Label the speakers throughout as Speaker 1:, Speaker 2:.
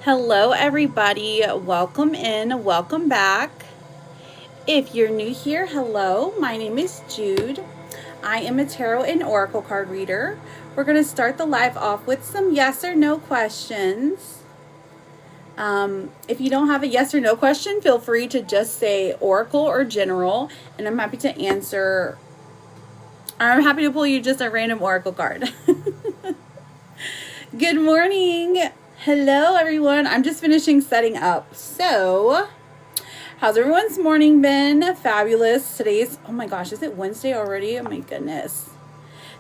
Speaker 1: Hello, everybody. Welcome in. Welcome back. If you're new here, hello. My name is Jude. I am a tarot and oracle card reader. We're going to start the live off with some yes or no questions. If you don't have a yes or no question, feel free to just say oracle or general, and I'm happy to answer. I'm happy to pull you just a random oracle card. Good morning. Hello, everyone. I'm just finishing setting up. So, how's everyone's morning been? Fabulous. Today's, oh my gosh, is it Wednesday already? Oh my goodness.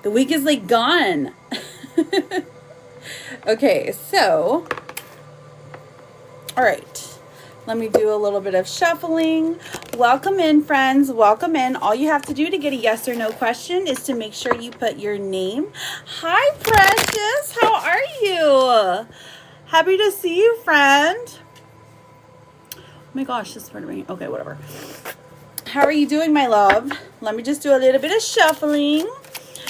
Speaker 1: The week is like gone. Okay, so, all right. Let me do a little bit of shuffling. Welcome in, friends. Welcome in. All you have to do to get a yes or no question is to make sure you put your name. Hi, Precious. How are you? Happy to see you, friend. Oh my gosh, this is part of me. Okay, whatever. How are you doing, my love? Let me just do a little bit of shuffling,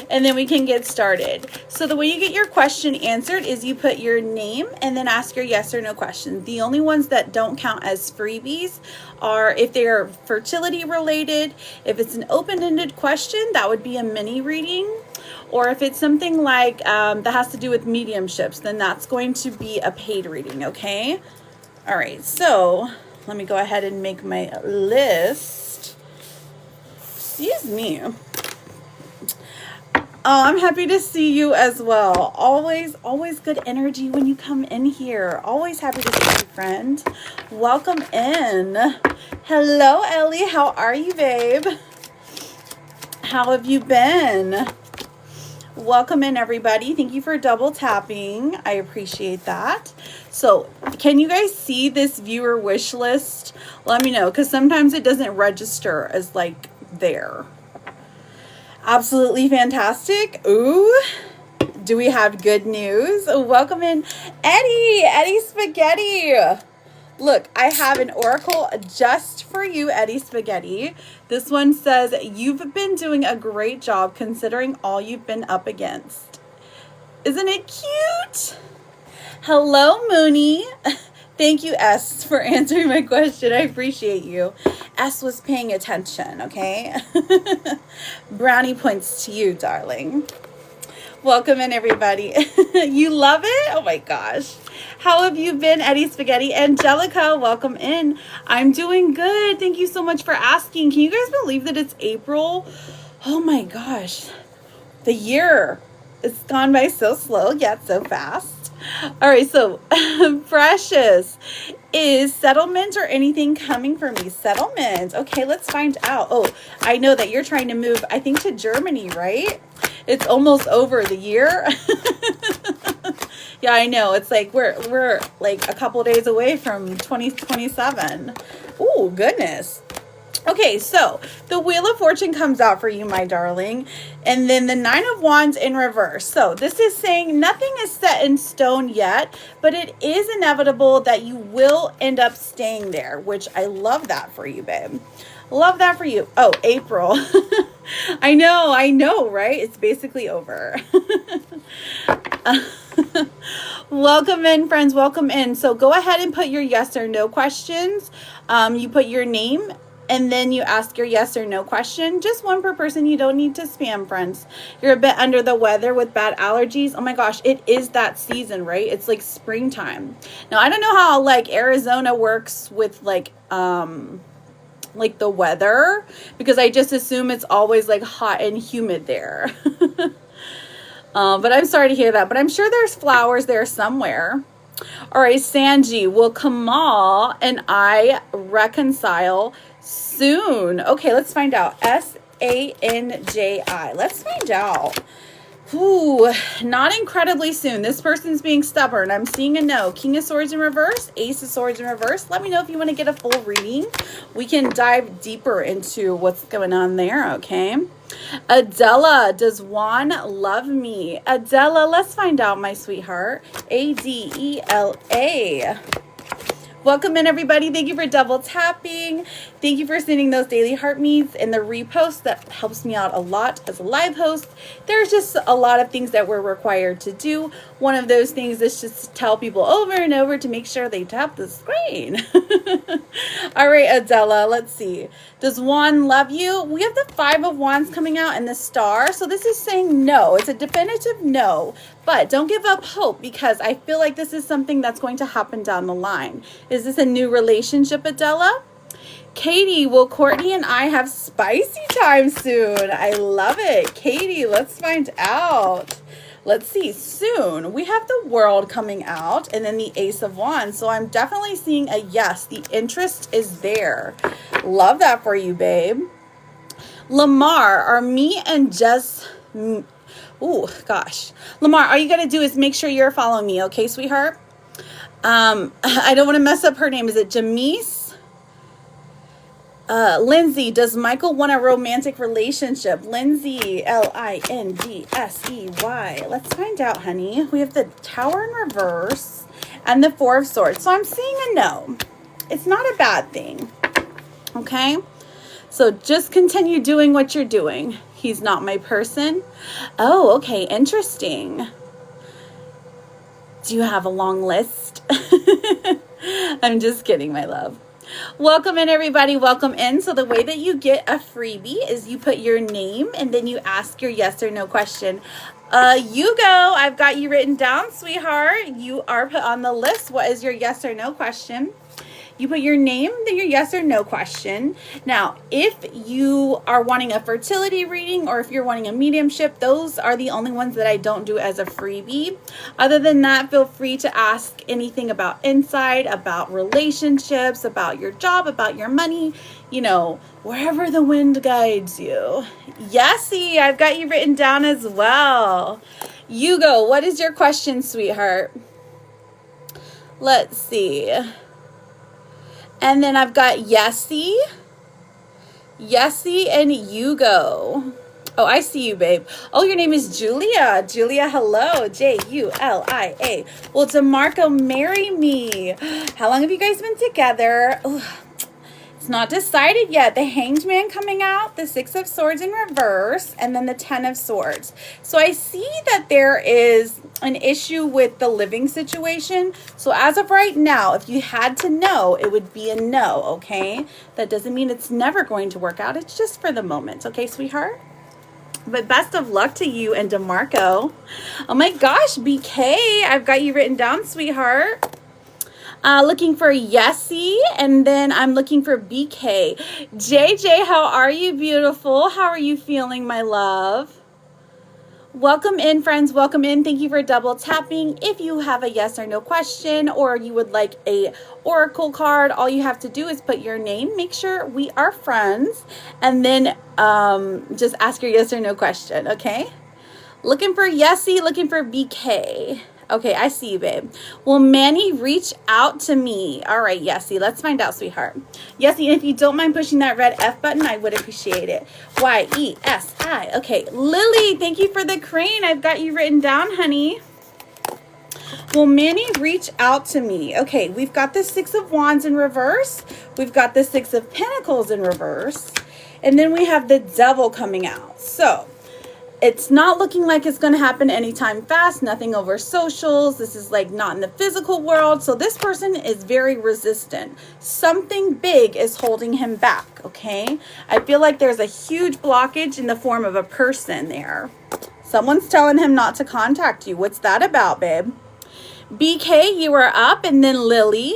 Speaker 1: and then we can get started. So the way you get your question answered is you put your name and then ask your yes or no questions. The only ones that don't count as freebies are if they are fertility related. If it's an open-ended question, that would be a mini reading. Or if it's something like that has to do with mediumships, then that's going to be a paid reading, okay? All right, so let me go ahead and make my list. Excuse me. Oh, I'm happy to see you as well. Always good energy when you come in here. Always happy to see you, friend. Welcome in. Hello, Ellie. How are you, babe? How have you been? Welcome in, everybody. Thank you for double tapping. I appreciate that. So, can you guys see this viewer wish list? Let me know, because sometimes it doesn't register as like there. Absolutely fantastic. Ooh, do we have good news? Welcome in, Eddie Spaghetti. Look, I have an oracle just for you, Eddie Spaghetti. This one says, you've been doing a great job considering all you've been up against. Isn't it cute? Hello, Mooney. Thank you, S, for answering my question. I appreciate you. S was paying attention, okay? Brownie points to you, darling. Welcome in, everybody. You love it? Oh my gosh. How have you been, Eddie Spaghetti? Angelica, welcome in. I'm doing good. Thank you so much for asking. Can you guys believe that it's April? Oh my gosh. The year has gone by so slow, yet so fast. All right, so Precious, is settlement or anything coming for me? Settlement. Okay, let's find out. Oh, I know that you're trying to move, I think, to Germany, right? It's almost over the year. Yeah, I know. It's like we're like a couple days away from 2027. Oh, goodness. Okay, so the Wheel of Fortune comes out for you, my darling. And then the Nine of Wands in reverse. So this is saying nothing is set in stone yet, but it is inevitable that you will end up staying there, which I love that for you, babe. Love that for you. Oh, April. I know, right? It's basically over. Welcome in, friends. Welcome in. So go ahead and put your yes or no questions. You put your name and then you ask your yes or no question. Just one per person. You don't need to spam, friends. You're a bit under the weather with bad allergies. Oh my gosh, it is that season, right? It's like springtime. Now, I don't know how like Arizona works with like the weather, because I just assume it's always like hot and humid there. But I'm sorry to hear that, but I'm sure there's flowers there somewhere. All right, Sanji, will Kamal and I reconcile soon? Okay, let's find out. S-A-N-J-I. Let's find out. Ooh, not incredibly soon. This person's being stubborn. I'm seeing a no. King of Swords in reverse, Ace of Swords in reverse. Let me know if you want to get a full reading. We can dive deeper into what's going on there, okay? Adela, does Juan love me? Adela, let's find out, my sweetheart. A-D-E-L-A. Welcome in, everybody. Thank you for double tapping. Thank you for sending those daily heart meets and the repost. That helps me out a lot as a live host. There's just a lot of things that we're required to do. One of those things is just to tell people over and over to make sure they tap the screen. All right, Adela, let's see. Does Juan love you? We have the 5 of Wands coming out and the star. So this is saying no. It's a definitive no. But don't give up hope, because I feel like this is something that's going to happen down the line. Is this a new relationship, Adela? Katie, will Courtney and I have spicy time soon? I love it. Katie, let's find out. Let's see, soon. We have the World coming out and then the Ace of Wands. So I'm definitely seeing a yes. The interest is there. Love that for you, babe. Lamar, are me and Jess... Oh, gosh. Lamar, all you got to do is make sure you're following me, okay, sweetheart? I don't want to mess up her name. Is it Jamise? Lindsay, does Michael want a romantic relationship? Lindsay, Lindsey. Let's find out, honey. We have the Tower in reverse and the 4 of Swords. So I'm seeing a no. It's not a bad thing. Okay? So just continue doing what you're doing. He's not my person. Oh, okay. Interesting. Do you have a long list? I'm just kidding, my love. Welcome in, everybody. Welcome in. So the way that you get a freebie is you put your name and then you ask your yes or no question. You go. I've got you written down, sweetheart. You are put on the list. What is your yes or no question? You put your name, then your yes or no question. Now, if you are wanting a fertility reading or if you're wanting a mediumship, those are the only ones that I don't do as a freebie. Other than that, feel free to ask anything about insight, about relationships, about your job, about your money, you know, wherever the wind guides you. Yesy, I've got you written down as well. You go. What is your question, sweetheart? Let's see. And then I've got Yesy, and Hugo. Oh, I see you, babe. Oh, your name is Julia. Julia, hello. Julia. Well, DeMarco, marry me. How long have you guys been together? Ooh, it's not decided yet. The Hanged Man coming out, the 6 of Swords in reverse, and then the 10 of Swords. So I see that there is an issue with the living situation. So as of right now, if you had to know, it would be a no, okay? That doesn't mean it's never going to work out. It's just for the moment, okay, sweetheart? But best of luck to you and DeMarco. Oh my gosh, BK, I've got you written down, sweetheart. Looking for Yesy, and then I'm looking for BK. JJ, how are you, beautiful? How are you feeling, my love? Welcome in, friends. Welcome in. Thank you for double tapping. If you have a yes or no question, or you would like a oracle card, all you have to do is put your name, make sure we are friends, and then just ask your yes or no question, okay? Looking for Yesy, looking for BK. Okay, I see you, babe. Will Manny reach out to me? All right, Yesy, let's find out, sweetheart. Yesy, if you don't mind pushing that red F button, I would appreciate it. Y-E-S-I. Okay, Lily, thank you for the crane. I've got you written down, honey. Will Manny reach out to me? Okay, we've got the 6 of Wands in reverse. We've got the 6 of Pentacles in reverse. And then we have the Devil coming out. So it's not looking like it's going to happen anytime fast, nothing over socials. This is like not in the physical world. So this person is very resistant. Something big is holding him back, okay? I feel like there's a huge blockage in the form of a person there. Someone's telling him not to contact you. What's that about, babe? BK, you are up, and then Lily.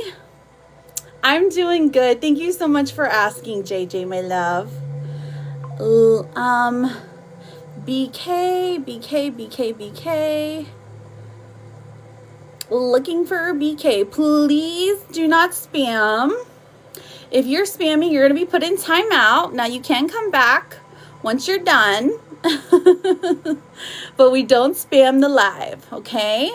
Speaker 1: I'm doing good. Thank you so much for asking, JJ, my love. BK. Looking for BK. Please do not spam. If you're spamming, you're going to be put in timeout. Now you can come back once you're done. But we don't spam the live, okay?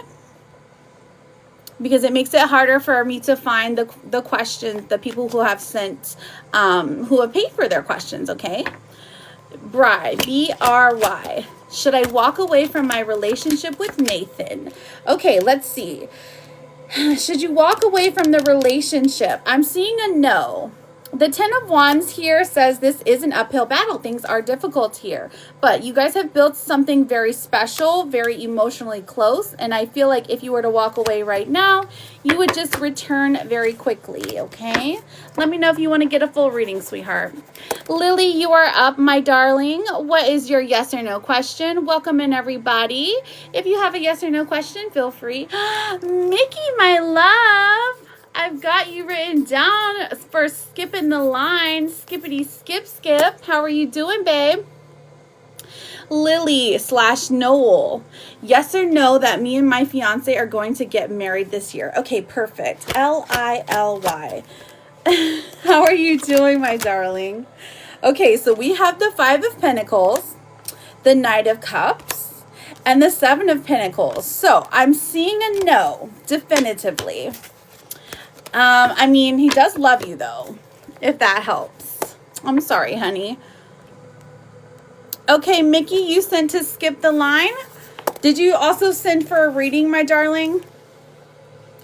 Speaker 1: Because it makes it harder for me to find the questions, the people who have sent, who have paid for their questions, okay? Bry, B-R-Y. Should I walk away from my relationship with Nathan? Okay, let's see. Should you walk away from the relationship? I'm seeing a no. The Ten of Wands here says this is an uphill battle. Things are difficult here. But you guys have built something very special, very emotionally close. And I feel like if you were to walk away right now, you would just return very quickly, okay? Let me know if you want to get a full reading, sweetheart. Lily, you are up, my darling. What is your yes or no question? Welcome in, everybody. If you have a yes or no question, feel free. Mickey, my love. I've got you written down for skipping the line. Skippity skip skip. How are you doing, babe? Lily / Noel. Yes or no that me and my fiance are going to get married this year? Okay, perfect. Lily. How are you doing, my darling? Okay, so we have the 5 of Pentacles, the Knight of Cups, and the 7 of Pentacles. So I'm seeing a no, definitively. I mean, he does love you, though, if that helps. I'm sorry, honey. Okay, Mickey, you sent to skip the line. Did you also send for a reading, my darling?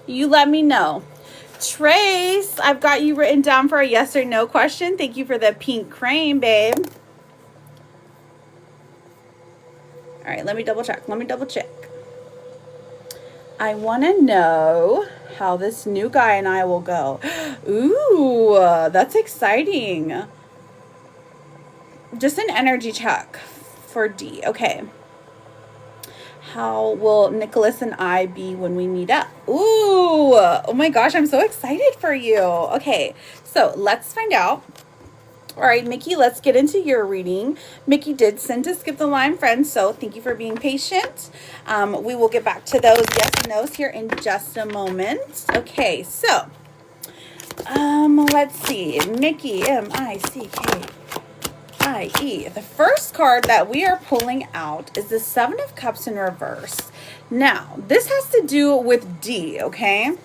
Speaker 1: You let me know. Trace, I've got you written down for a yes or no question. Thank you for the pink crane, babe. All right, let me double check. I want to know how this new guy and I will go. Ooh, that's exciting. Just an energy check for D. Okay. How will Nicholas and I be when we meet up? Ooh, oh my gosh, I'm so excited for you. Okay, so let's find out. All right, Mickey, let's get into your reading. Mickey did send to skip the line, friends, so thank you for being patient. We will get back to those yes and no's here in just a moment. Okay, so let's see. Mickey, M-I-C-K-I-E. The first card that we are pulling out is the 7 of Cups in reverse. Now, this has to do with D, okay?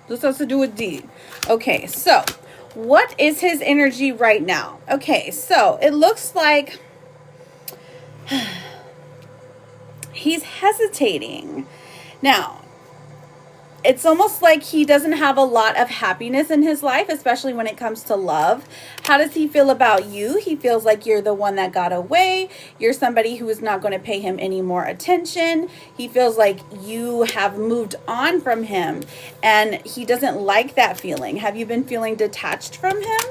Speaker 1: This has to do with D. Okay, so what is his energy right now? Okay, so it looks like he's hesitating. Now, it's almost like he doesn't have a lot of happiness in his life, especially when it comes to love. How does he feel about you? He feels like you're the one that got away. You're somebody who is not going to pay him any more attention. He feels like you have moved on from him, and he doesn't like that feeling. Have you been feeling detached from him?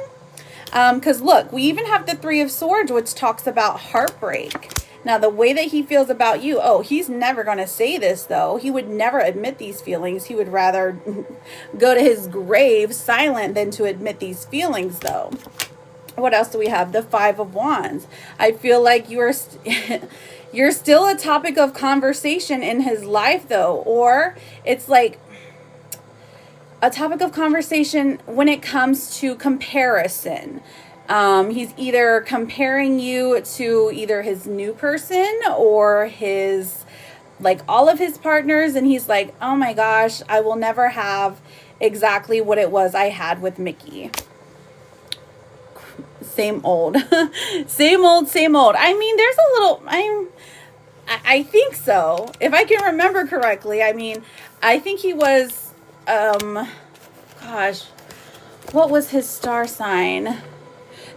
Speaker 1: Because look, we even have the 3 of Swords, which talks about heartbreak. Now, the way that he feels about you, oh, he's never going to say this, though. He would never admit these feelings. He would rather go to his grave silent than to admit these feelings, though. What else do we have? The 5 of Wands. I feel like you're still a topic of conversation in his life, though. Or it's like a topic of conversation when it comes to comparison. He's either comparing you to either his new person or his, like, all of his partners. And he's like, oh my gosh, I will never have exactly what it was I had with Mickey. Same old, same old. I mean, there's a little, I think so. If I can remember correctly, I mean, I think he was, gosh, what was his star sign?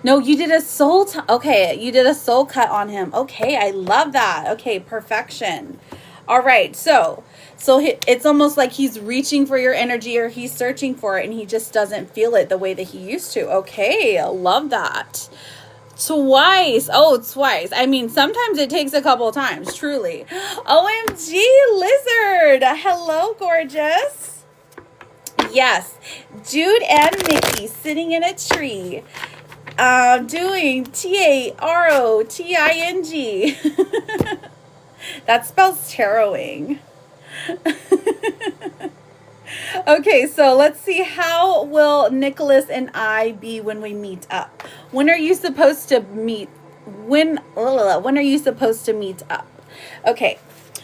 Speaker 1: No, you did a soul, okay, you did a soul cut on him. Okay, I love that. Okay, perfection. All right, so it's almost like he's reaching for your energy, or he's searching for it, and he just doesn't feel it the way that he used to. Okay, I love that. Twice. Oh, twice. I mean, sometimes it takes a couple of times, truly. OMG, Lizard. Hello, gorgeous. Yes, Jude and Mickey sitting in a tree. Doing TAROTING. That spells tarrowing. Okay, so let's see, how will Nicholas and I be when we meet up? When are you supposed to meet? When are you supposed to meet up? Okay,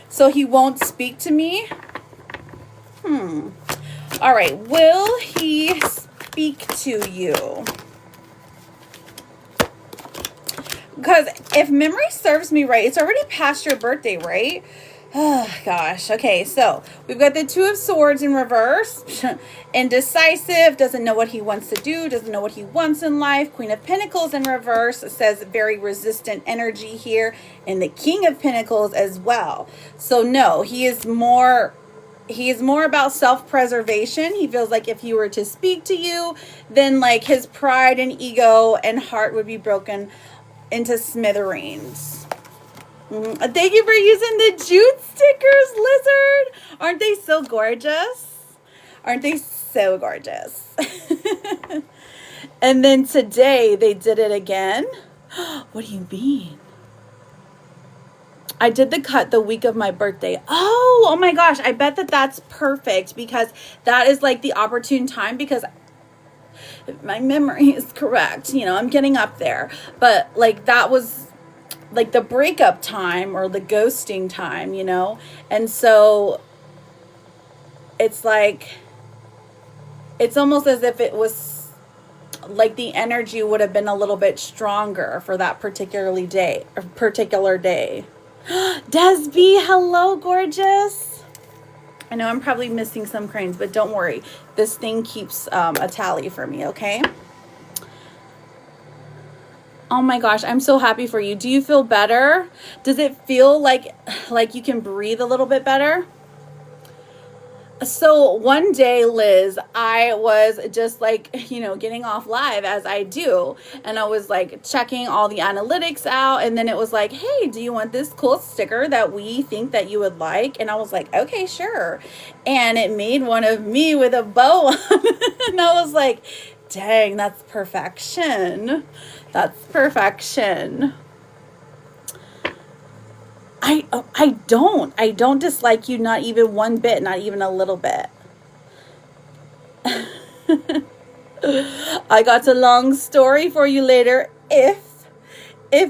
Speaker 1: so he won't speak to me. All right, will he speak to you? Because if memory serves me right, it's already past your birthday, right? Oh, gosh. Okay, so we've got the Two of Swords in reverse. Indecisive, doesn't know what he wants to do, doesn't know what he wants in life. Queen of Pentacles in reverse says very resistant energy here. And the King of Pentacles as well. So no, he is more about self-preservation. He feels like if he were to speak to you, then like his pride and ego and heart would be broken into smithereens. Thank you for using the jute stickers, Lizard. Aren't they so gorgeous? Aren't they so gorgeous? And then today they did it again. What do you mean? I did the cut the week of my birthday. Oh my gosh. I bet that's perfect because that is like the opportune time, because if my memory is correct, you know, I'm getting up there, but like that was like the breakup time or the ghosting time, you know? And so it's like, it's almost as if it was like the energy would have been a little bit stronger for that particular day. Desby, hello, gorgeous. I know I'm probably missing some cranes, but don't worry. This thing keeps a tally for me, okay? Oh my gosh, I'm so happy for you. Do you feel better? Does it feel like you can breathe a little bit better? So one day, Liz, I was just like, you know, getting off live as I do. And I was like checking all the analytics out. And then it was like, hey, do you want this cool sticker that we think that you would like? And I was like, okay, sure. And it made one of me with a bow on. And I was like, dang, that's perfection. That's perfection. I don't dislike you, not even one bit, not even a little bit. I got a long story for you later if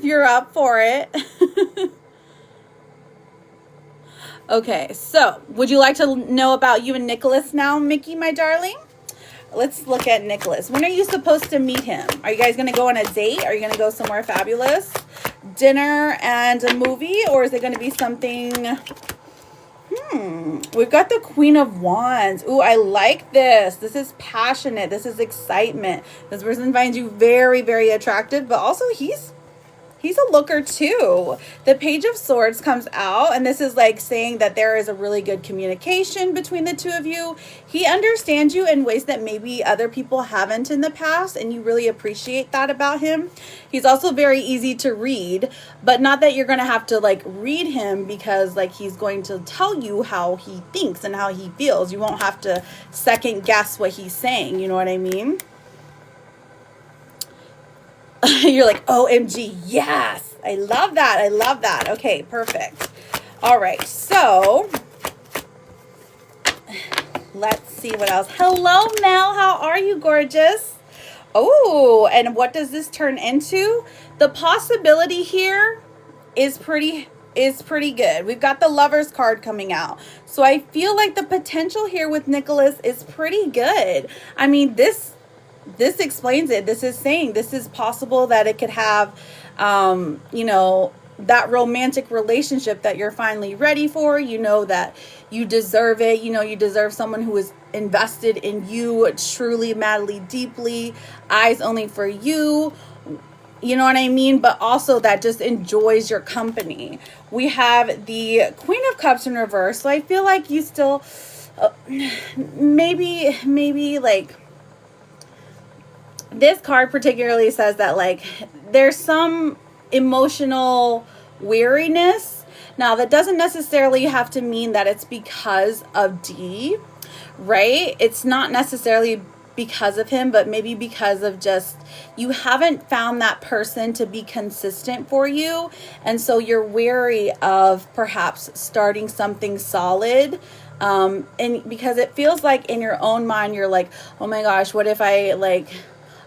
Speaker 1: you're up for it. Okay, so would you like to know about you and Nicholas now, Mickey, my darling? Let's look at Nicholas. When are you supposed to meet him? Are you guys going to go on a date? Are you going to go somewhere fabulous? Dinner and a movie? Or is it going to be something... We've got the Queen of Wands. Ooh, I like this. This is passionate. This is excitement. This person finds you very, very attractive, but also he's a looker too. The Page of Swords comes out, and this is like saying that there is a really good communication between the two of you. He understands you in ways that maybe other people haven't in the past, and you really appreciate that about him. He's also very easy to read, but not that you're going to have to like read him, because like he's going to tell you how he thinks and how he feels. You won't have to second guess what he's saying. You know what I mean? You're like, OMG, yes. I love that. I love that. Okay, perfect. All right, so let's see what else. Hello, Mel. How are you, gorgeous? Oh, and what does this turn into? The possibility here is pretty good. We've got the Lovers card coming out. So I feel like the potential here with Nicholas is pretty good. I mean, this explains it. This is saying this is possible that it could have, you know, that romantic relationship that you're finally ready for. You know that you deserve it. You know, you deserve someone who is invested in you truly, madly, deeply, eyes only for you. You know what I mean? But also that just enjoys your company. We have the Queen of Cups in reverse. So I feel like you still, maybe like, this card particularly says that like there's some emotional weariness. Now that doesn't necessarily have to mean that it's because of D, right? It's not necessarily because of him, but maybe because of just you haven't found that person to be consistent for you, and so you're wary of perhaps starting something solid. And because it feels like in your own mind you're like, oh my gosh, what if I like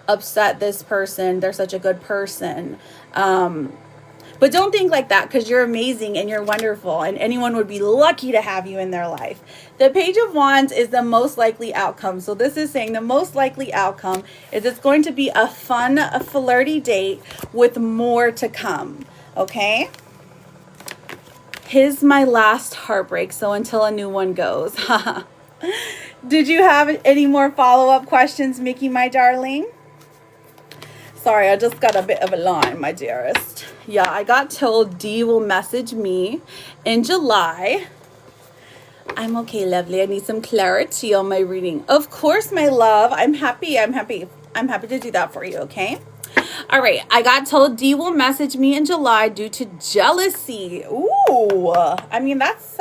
Speaker 1: upset this person? They're such a good person. But don't think like that, because you're amazing and you're wonderful, and anyone would be lucky to have you in their life. The Page of Wands is the most likely outcome. So this is saying the most likely outcome is it's going to be a fun, a flirty date with more to come. Okay? His my last heartbreak, so until a new one goes. Did you have any more follow-up questions, Mickey, my darling? Sorry, I just got a bit of a line, my dearest. Yeah, I got told D will message me in July. I'm okay, lovely. I need some clarity on my reading. Of course, my love. I'm happy to do that for you, okay? All right, I got told D will message me in July due to jealousy. Ooh, I mean, that's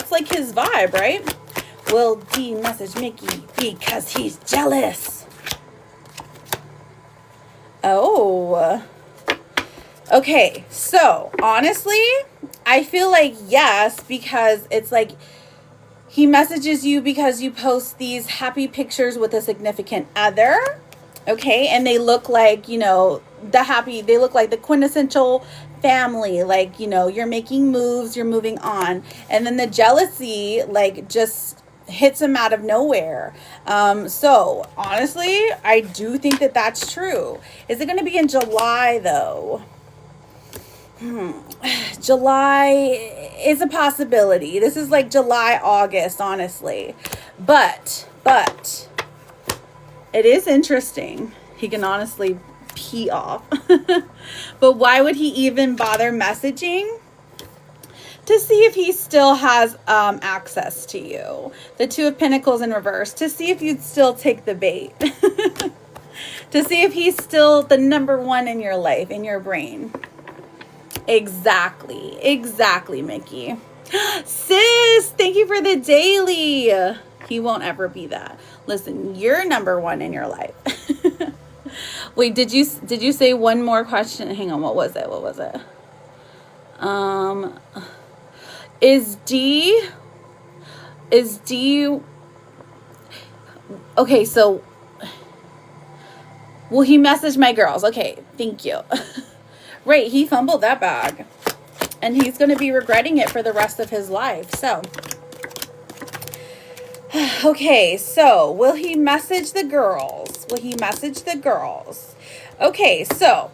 Speaker 1: like his vibe, right? Will D message Mickey because he's jealous? Oh, okay. So honestly, I feel like yes, because it's like he messages you because you post these happy pictures with a significant other. Okay, and they look like, you know, they look like the quintessential family, like, you know, you're making moves, you're moving on. And then the jealousy, like, just hits him out of nowhere. So, honestly, I do think that that's true. Is it going to be in July, though? July is a possibility. This is like July, August, honestly. But... it is interesting. He can honestly pee off. But why would he even bother messaging? To see if he still has access to you. The Two of Pentacles in reverse. To see if you'd still take the bait. To see if he's still the number one in your life, in your brain. Exactly. Exactly, Mickey. Sis, thank you for the daily. He won't ever be that. Listen, you're number one in your life. Wait, did you say one more question? Hang on, what was it? Is D okay, so will he message my girls? Okay, thank you. Right, he fumbled that bag. And he's going to be regretting it for the rest of his life. So okay, so will he message the girls? Okay, so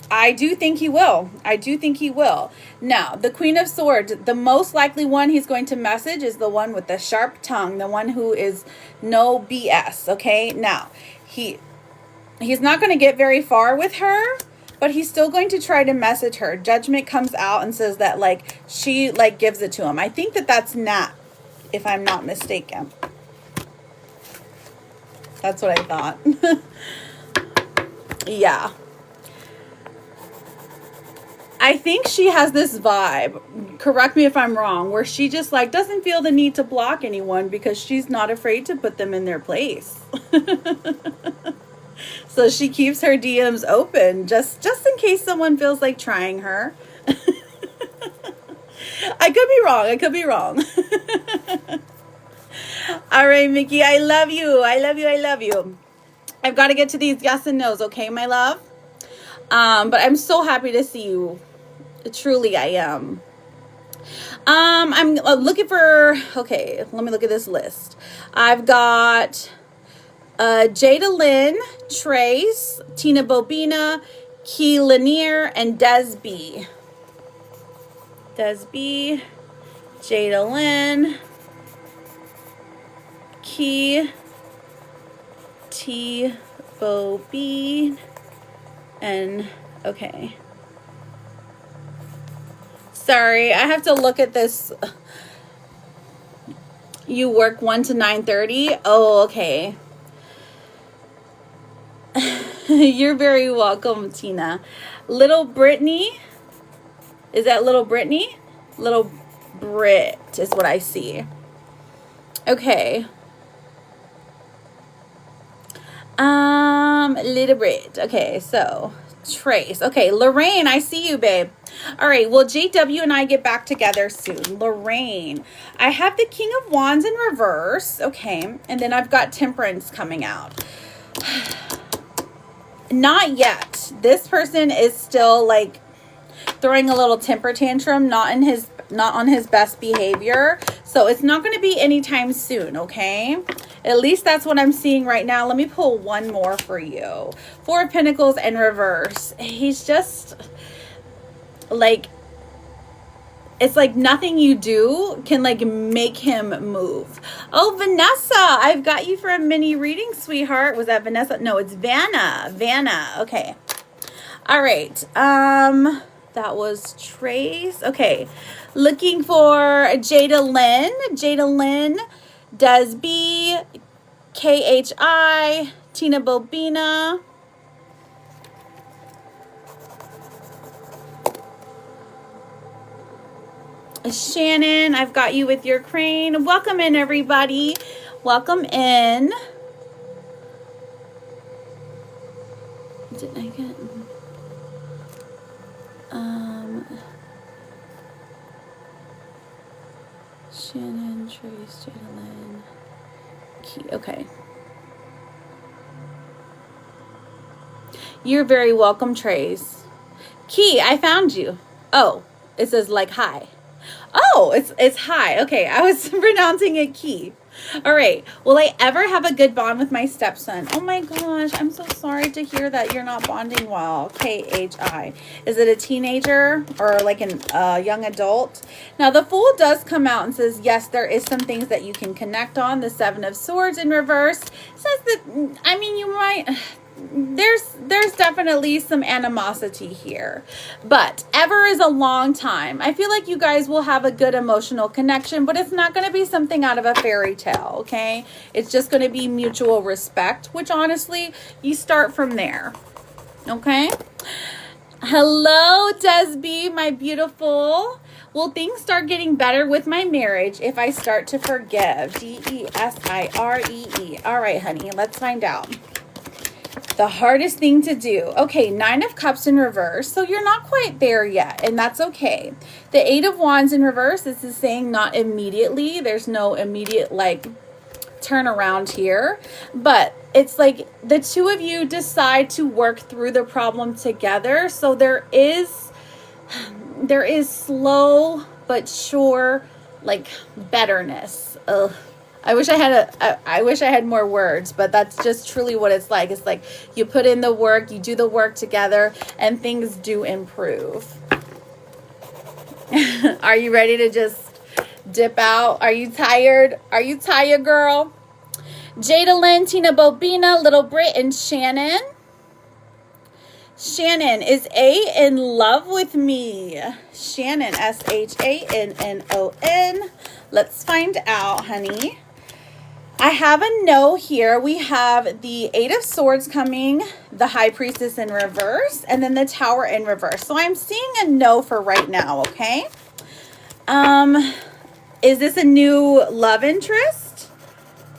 Speaker 1: I do think he will. Now, the Queen of Swords, the most likely one he's going to message is the one with the sharp tongue, the one who is no BS, okay? Now, he's not going to get very far with her, but he's still going to try to message her. Judgment comes out and says that, like, she, like, gives it to him. I think that that's Nat, if I'm not mistaken. That's what I thought. Yeah. I think she has this vibe, correct me if I'm wrong, where she just, like, doesn't feel the need to block anyone because she's not afraid to put them in their place. So she keeps her DMs open just in case someone feels like trying her. I could be wrong. All right, Mickey, I love you. I've got to get to these yes and no's, okay, my love? But I'm so happy to see you. Truly, I am. I'm looking for, okay, let me look at this list. I've got Jada Lynn, Trace, Tina Bobina, Key Lanier, and Desby. Jada Lynn, Key, T, Bobine, and okay. Sorry, I have to look at this. You work 1 to 9:30? Oh, okay. You're very welcome, Tina. Little Brittany. Is that Little Brittany? Little Brit is what I see. Okay. Little Brit. Okay, so Trace. Okay, Lorraine, I see you, babe. All right, well, JW and I get back together soon. Lorraine, I have the King of Wands in reverse. Okay, and then I've got Temperance coming out. Not yet. This person is still, like, throwing a little temper tantrum, not on his best behavior. So it's not going to be anytime soon, okay? At least that's what I'm seeing right now. Let me pull one more for you. Four of Pentacles in reverse. He's just, like, it's like nothing you do can like make him move. Oh, Vanessa, I've got you for a mini reading, sweetheart. Was that Vanessa? No, it's Vanna. Okay. All right. That was Trace. Okay. Looking for Jada Lynn, Desby, KHI, Tina Bobina. Shannon, I've got you with your crane. Welcome in, everybody. Welcome in. Did I get... Shannon, Trace, Jalen, Key. Okay. You're very welcome, Trace. Key, I found you. Oh, it says like hi. Oh, it's hi. Okay, I was pronouncing it Key. All right. Will I ever have a good bond with my stepson? Oh my gosh, I'm so sorry to hear that you're not bonding well. KHI. Is it a teenager or like a young adult? Now the Fool does come out and says, yes, there is some things that you can connect on. The Seven of Swords in reverse says that, I mean, you might... There's definitely some animosity here, but ever is a long time. I feel like you guys will have a good emotional connection, but it's not going to be something out of a fairy tale, okay? It's just going to be mutual respect, which honestly, you start from there, okay? Hello, Desby, my beautiful. Will things start getting better with my marriage if I start to forgive? DESIREE. All right, honey, let's find out. The hardest thing to do. Okay, Nine of Cups in reverse. So you're not quite there yet, and that's okay. The Eight of Wands in reverse, this is saying not immediately. There's no immediate, like, turnaround here. But it's like the two of you decide to work through the problem together. So there is slow but sure, like, betterness. Ugh. I wish I had more words, but that's just truly what it's like. It's like you put in the work, you do the work together, and things do improve. Are you ready to just dip out? Are you tired? Are you tired, girl? Jada Lynn, Tina Bobina, Little Brit, and Shannon. Shannon, is A in love with me? Shannon, SHANNON. Let's find out, honey. I have a no here. We have the Eight of Swords coming, the High Priestess in reverse, and then the Tower in reverse. So I'm seeing a no for right now, okay? Is this a new love interest?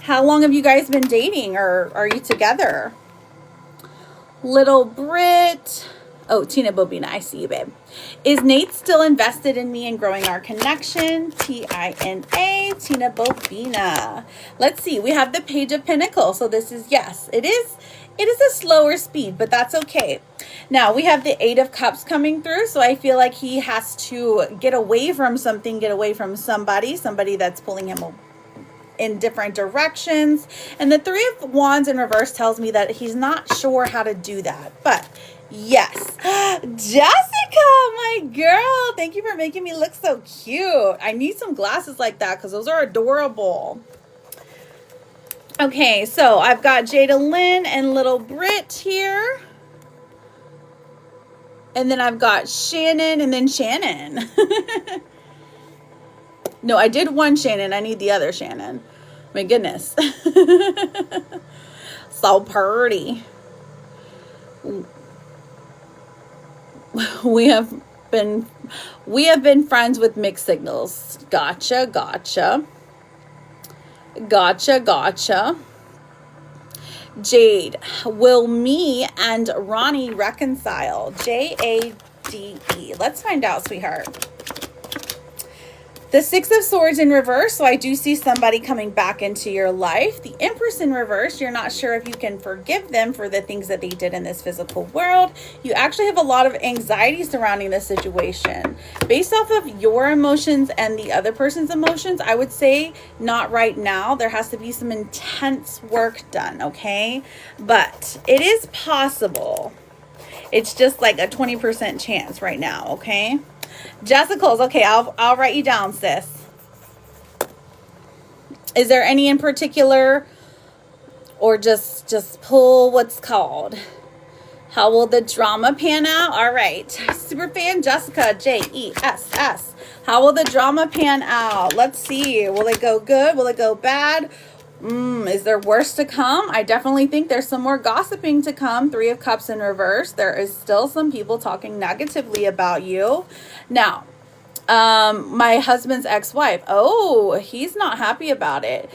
Speaker 1: How long have you guys been dating, or are you together? Little Brit. Oh, Tina Bobina, I see you, babe. Is Nate still invested in me and growing our connection? TINA, Tina Bobina. Let's see. We have the Page of Pentacles. So this is yes. It is a slower speed, but that's okay. Now we have the Eight of Cups coming through. So I feel like he has to get away from something, get away from somebody that's pulling him in different directions. And the Three of Wands in reverse tells me that he's not sure how to do that, but yes. Jessica, my girl, thank you for making me look so cute. I need some glasses like that because those are adorable. Okay, so I've got Jada Lynn and Little Brit here. And then I've got Shannon and then Shannon. No, I did one Shannon. I need the other Shannon. My goodness. So pretty. We have been friends with mixed signals. Gotcha. Jade, will me and Ronnie reconcile? JADE. Let's find out, sweetheart. The Six of Swords in reverse, so I do see somebody coming back into your life. The Empress in reverse, you're not sure if you can forgive them for the things that they did in this physical world. You actually have a lot of anxiety surrounding this situation. Based off of your emotions and the other person's emotions, I would say not right now. There has to be some intense work done, okay? But it is possible. It's just like a 20% chance right now, okay? Jessicals, okay, I'll write you down, sis. Is there any in particular, or just pull what's called? How will the drama pan out? All right. Superfan Jessica, Jess. How will the drama pan out? Let's see. Will it go good? Will it go bad? Is there worse to come? I definitely think there's some more gossiping to come. 3 of Cups in reverse. There is still some people talking negatively about you. Now, my husband's ex-wife. Oh, he's not happy about it.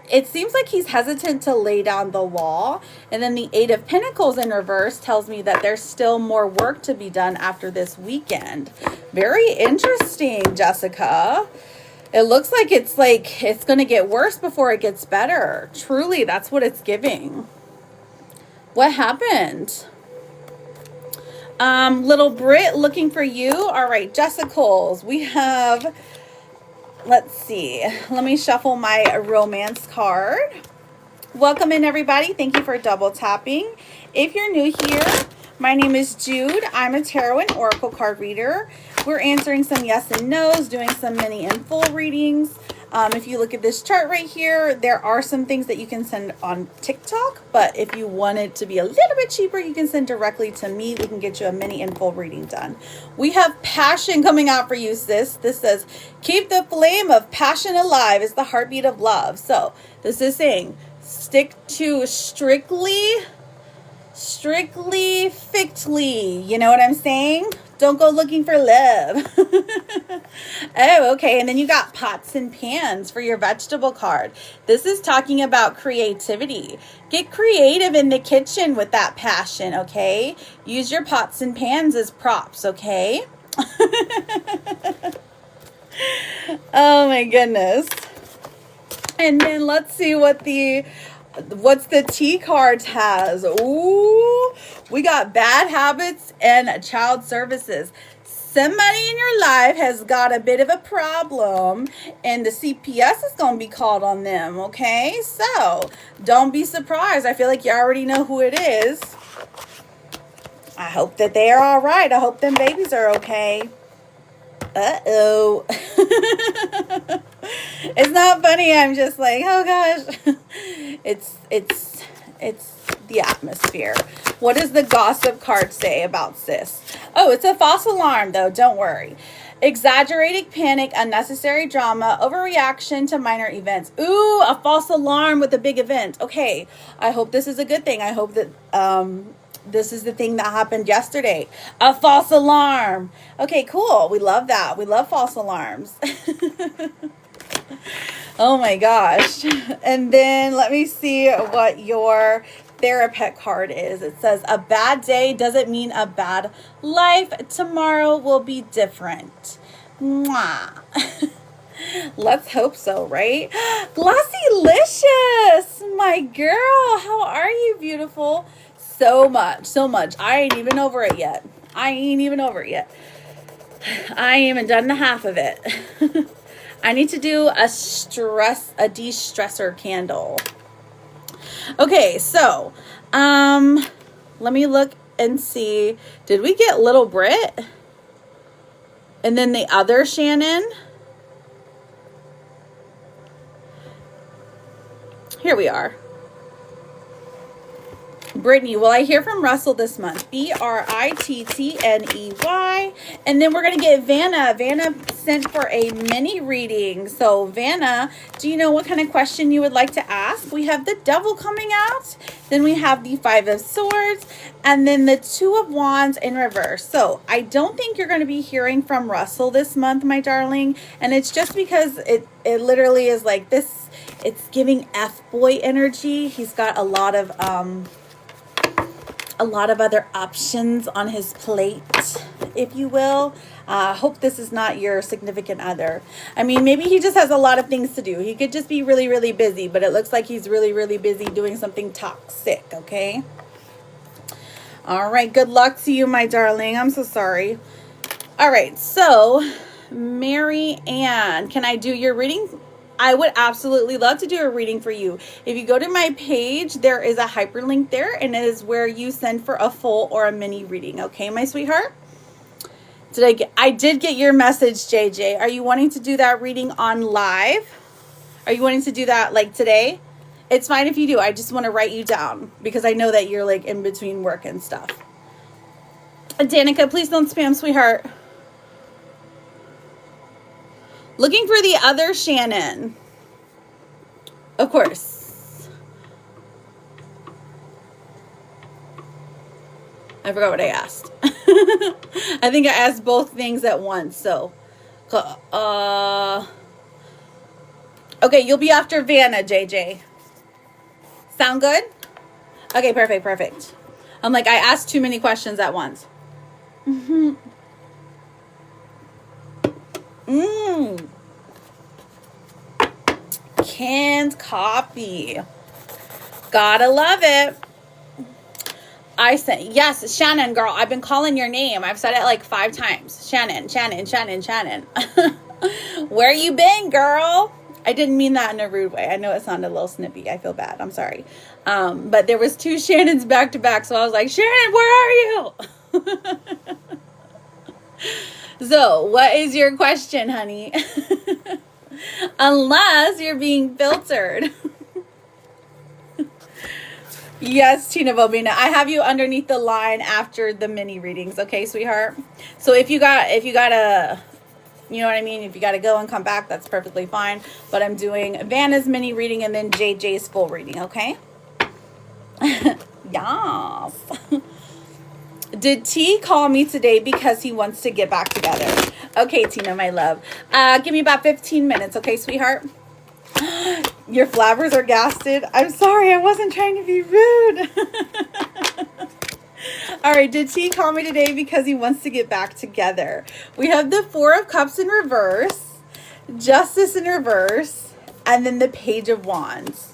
Speaker 1: It seems like he's hesitant to lay down the law. And then the 8 of Pentacles in reverse tells me that there's still more work to be done after this weekend. Very interesting, Jessica. It looks like it's going to get worse before it gets better. Truly, that's what it's giving. What happened? Little Brit looking for you. All right, Jessicals. We have... Let's see. Let me shuffle my romance card. Welcome in, everybody. Thank you for double tapping. If you're new here, my name is Jude. I'm a tarot and oracle card reader. We're answering some yes and no's, doing some mini and full readings. If you look at this chart right here, there are some things that you can send on TikTok, but if you want it to be a little bit cheaper, you can send directly to me. We can get you a mini and full reading done. We have passion coming out for you, sis. This says, keep the flame of passion alive. It's the heartbeat of love. So this is saying, stick to strictly, fictly. You know what I'm saying? Don't go looking for love. Oh, okay. And then you got pots and pans for your vegetable card. This is talking about creativity. Get creative in the kitchen with that passion, okay? Use your pots and pans as props, okay? Oh my goodness. And then let's see what's the T cards has. Ooh, we got bad habits and child services. Somebody in your life has got a bit of a problem and the CPS is going to be called on them, okay? So don't be surprised. I feel like you already know who it is. I hope that they are all right. I hope them babies are okay. Uh-oh. It's not funny. I'm just like, oh gosh. It's the atmosphere. What does the gossip card say about sis? Oh, it's a false alarm though. Don't worry. Exaggerated panic, unnecessary drama, overreaction to minor events. Ooh, a false alarm with a big event. Okay. I hope this is a good thing. I hope that, this is the thing that happened yesterday. A false alarm. Okay, cool. We love that. We love false alarms. Oh my gosh. And then let me see what your therapist card is. It says, a bad day doesn't mean a bad life. Tomorrow will be different. Mwah. Let's hope so, right? Glossylicious, my girl. How are you, beautiful? So much. I ain't even over it yet. I ain't even done the half of it. I need to do a de-stressor candle. Okay, so, let me look and see. Did we get Little Brit? And then the other Shannon? Here we are. Brittany, will I hear from Russell this month? Brittney. And then we're going to get Vanna. Vanna sent for a mini reading. So Vanna, do you know what kind of question you would like to ask? We have the Devil coming out. Then we have the 5 of Swords. And then the 2 of Wands in reverse. So I don't think you're going to be hearing from Russell this month, my darling. And it's just because it literally is like this. It's giving F-boy energy. He's got a lot of other options on his plate, if you will. Hope this is not your significant other. I mean, maybe he just has a lot of things to do. He could just be really, really busy, but it looks like he's really, really busy doing something toxic, okay? All right, good luck to you, my darling. I'm so sorry. All right, so Mary Ann, can I do your reading? I would absolutely love to do a reading for you. If you go to my page, there is a hyperlink there, and it is where you send for a full or a mini reading. Okay, my sweetheart? I did get your message, JJ. Are you wanting to do that reading on live? Are you wanting to do that like today? It's fine if you do. I just want to write you down because I know that you're like in between work and stuff. Danica, please don't spam, sweetheart. Looking for the other Shannon. Of course. I forgot what I asked. I think I asked both things at once. So, okay, you'll be after Vanna, JJ. Sound good? Okay, perfect. I'm like, I asked too many questions at once. Canned coffee. Gotta love it. I said, yes, Shannon, girl. I've been calling your name. I've said it like 5 times. Shannon. Where you been, girl? I didn't mean that in a rude way. I know it sounded a little snippy. I feel bad. I'm sorry. But there was 2 Shannons back to back. So I was like, Shannon, where are you? So what is your question, honey? Unless you're being filtered. Yes, Tina Bobina. I have you underneath the line after the mini readings. Okay, sweetheart? So if you got a, you know what I mean? If you got to go and come back, that's perfectly fine. But I'm doing Vanna's mini reading and then JJ's full reading, okay? Yes. Did T call me today because he wants to get back together? Okay, Tina, my love. Give me about 15 minutes, okay, sweetheart? Your flowers are gasted. I'm sorry, I wasn't trying to be rude. All right, did T call me today because he wants to get back together? We have the 4 of Cups in reverse, Justice in reverse, and then the Page of Wands.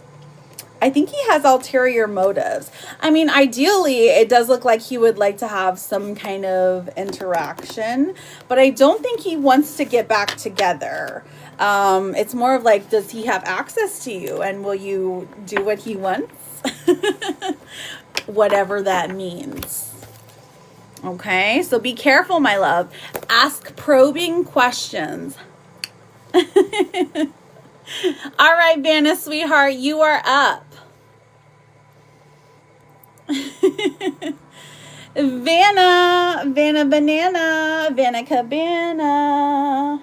Speaker 1: I think he has ulterior motives. I mean, ideally, it does look like he would like to have some kind of interaction, but I don't think he wants to get back together. It's more of like, does he have access to you, and will you do what he wants? Whatever that means. Okay, so be careful, my love. Ask probing questions. All right, Vanna, sweetheart, you are up. Vanna Banana, Vanna Cabana.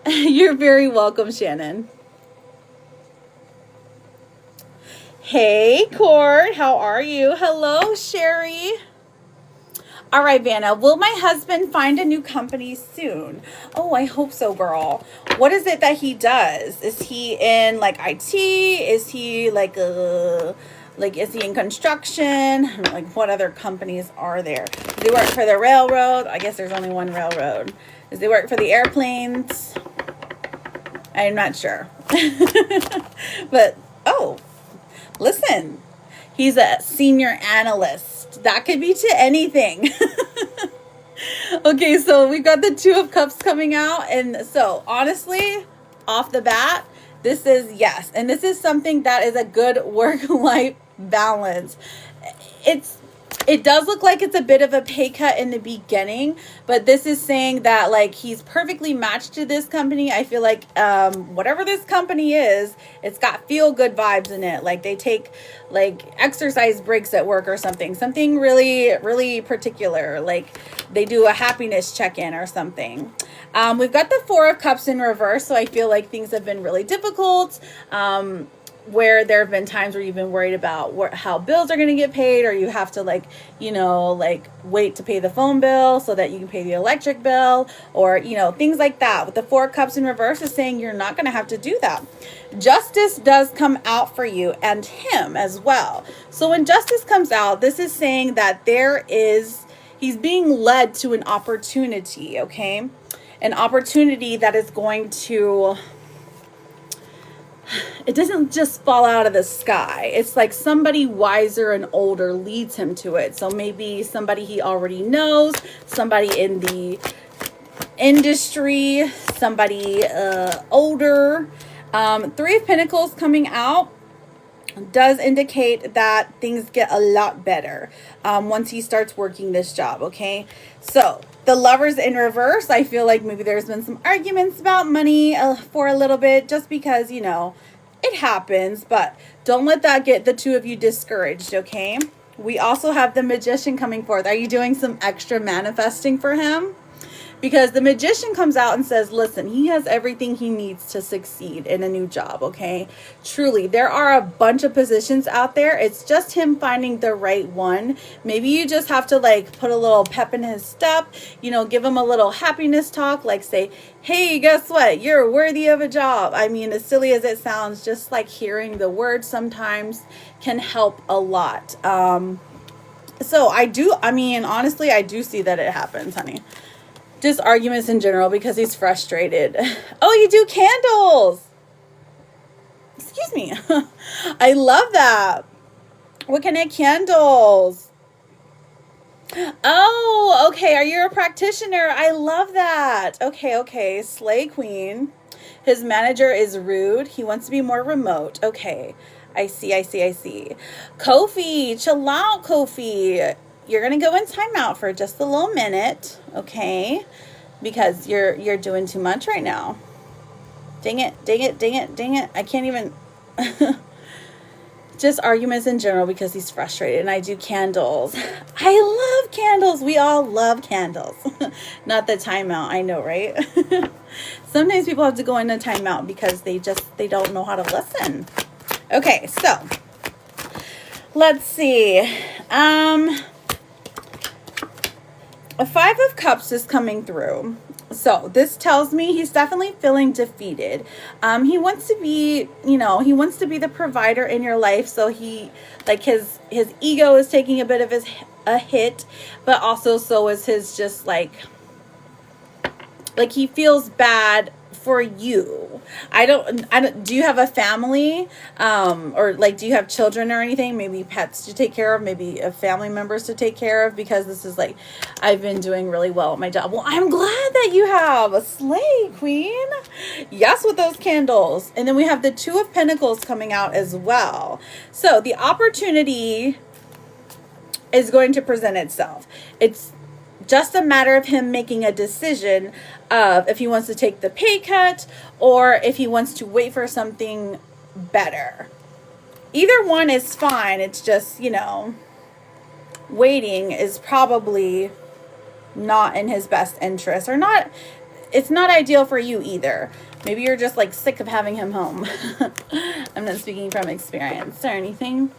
Speaker 1: You're very welcome, Shannon. Hey, Cord, how are you? Hello, Sherry. All right, Vanna, will my husband find a new company soon? Oh, I hope so, girl. What is it that he does? Is he in like IT? Is he like is he in construction? Like, what other companies are there? Does he work for the railroad? I guess there's only one railroad. Does he work for the airplanes? I'm not sure. But, oh, listen, he's a senior analyst. That could be to anything. Okay, so we've got the 2 of Cups coming out. And so, honestly, off the bat, this is yes. And this is something that is a good work-life balance. It does look like it's a bit of a pay cut in the beginning, but this is saying that like he's perfectly matched to this company. I feel like whatever this company is, it's got feel good vibes in it. Like they take like exercise breaks at work or something really, really particular. Like they do a happiness check-in or something. We've got the 4 of Cups in reverse, so I feel like things have been really difficult. Where there have been times where you've been worried about how bills are going to get paid, or you have to like wait to pay the phone bill so that you can pay the electric bill, or, things like that. With the 4 of Cups in reverse is saying you're not going to have to do that. Justice does come out for you and him as well. So when Justice comes out, this is saying that he's being led to an opportunity, okay? An opportunity that is going to... It doesn't just fall out of the sky. It's like somebody wiser and older leads him to it. So maybe somebody he already knows, somebody in industry, somebody older. Three of Pentacles coming out does indicate that things get a lot better once he starts working this job, okay? So the Lovers in reverse, I feel like maybe there's been some arguments about money for a little bit, just because, you know, it happens, but don't let that get the two of you discouraged, okay? We also have the Magician coming forth. Are you doing some extra manifesting for him? Because the Magician comes out and says, listen, he has everything he needs to succeed in a new job, okay? Truly, there are a bunch of positions out there. It's just him finding the right one. Maybe you just have to like put a little pep in his step, you know, give him a little happiness talk, like say, hey, guess what? You're worthy of a job. I mean, as silly as it sounds, just like hearing the word sometimes can help a lot. So honestly, I do see that it happens, honey. Just arguments in general because he's frustrated. Oh, you do candles. Excuse me. I love that. What kind of candles? Oh, okay. Are you a practitioner? I love that. Okay. Slay Queen. His manager is rude. He wants to be more remote. Okay. I see. Kofi, chill out, Kofi. You're going to go in timeout for just a little minute, okay? Because you're doing too much right now. Dang it. I can't even... Just arguments in general because he's frustrated. And I do candles. I love candles. We all love candles. Not the timeout. I know, right? Sometimes people have to go into timeout because they don't know how to listen. Okay, so... Let's see. A Five of Cups is coming through. So this tells me he's definitely feeling defeated. He wants to be, he wants to be the provider in your life. So he, like his ego is taking a bit of a hit, but also so is his just like he feels bad for you. I don't, do you have a family? Or like, do you have children or anything? Maybe pets to take care of, maybe family members to take care of, because this is like, I've been doing really well at my job. Well, I'm glad that you have a Slay Queen. Yes, with those candles. And then we have the Two of Pentacles coming out as well. So the opportunity is going to present itself. It's just a matter of him making a decision of if he wants to take the pay cut or if he wants to wait for something better. Either one is fine. It's just, waiting is probably not in his best interest, or not. It's not ideal for you either. Maybe you're just like sick of having him home. I'm not speaking from experience or anything.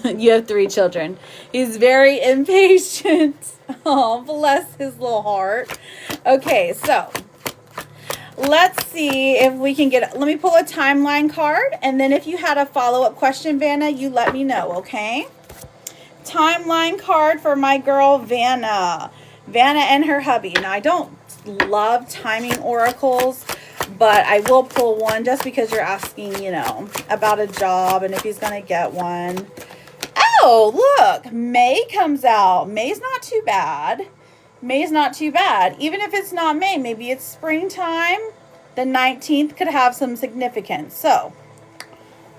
Speaker 1: You have 3 children. He's very impatient. Oh, bless his little heart. Okay, so let's see if we can let me pull a timeline card, and then if you had a follow-up question, Vanna, you let me know, okay? Timeline card for my girl, Vanna. Vanna and her hubby. Now, I don't love timing oracles, but I will pull one just because you're asking, about a job and if he's going to get one. Oh, look, May comes out. May's not too bad. May's not too bad. Even if it's not May, maybe it's springtime. The 19th could have some significance. So,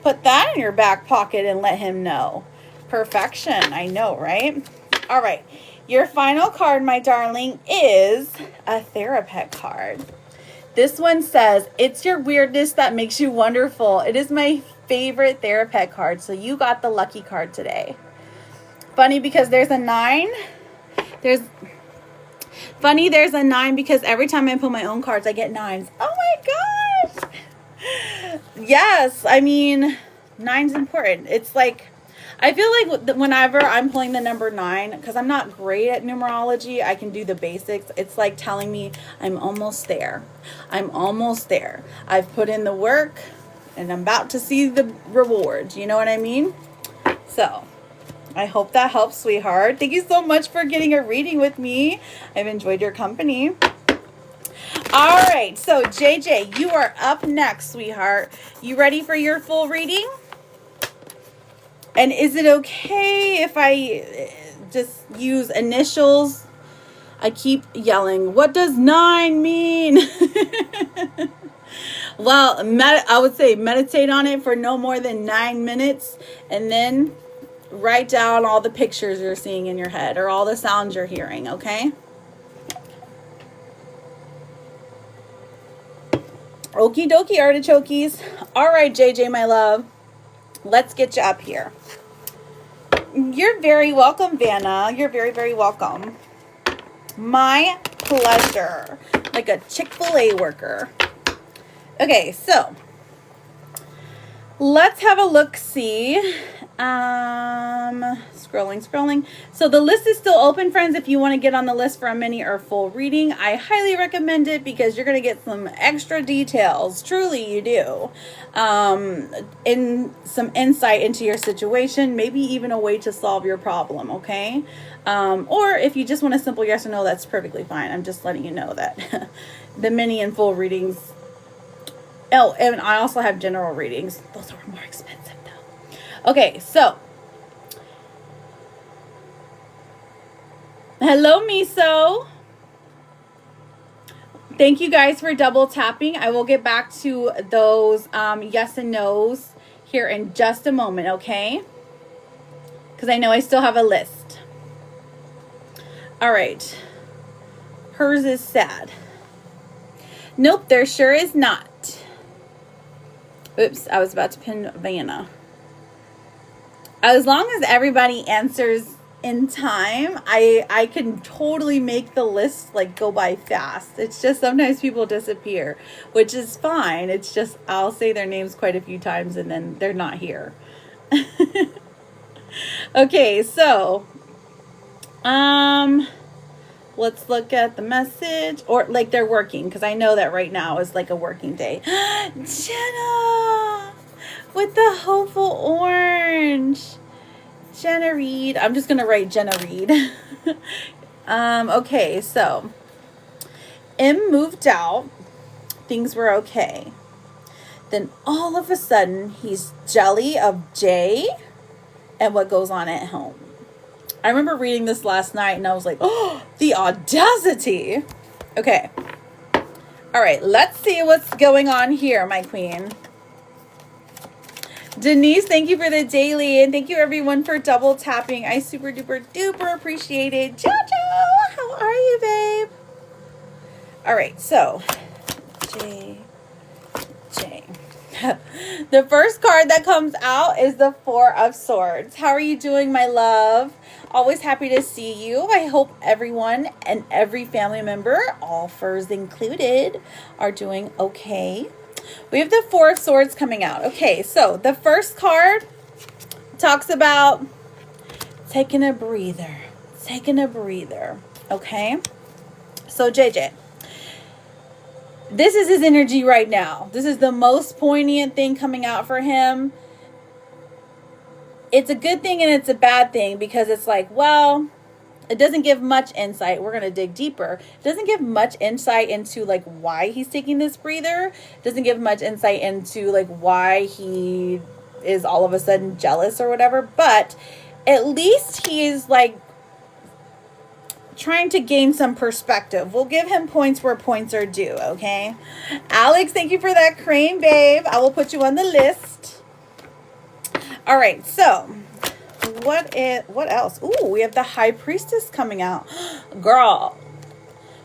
Speaker 1: put that in your back pocket and let him know. Perfection. I know, right? All right. Your final card, my darling, is a Therapet card. This one says, it's your weirdness that makes you wonderful. It is my favorite Therapet card. So you got the lucky card today. Funny because there's a 9. There's a 9 because every time I pull my own cards, I get 9s. Oh my gosh. Yes. I mean, 9's important. It's like, I feel like whenever I'm pulling the number 9, because I'm not great at numerology, I can do the basics. It's like telling me I'm almost there. I'm almost there. I've put in the work and I'm about to see the rewards. You know what I mean? So I hope that helps, sweetheart. Thank you so much for getting a reading with me. I've enjoyed your company. All right. So JJ, you are up next, sweetheart. You ready for your full reading? And is it okay if I just use initials? I keep yelling, what does 9 mean? Well, I would say meditate on it for no more than 9 minutes, and then write down all the pictures you're seeing in your head or all the sounds you're hearing, okay? Okie dokie, artichokes. All right, JJ, my love. Let's get you up here. You're very welcome, Vanna. You're very, very welcome. My pleasure. Like a Chick-fil-A worker. Okay, so let's have a look-see. Scrolling. So the list is still open, friends. If you want to get on the list for a mini or full reading, I highly recommend it because you're going to get some extra details. Truly, you do. In some insight into your situation, maybe even a way to solve your problem, okay? Or if you just want a simple yes or no, that's perfectly fine. I'm just letting you know that the mini and full readings. Oh, and I also have general readings. Those are more expensive though. Okay, so hello, Miso. Thank you guys for double tapping. I will get back to those yes and no's here in just a moment, okay? Because I know I still have a list. All right. Hers is sad. Nope, there sure is not. Oops, I was about to pin Vanna. As long as everybody answers in time, I can totally make the list like go by fast. It's just sometimes people disappear, which is fine. It's just I'll say their names quite a few times and then they're not here. Okay, so let's look at the message, or like they're working, because I know that right now is like a working day. Jenna with the hopeful orange. Jenna Reed. I'm just gonna write Jenna Reed. Okay, so M moved out. Things were okay. Then all of a sudden he's jelly of Jay and what goes on at home. I remember reading this last night and I was like, oh, the audacity. Okay. All right, let's see what's going on here, my queen. Denise, thank you for the daily, and thank you everyone for double tapping. I super duper duper appreciate it. Jojo, how are you, babe? All right, so J. The first card that comes out is the Four of Swords. How are you doing, my love? Always happy to see you. I hope everyone and every family member, all furs included, are doing okay. We have the Four of Swords coming out. Okay, so the first card talks about taking a breather. Okay? So JJ, this is his energy right now. This is the most poignant thing coming out for him. It's a good thing and it's a bad thing because it's like, well, it doesn't give much insight. We're going to dig deeper. It doesn't give much insight into like why he's taking this breather. It doesn't give much insight into like why he is all of a sudden jealous or whatever. But at least he is like trying to gain some perspective. We'll give him points where points are due, okay? Alex, thank you for that cream, babe. I will put you on the list. All right, so what else? Ooh, we have the High Priestess coming out. Girl,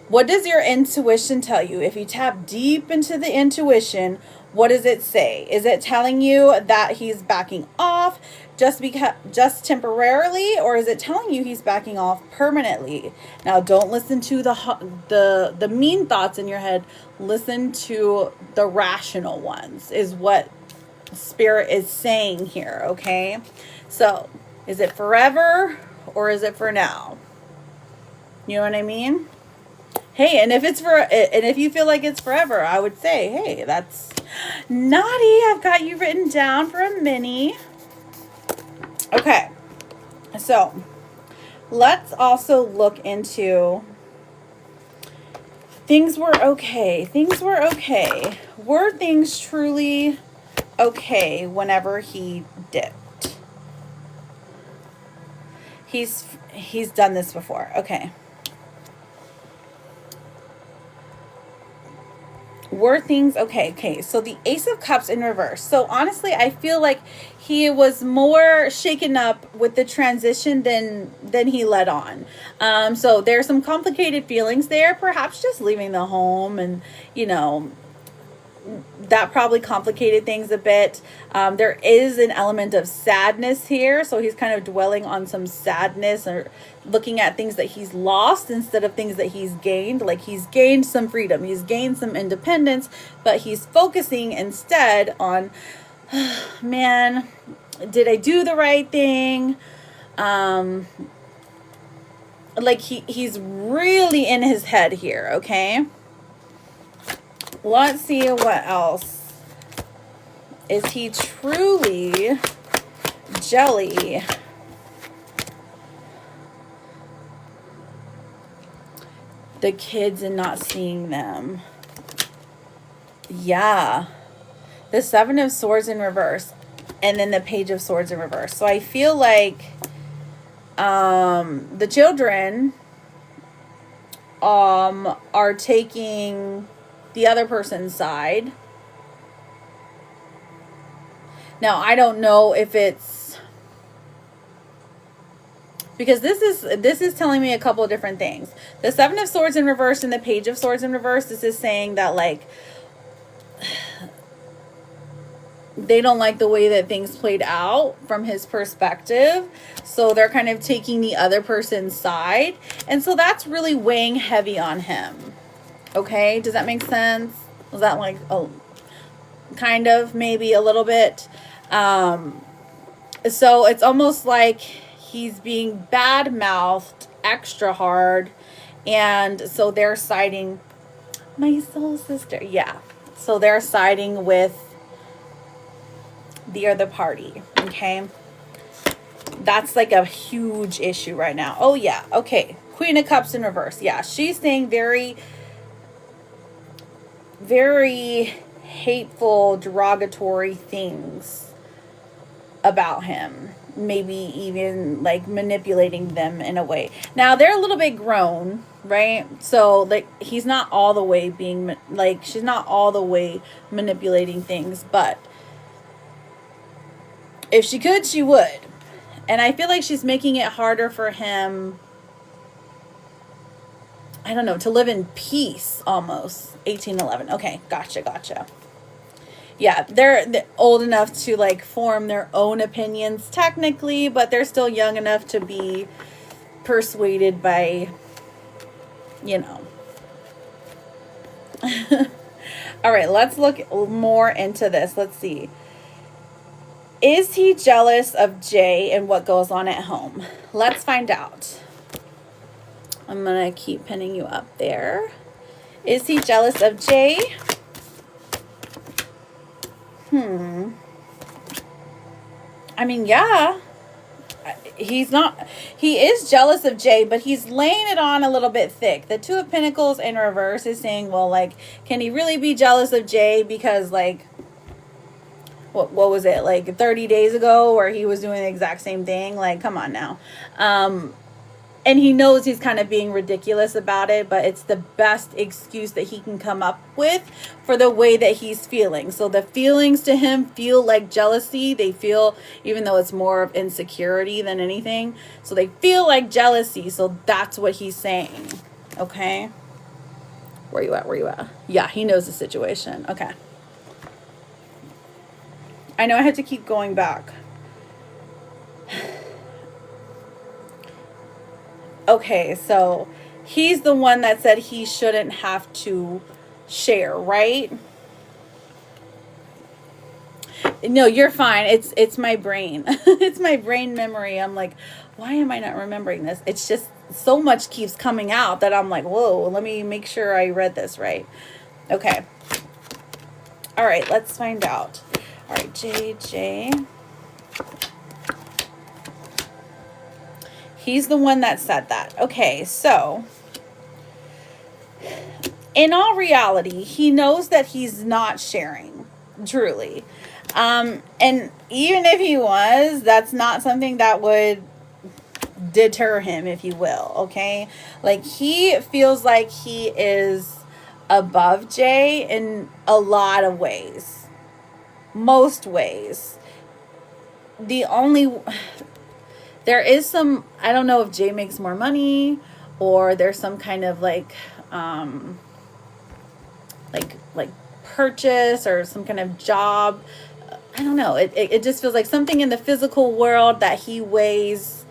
Speaker 1: what does your intuition tell you? If you tap deep into the intuition, what does it say? Is it telling you that he's backing off just temporarily, or is it telling you he's backing off permanently? Now, don't listen to the mean thoughts in your head. Listen to the rational ones, is what Spirit is saying here, okay? So, is it forever or is it for now? You know what I mean? Hey, and if you feel like it's forever, I would say, hey, that's naughty. I've got you written down for a mini. Okay, so let's also look into things were okay. Things were okay. Were things truly okay whenever he dipped? He's done this before. Okay. Were things okay? So the Ace of Cups in reverse. So honestly, I feel like he was more shaken up with the transition than he let on. So there's some complicated feelings there, perhaps just leaving the home, and that probably complicated things a bit. There is an element of sadness here, so he's kind of dwelling on some sadness or looking at things that he's lost instead of things that he's gained. Like, he's gained some freedom, he's gained some independence, but he's focusing instead on, man, did I do the right thing? Like, he's really in his head here, okay? Let's see what else. Is he truly jelly? The kids and not seeing them. Yeah. The Seven of Swords in reverse. And then the Page of Swords in reverse. So I feel like the children are taking the other person's side. Now, I don't know if it's because this is telling me a couple of different things. The Seven of Swords in reverse and the Page of Swords in reverse, this is saying that, like, they don't like the way that things played out from his perspective. So they're kind of taking the other person's side. And so that's really weighing heavy on him. Okay, does that make sense? Was that like, oh, kind of, maybe a little bit? So it's almost like he's being bad-mouthed extra hard. And so they're siding, my soul sister. Yeah. So they're siding with the other party. Okay. That's like a huge issue right now. Oh, yeah. Okay. Queen of Cups in reverse. Yeah. She's saying very, very hateful, derogatory things about him. Maybe even like manipulating them in a way. Now, they're a little bit grown, right? So, like, he's not all the way being, like, she's not all the way manipulating things, but if she could, she would. And I feel like she's making it harder for him, I don't know, to live in peace almost. 1811. Okay, gotcha. Yeah, they're old enough to, like, form their own opinions technically, but they're still young enough to be persuaded by, All right, let's look more into this. Let's see. Is he jealous of Jay and what goes on at home? Let's find out. I'm going to keep pinning you up there. Is he jealous of Jay? I mean, yeah. He is jealous of Jay, but he's laying it on a little bit thick. The Two of Pentacles in reverse is saying, well, like, can he really be jealous of Jay? Because, like, what was it, like 30 days ago where he was doing the exact same thing? Like, come on now. And he knows he's kind of being ridiculous about it, but it's the best excuse that he can come up with for the way that he's feeling. So the feelings to him feel like jealousy. They feel, even though it's more of insecurity than anything, so they feel like jealousy. So that's what he's saying. Okay. Where you at? Yeah, he knows the situation. Okay. I know I had to keep going back. Okay, so he's the one that said he shouldn't have to share, right? No, you're fine. It's my brain. It's my brain memory. I'm like, why am I not remembering this? It's just so much keeps coming out that I'm like, whoa, let me make sure I read this right. Okay. All right, let's find out. All right, JJ. He's the one that said that. Okay, so in all reality, he knows that he's not sharing, truly. And even if he was, that's not something that would deter him, if you will, okay? Like, he feels like he is above Jay in a lot of ways. Most ways. There is some, I don't know if Jay makes more money or there's some kind of like purchase or some kind of job. I don't know. It just feels like something in the physical world that he weighs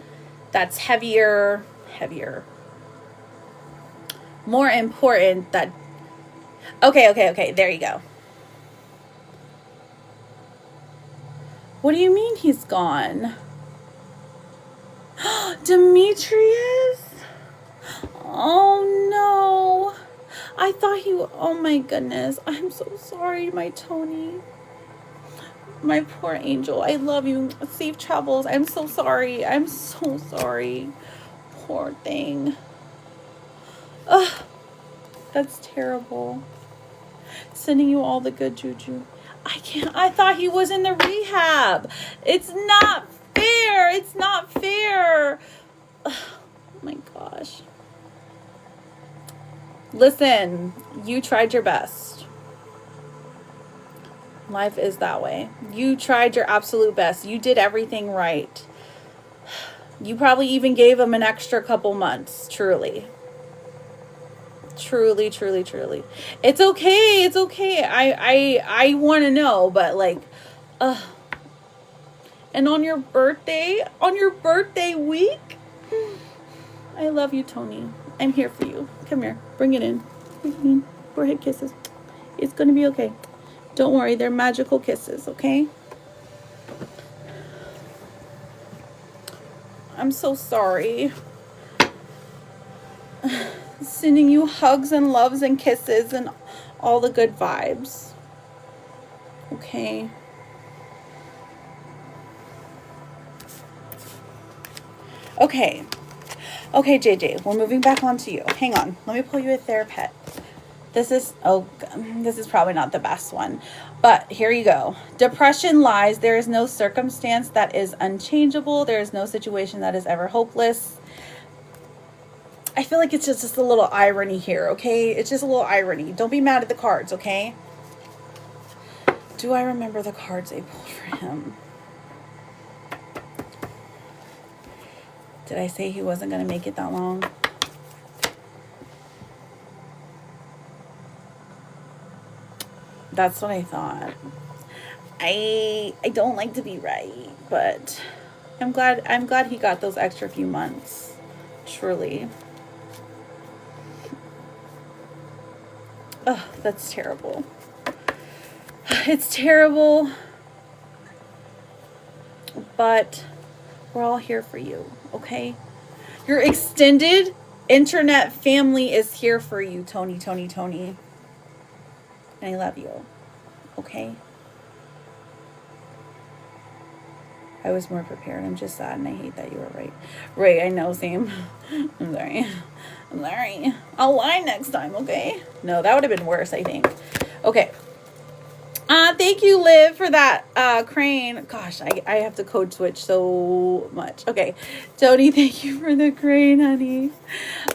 Speaker 1: that's heavier, more important that, okay, there you go. What do you mean he's gone? Demetrius? Oh no. I thought oh my goodness. I'm so sorry, my Tony. My poor angel. I love you. Safe travels. I'm so sorry. I'm so sorry. Poor thing. Ugh. That's terrible. Sending you all the good juju. I thought he was in the rehab. It's not fair. It's not fair. Ugh. Oh my gosh. Listen, you tried your best. Life is that way. You tried your absolute best. You did everything right. You probably even gave him an extra couple months, truly. Truly. It's okay. It's okay. I want to know, but like, and on your birthday week, I love you, Tony. I'm here for you. Come here. Bring it in. Forehead kisses. It's going to be okay. Don't worry. They're magical kisses, okay? I'm so sorry. Sending you hugs and loves and kisses and all the good vibes. Okay. Okay, JJ, we're moving back on to you. Hang on. Let me pull you a therapet. This is probably not the best one, but here you go. Depression lies. There is no circumstance that is unchangeable. There is no situation that is ever hopeless. I feel like it's just a little irony here, okay? It's just a little irony. Don't be mad at the cards, okay? Do I remember the cards I pulled for him? Did I say he wasn't going to make it that long? That's what I thought. I don't like to be right, but I'm glad he got those extra few months. Truly. Oh, that's terrible. It's terrible. But we're all here for you, okay? Your extended internet family is here for you, Tony. And I love you, okay? I was more prepared. I'm just sad and I hate that you were right. Right, I know, same. I'm sorry. I'll lie next time, okay? No, that would have been worse, I think. Okay. Thank you, Liv, for that crane. Gosh, I have to code switch so much. Okay. Tony, thank you for the crane, honey.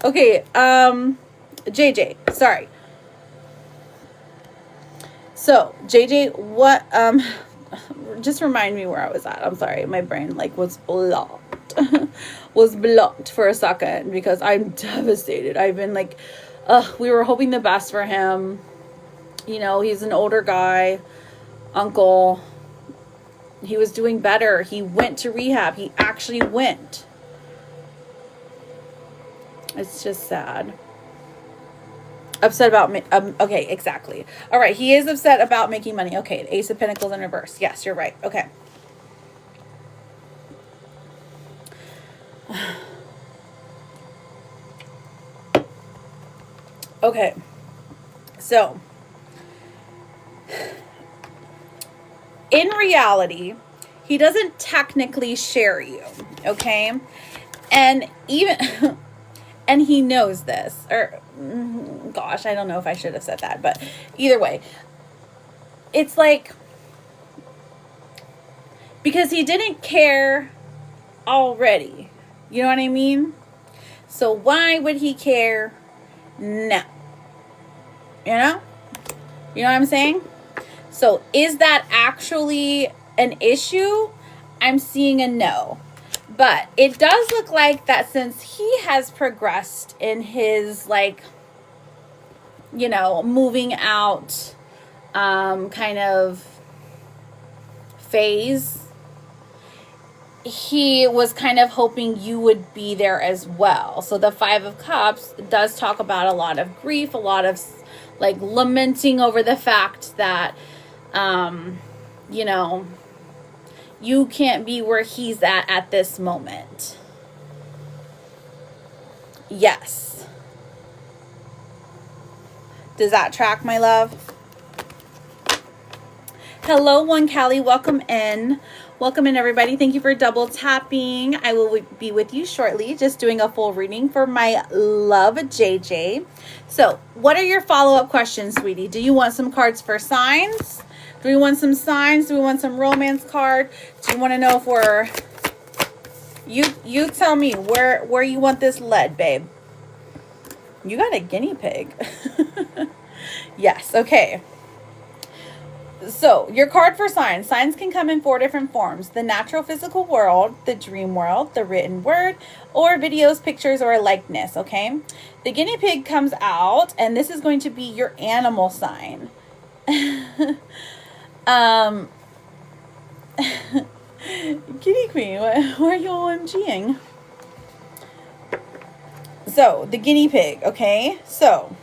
Speaker 1: Okay, JJ, sorry. So, JJ, what, just remind me where I was at. I'm sorry, my brain, like, was blocked. Was blocked for a second because I'm devastated. I've been, like, we were hoping the best for him. You know, he's an older guy, uncle. He was doing better. He went to rehab. He actually went. It's just sad. Upset about me. Okay, exactly. All right, he is upset about making money. Okay, Ace of Pentacles in reverse. Yes, you're right. Okay. Okay. So, in reality, he doesn't technically share you, okay? And even, and he knows this, or, gosh, I don't know if I should have said that, but either way, it's like, because he didn't care already, you know what I mean? So why would he care now? You know? You know what I'm saying? So is that actually an issue? I'm seeing a no. But it does look like that since he has progressed in his, like, you know, moving out kind of phase, he was kind of hoping you would be there as well. So the Five of Cups does talk about a lot of grief, a lot of like lamenting over the fact that, you know, you can't be where he's at this moment. Yes. Does that track, my love? Hello, One Callie. Welcome in. Welcome in, everybody. Thank you for double tapping. I will be with you shortly, just doing a full reading for my love, JJ. So, what are your follow-up questions, sweetie? Do you want some cards for signs? Do we want some signs? Do we want some romance card? Do you want to know if we're... You tell me where you want this led, babe. You got a guinea pig. Yes, okay. So, your card for signs. Signs can come in 4 different forms. The natural physical world, the dream world, the written word, or videos, pictures, or a likeness, okay? The guinea pig comes out, and this is going to be your animal sign. Kitty queen, why are you OMGing? So, the guinea pig, okay? So,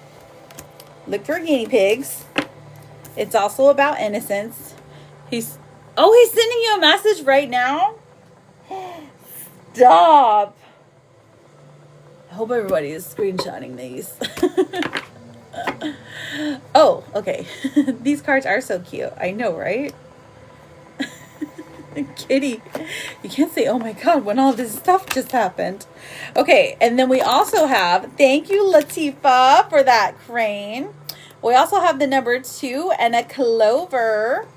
Speaker 1: look for guinea pigs. It's also about innocence. He's sending you a message right now? Stop. I hope everybody is screenshotting these. Oh, okay. These cards are so cute. I know, right? Kitty, you can't say, oh my God, when all this stuff just happened. Okay, and then we also have, thank you, Latifa, for that crane. We also have the number 2 and a clover.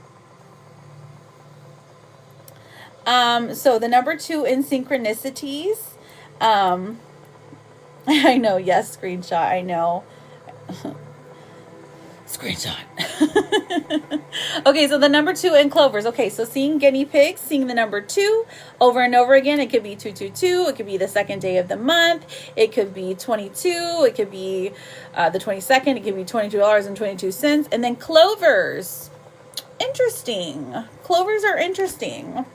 Speaker 1: So the number 2 in synchronicities. I know, yes, screenshot, I know. Screenshot. Okay, so the number 2 in clovers. Okay, so seeing guinea pigs, seeing the number 2 over and over again. It could be 222. It could be the second day of the month. It could be 22. It could be the 22nd. It could be $22.22. And then clovers. Interesting. Clovers are interesting.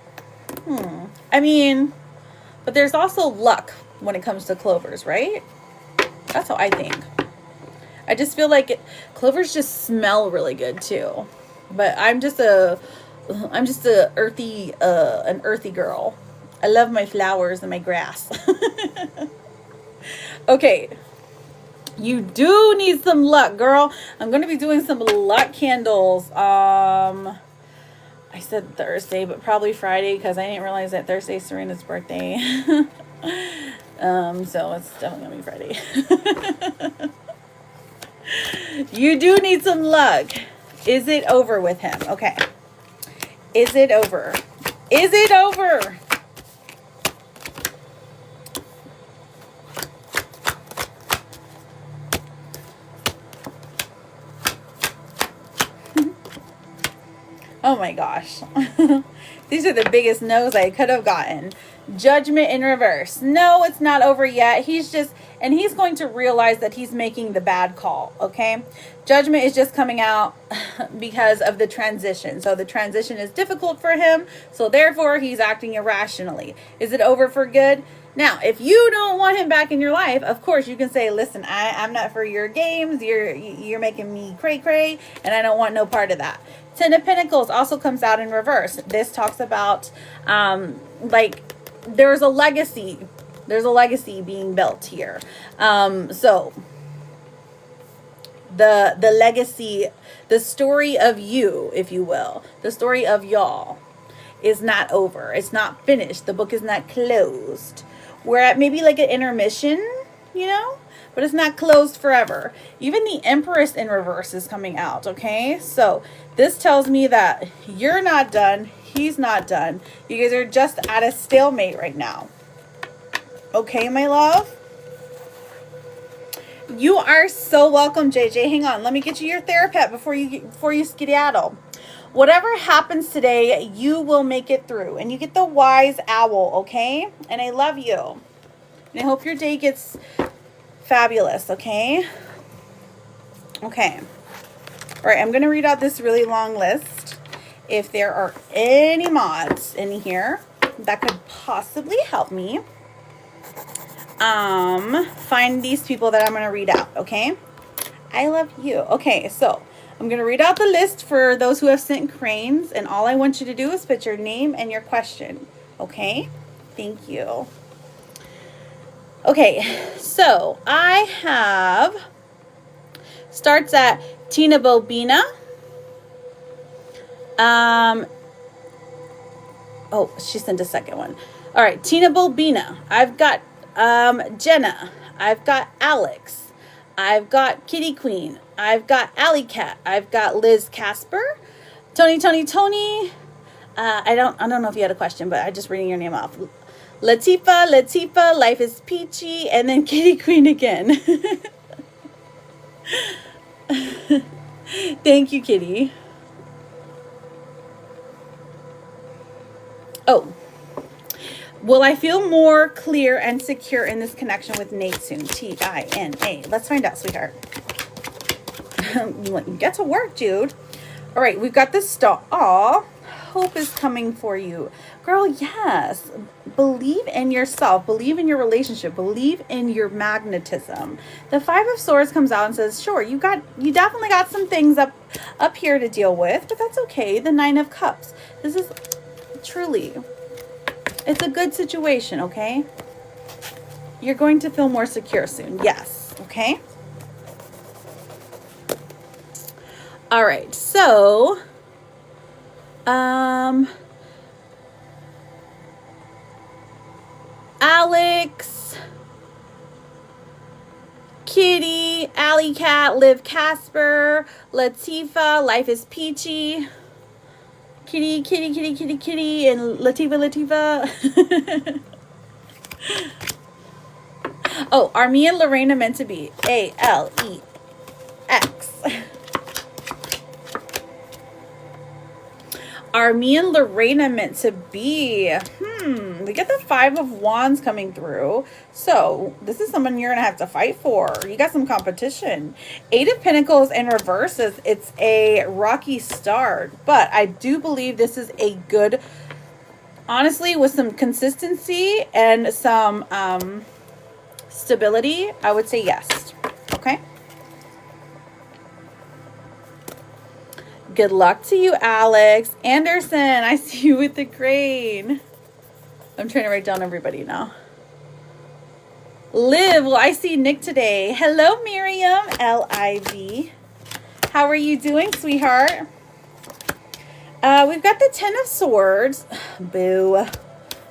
Speaker 1: I mean, but there's also luck when it comes to clovers, right? That's how I think. I just feel like clovers just smell really good too. But I'm just an earthy girl. I love my flowers and my grass. Okay. You do need some luck, girl. I'm going to be doing some luck candles. I said Thursday, but probably Friday because I didn't realize that Thursday's Serena's birthday. So it's definitely going to be Friday. You do need some luck. Is it over with him? Okay. Is it over? Is it over? Oh my gosh. These are the biggest no's I could have gotten. Judgment in reverse. No, it's not over yet. He's going to realize that he's making the bad call, okay? Judgment is just coming out because of the transition. So the transition is difficult for him, so therefore he's acting irrationally. Is it over for good? Now, if you don't want him back in your life, of course you can say, listen, I'm not for your games. You're making me cray-cray, and I don't want no part of that. 10 of Pentacles also comes out in reverse. This talks about, like, there's a legacy. There's a legacy being built here. So the legacy, the story of you, if you will, the story of y'all is not over. It's not finished. The book is not closed. We're at maybe like an intermission, you know, but it's not closed forever. Even the Empress in reverse is coming out, okay? So this tells me that you're not done. He's not done. You guys are just at a stalemate right now. Okay, my love? You are so welcome, JJ. Hang on. Let me get you your therapist before you skedaddle. Whatever happens today, you will make it through. And you get the wise owl, okay? And I love you. And I hope your day gets fabulous, okay? Okay. All right, I'm going to read out this really long list. If there are any mods in here that could possibly help me find these people that I'm going to read out, okay? I love you. Okay, so I'm going to read out the list for those who have sent cranes, and all I want you to do is put your name and your question, okay? Thank you. Okay, so I have, starts at Tina Bobina. Oh, she sent a second one. All right, Tina Bobina. I've got Jenna. I've got Alex. I've got Kitty Queen. I've got Alley Cat. I've got Liz Casper. Tony. I don't know if you had a question, but I'm just reading your name off. Latifa, Life is Peachy, and then Kitty Queen again. Thank you, Kitty. Oh. Will I feel more clear and secure in this connection with Nate soon? T-I-N-A. Let's find out, sweetheart. Get to work, Jude. All right, we've got this star. Aw, hope is coming for you. Girl, yes. Believe in yourself. Believe in your relationship. Believe in your magnetism. The Five of Swords comes out and says, sure, you definitely got some things up here to deal with, but that's okay. The Nine of Cups. This is truly... it's a good situation, okay? You're going to feel more secure soon. Yes, okay? All right, so Alex, Kitty, Alley Cat, Liv Casper, Latifa, Life is Peachy. Kitty, and Latifa. Oh, are me and Lorena meant to be? A-L-E-X. Are me and Lorena meant to be? We get the Five of Wands coming through. So this is someone you're going to have to fight for. You got some competition. Eight of Pentacles in reverses. It's a rocky start. But I do believe this is a good, honestly, with some consistency and some stability, I would say yes. Okay. Good luck to you, Alex. Anderson, I see you with the crane. I'm trying to write down everybody now. Liv, well, I see Nick today. Hello, Miriam, L-I-V. How are you doing, sweetheart? We've got the Ten of Swords. Boo.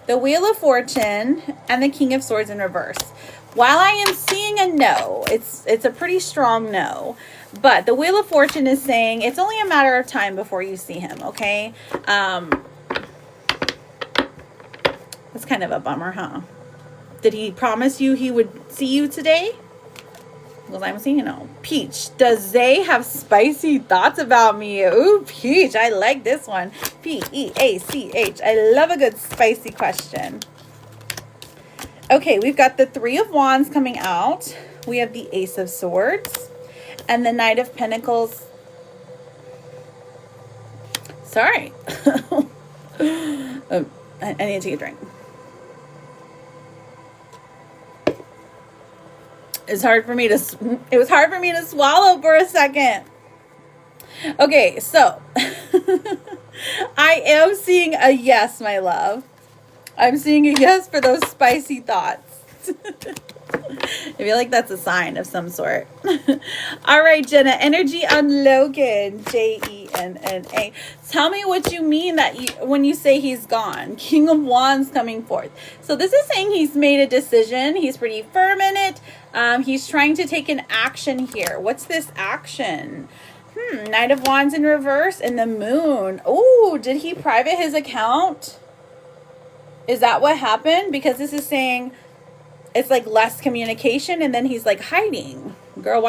Speaker 1: The Wheel of Fortune and the King of Swords in reverse. While I am seeing a no, it's a pretty strong no. But the Wheel of Fortune is saying it's only a matter of time before you see him, okay? That's kind of a bummer, huh? Did he promise you he would see you today? Because I'm seeing a no. Peach, does Zay have spicy thoughts about me? Ooh, Peach, I like this one. P-E-A-C-H. I love a good spicy question. Okay, we've got the Three of Wands coming out. We have the Ace of Swords. And the Knight of Pentacles. Sorry. I need to take a drink. It was hard for me to swallow for a second. Okay, so I am seeing a yes, my love. I'm seeing a yes for those spicy thoughts. I feel like that's a sign of some sort. All right, Jenna. Energy on Logan. J-E-N-N-A. Tell me what you mean when you say he's gone. King of Wands coming forth. So this is saying he's made a decision. He's pretty firm in it. He's trying to take an action here. What's this action? Knight of Wands in reverse and the Moon. Oh, did he private his account? Is that what happened? Because this is saying it's like less communication and then he's like hiding. Girl,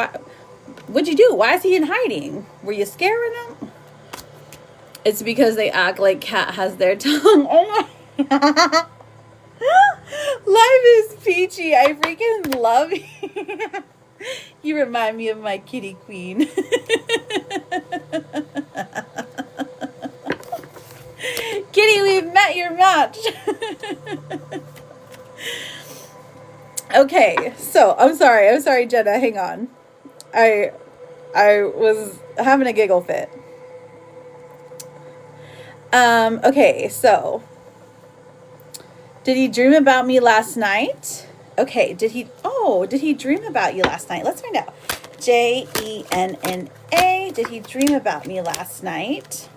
Speaker 1: what'd you do? Why is he in hiding? Were you scaring him? It's because they act like Cat has their tongue. Oh my. Life is peachy. I freaking love you. You remind me of my kitty queen. Kitty, we've met your match. Okay, so I'm sorry, Jenna. Hang on. I was having a giggle fit. Okay, so did he dream about me last night? Okay, did he dream about you last night? Let's find out. Jenna. Did he dream about me last night?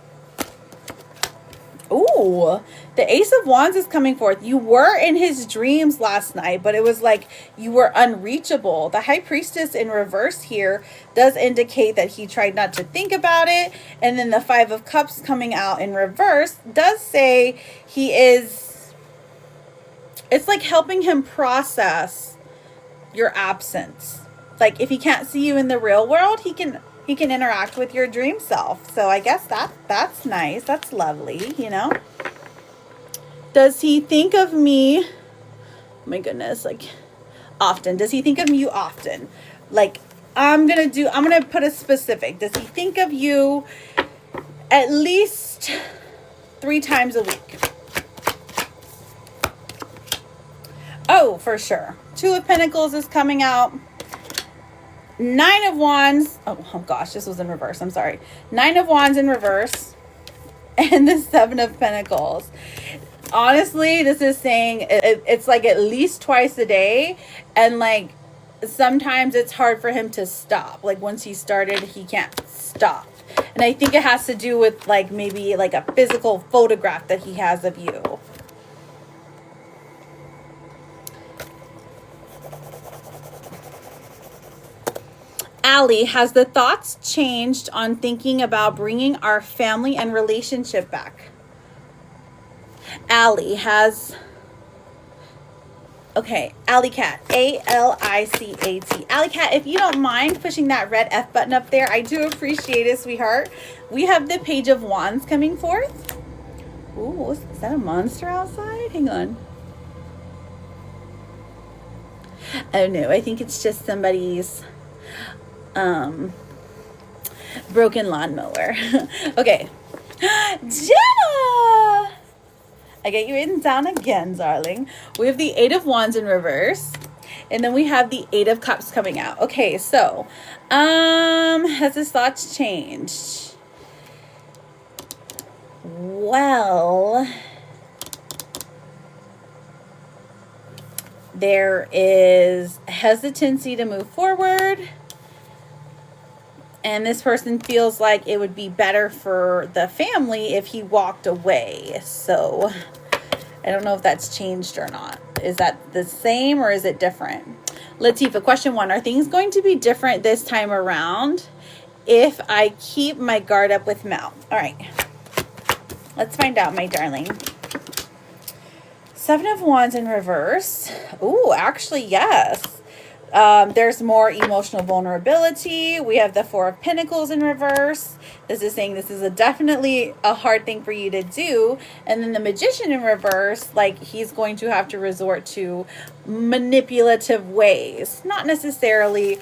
Speaker 1: Ooh, the Ace of Wands is coming forth. You were in his dreams last night, but it was like you were unreachable. The High Priestess in reverse here does indicate that he tried not to think about it. And then the Five of Cups coming out in reverse does say he is, it's like helping him process your absence. Like if he can't see you in the real world, he can interact with your dream self. So I guess that's nice. That's lovely, you know. Does he think of me? Oh my goodness, like often. Does he think of you often? Like I'm gonna put a specific. Does he think of you at least 3 times a week? Oh, for sure. 2 of Pentacles is coming out. 9 of Wands. Oh gosh, this was in reverse. I'm sorry. 9 of Wands in reverse. And the 7 of Pentacles. Honestly, this is saying it's like at least twice a day. And like sometimes it's hard for him to stop. Like once he started, he can't stop. And I think it has to do with like maybe like a physical photograph that he has of you. Allie, has the thoughts changed on thinking about bringing our family and relationship back? Allie has... Okay, Alley Cat. A-L-I-C-A-T. Alley Cat, if you don't mind pushing that red F button up there, I do appreciate it, sweetheart. We have the Page of Wands coming forth. Ooh, is that a monster outside? Hang on. Oh no, I think it's just somebody's... broken lawnmower. Okay. Jenna! I get you written down again, darling. We have the 8 of Wands in reverse. And then we have the 8 of Cups coming out. Okay, so, has his thoughts changed? Well, there is hesitancy to move forward. And this person feels like it would be better for the family if he walked away. So I don't know if that's changed or not. Is that the same or is it different? Latifa, question 1. Are things going to be different this time around if I keep my guard up with Mel? All right. Let's find out, my darling. 7 of Wands in reverse. Ooh, actually, yes. There's more emotional vulnerability. We have the 4 of Pentacles in reverse. This is saying this is definitely a hard thing for you to do. And then the Magician in reverse, like he's going to have to resort to manipulative ways. Not necessarily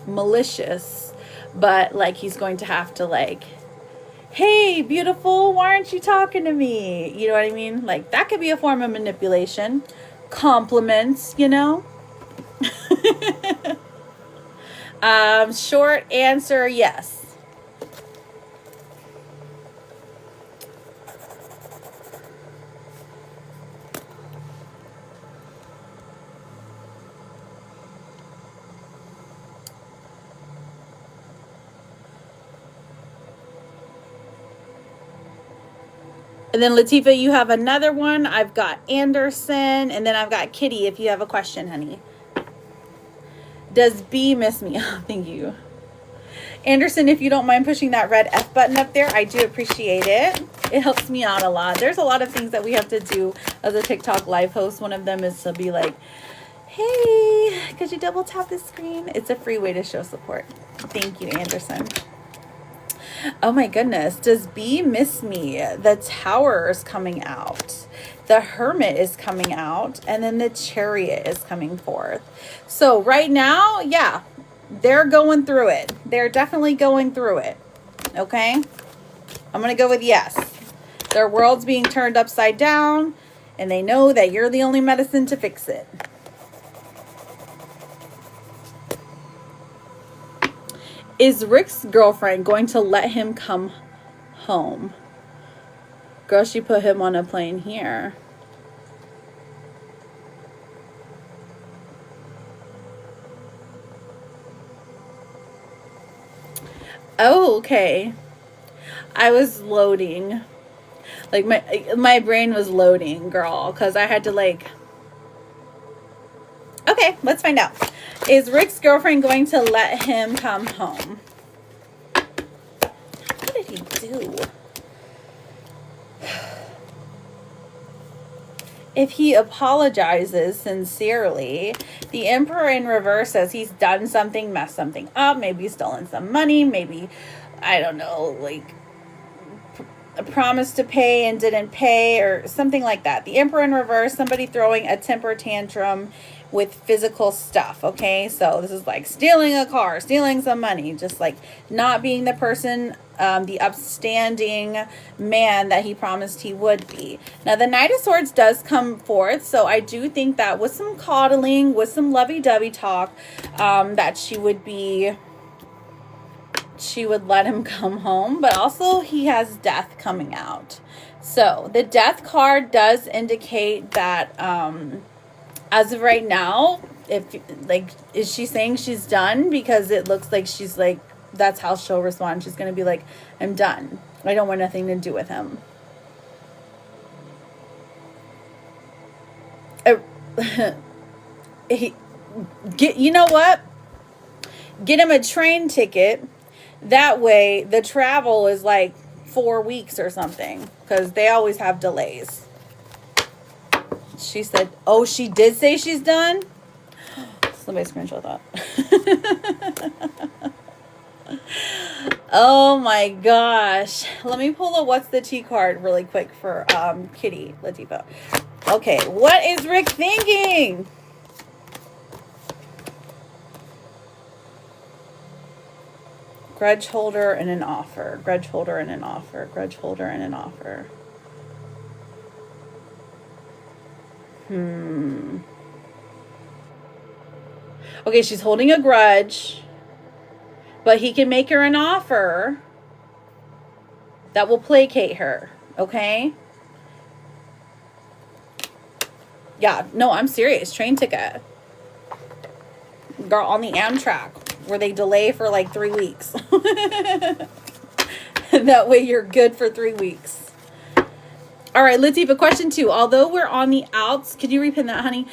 Speaker 1: malicious, but like he's going to have to like, hey, beautiful, why aren't you talking to me? You know what I mean? Like that could be a form of manipulation. Compliments, you know. Short answer, yes. And then Latifa, you have another one. I've got Anderson, and then I've got Kitty if you have a question, honey. Does B miss me? Oh, thank you. Anderson, if you don't mind pushing that red F button up there, I do appreciate it. It helps me out a lot. There's a lot of things that we have to do as a TikTok live host. One of them is to be like, Hey, could you double tap the screen? It's a free way to show support. Thank you, Anderson. Oh my goodness. Does B miss me? The Tower is coming out. The Hermit is coming out. And then the Chariot is coming forth. So right now, yeah, they're going through it. They're definitely going through it. Okay? I'm going to go with yes. Their world's being turned upside down. And they know that you're the only medicine to fix it. Is Rick's girlfriend going to let him come home? Girl, she put him on a plane here. Oh, okay. I was loading. Like my brain was loading, girl, because I had to like... Okay, let's find out. Is Rick's girlfriend going to let him come home? What did he do? If he apologizes sincerely, the Emperor in reverse says he's done something, messed something up, maybe stolen some money, maybe, I don't know, like a promise to pay and didn't pay or something like that. The Emperor in reverse, somebody throwing a temper tantrum with physical stuff, okay? So this is like stealing a car, stealing some money, just like not being the person, the upstanding man that he promised he would be. Now the Knight of Swords does come forth, so I do think that with some coddling, with some lovey-dovey talk, that she would let him come home, but also he has death coming out. So the death card does indicate that, as of right now, is she saying she's done? Because it looks like she's like, that's how she'll respond. She's going to be like, I'm done. I don't want nothing to do with him. You know what? Get him a train ticket. That way the travel is like 4 weeks or something, because they always have delays. She said, oh, she did say she's done? Somebody screenshot that. Oh my gosh. Let me pull a what's the tea card really quick for Kitty Latifah. Okay, what is Rick thinking? Grudge holder and an offer. Grudge holder and an offer. Grudge holder and an offer. Okay, she's holding a grudge, but he can make her an offer that will placate her, okay? Yeah, no, I'm serious. Train ticket. Girl, on the Amtrak, where they delay for like 3 weeks. That way you're good for 3 weeks. All right, Latifah, question 2. Although we're on the outs, could you repin that, honey?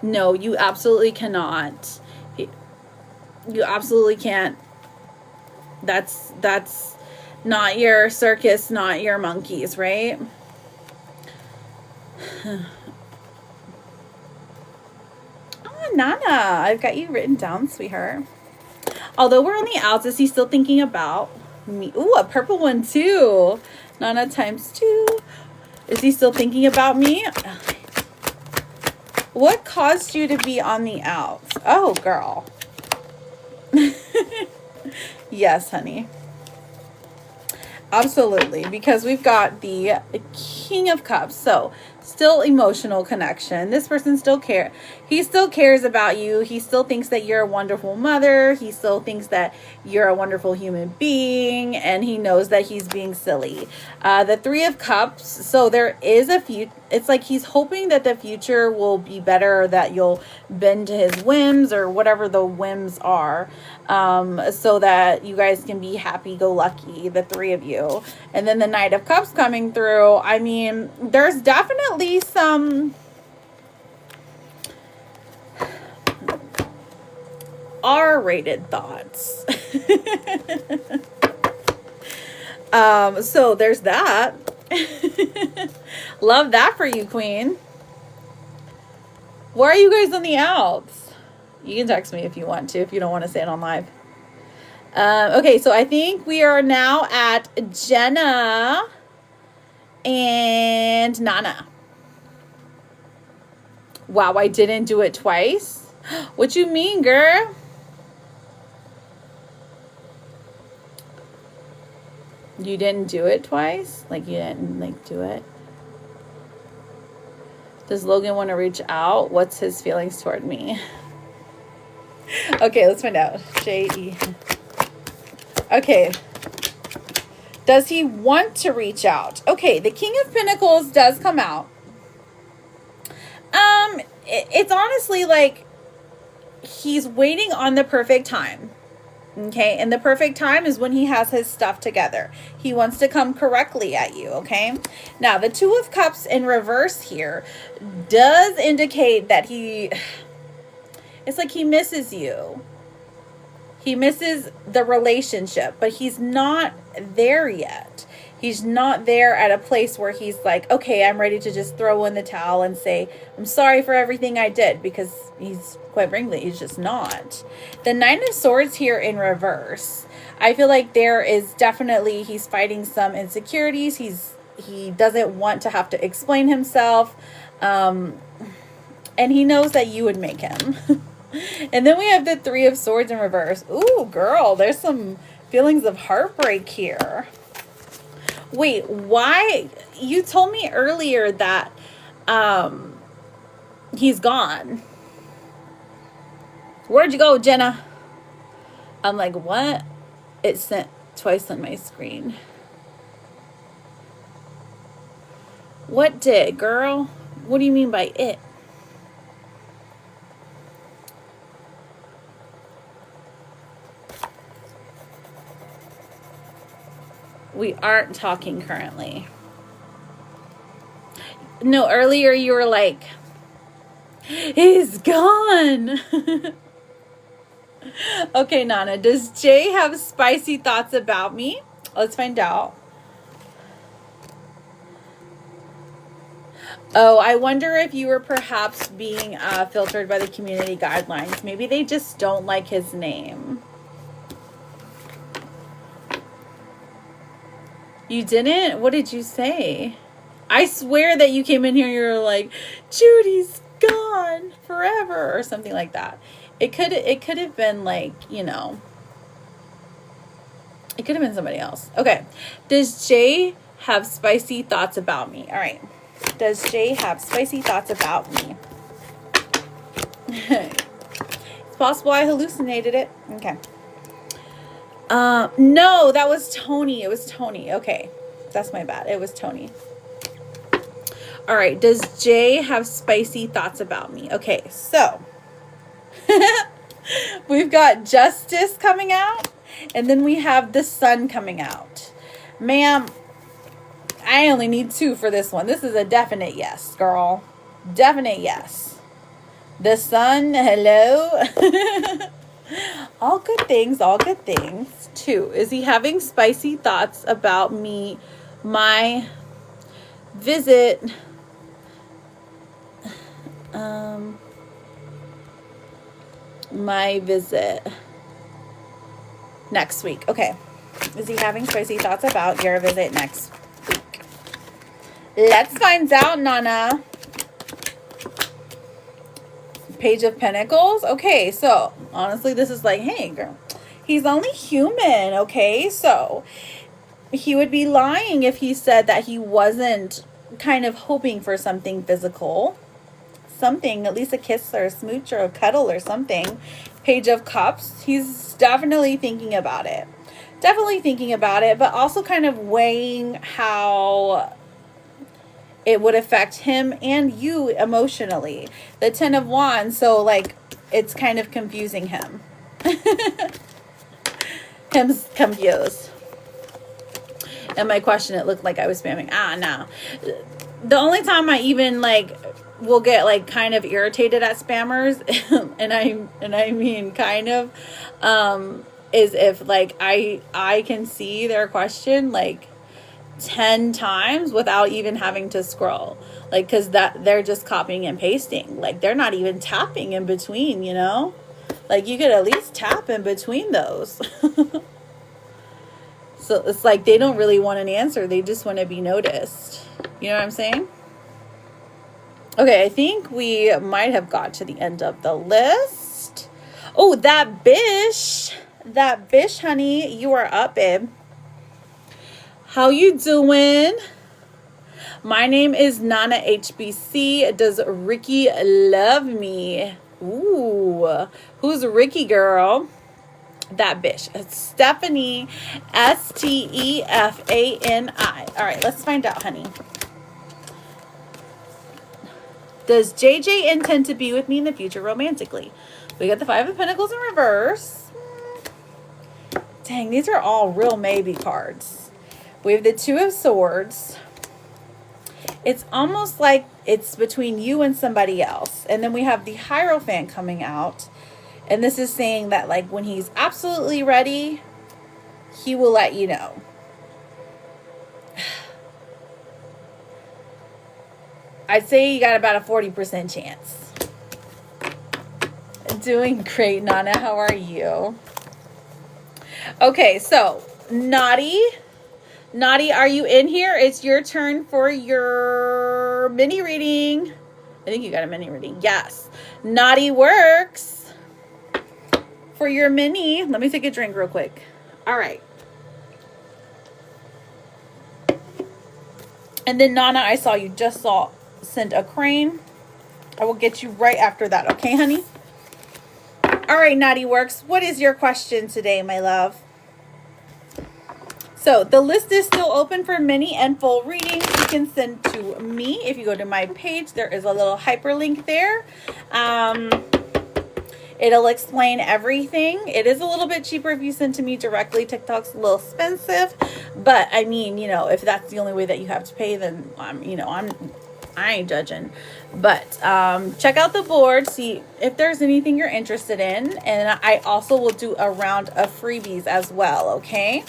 Speaker 1: No, you absolutely cannot. You absolutely can't. That's not your circus, not your monkeys, right? Oh, Nana, I've got you written down, sweetheart. Although we're on the outs, is he still thinking about me? Ooh, a purple one too. Nana times 2. Is he still thinking about me? What caused you to be on the outs? Oh, girl. Yes, honey. Absolutely, because we've got the King of Cups. So still emotional connection. This person still cares. He still cares about you. He still thinks that you're a wonderful mother. He still thinks that you're a wonderful human being, and he knows that he's being silly. The 3 of Cups. So there is a few. It's like he's hoping that the future will be better, or that you'll bend to his whims, or whatever the whims are, so that you guys can be happy-go-lucky, the 3 of you. And then the Knight of Cups coming through. I mean, there's definitely some R-rated thoughts. So there's that. Love that for you, Queen. Why are you guys on the outs? You can text me if you want to, if you don't want to say it on live. Okay, so I think we are now at Jenna and Nana. Wow, I didn't do it twice? What you mean, girl? You didn't do it twice? Like you didn't like do it? Does Logan want to reach out? What's his feelings toward me? Okay, let's find out. J-E. Okay. Does he want to reach out? Okay, the King of Pentacles does come out. It's honestly like he's waiting on the perfect time. Okay, and the perfect time is when he has his stuff together. He wants to come correctly at you, okay? Now, the Two of Cups in reverse here does indicate that it's like he misses you. He misses the relationship, but he's not there yet. He's not there at a place where he's like, okay, I'm ready to just throw in the towel and say, I'm sorry for everything I did, because he's, quite frankly, he's just not. The Nine of Swords here in reverse, I feel like there is definitely, he's fighting some insecurities. He doesn't want to have to explain himself. And he knows that you would make him. And then we have the Three of Swords in reverse. Ooh, girl, there's some feelings of heartbreak here. Wait, why? You told me earlier that he's gone. Where'd you go, Jenna? I'm like, what? It sent twice on my screen. What did, girl? What do you mean by it? We aren't talking currently. No, earlier you were like, he's gone. Okay, Nana, does Jay have spicy thoughts about me? Let's find out. Oh, I wonder if you were perhaps being filtered by the community guidelines. Maybe they just don't like his name. You didn't? What did you say? I swear that you came in here and you were like, Judy's gone forever or something like that. It could have been like, you know, it could have been somebody else. Okay. Does Jay have spicy thoughts about me? All right. Does Jay have spicy thoughts about me? It's possible I hallucinated it. Okay. No, that was Tony. It was Tony. Okay. That's my bad. It was Tony. All right. Does Jay have spicy thoughts about me? Okay. So we've got Justice coming out, and then we have the Sun coming out. Ma'am, I only need 2 for this one. This is a definite yes, girl. Definite yes. The Sun, hello. All good things, all good things. 2, is he having spicy thoughts about me, my visit, next week? Okay. Is he having spicy thoughts about your visit next week? Let's find out, Nana. Page of Pentacles. Okay, so honestly, this is like, hey, girl, he's only human. Okay, so he would be lying if he said that he wasn't kind of hoping for something physical, something, at least a kiss or a smooch or a cuddle or something. Page of Cups. He's definitely thinking about it. Definitely thinking about it, but also kind of weighing how it would affect him and you emotionally. The 10 of Wands, so like it's kind of confusing him. Him's confused. And my question, it looked like I was spamming. No. The only time I even like will get like kind of irritated at spammers, and I mean kind of, is if like I can see their question like 10 times without even having to scroll. Like, because that they're just copying and pasting. Like, they're not even tapping in between, you know? Like, you could at least tap in between those. So it's like they don't really want an answer. They just want to be noticed. You know what I'm saying? Okay, I think we might have got to the end of the list. Oh, that Bish. That Bish, honey. You are up, babe. How you doing? My name is Nana HBC. Does Ricky love me? Ooh. Who's Ricky, girl? That Bish. It's Stephanie. Stefani. All right, let's find out, honey. Does JJ intend to be with me in the future romantically? We got the Five of Pentacles in reverse. Dang, these are all real maybe cards. We have the Two of Swords. It's almost like it's between you and somebody else. And then we have the Hierophant coming out. And this is saying that, like, when he's absolutely ready, he will let you know. I'd say you got about a 40% chance. Doing great, Nana. How are you? Okay, so, Naughty. Naughty, are you in here? It's your turn for your mini reading. I think you got a mini reading. Yes. Naughty works. For your mini, let me take a drink real quick. All right. And then Nana, I saw you just send a crane. I will get you right after that. Okay, honey? All right, Naughty Works. What is your question today, my love? So the list is still open for mini and full readings. You can send to me. If you go to my page, there is a little hyperlink there. It'll explain everything. It is a little bit cheaper if you send to me directly. TikTok's a little expensive, but I mean, you know, if that's the only way that you have to pay, then I ain't judging. But check out the board, see if there's anything you're interested in, and I also will do a round of freebies as well. Okay,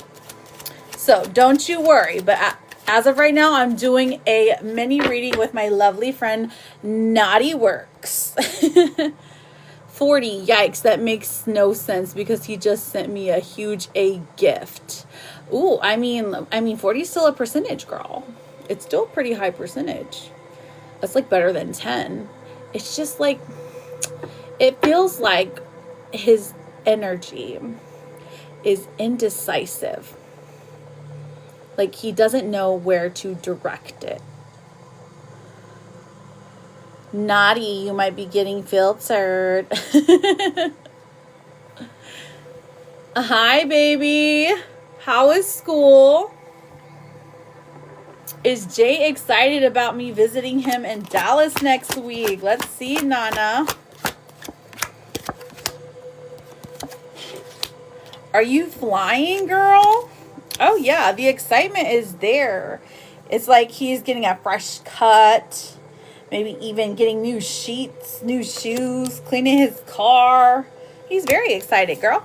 Speaker 1: so don't you worry. But as of right now, I'm doing a mini reading with my lovely friend Naughty Works. 40, yikes, that makes no sense because he just sent me a huge A gift. Ooh, I mean 40 is still a percentage, girl. It's still a pretty high percentage. That's like better than 10. It's just like, it feels like his energy is indecisive. Like he doesn't know where to direct it. Naughty, you might be getting filtered. Hi, baby. How is school? Is Jay excited about me visiting him in Dallas next week? Let's see, Nana. Are you flying, girl? Oh, yeah. The excitement is there. It's like he's getting a fresh cut. Maybe even getting new sheets, new shoes, cleaning his car. He's very excited, girl.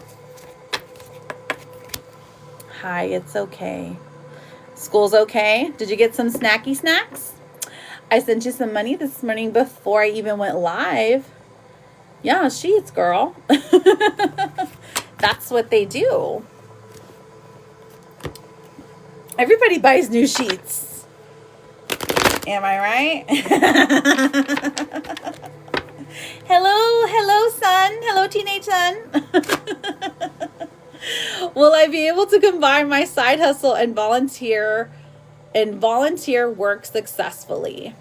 Speaker 1: Hi, it's okay. School's okay. Did you get some snacky snacks? I sent you some money this morning before I even went live. Yeah, sheets, girl. That's what they do. Everybody buys new sheets. Am I right? Hello, son. Hello, teenage son. Will I be able to combine my side hustle and volunteer work successfully?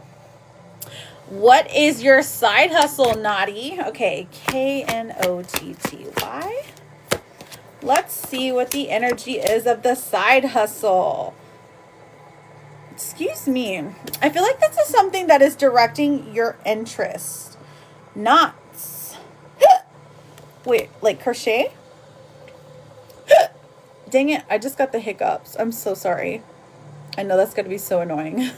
Speaker 1: What is your side hustle, Naughty? Okay, Knotty. Let's see what the energy is of the side hustle. Excuse me. I feel like this is something that is directing your interest. Knots. Wait, like crochet? Dang it, I just got the hiccups. I'm so sorry. I know that's going to be so annoying.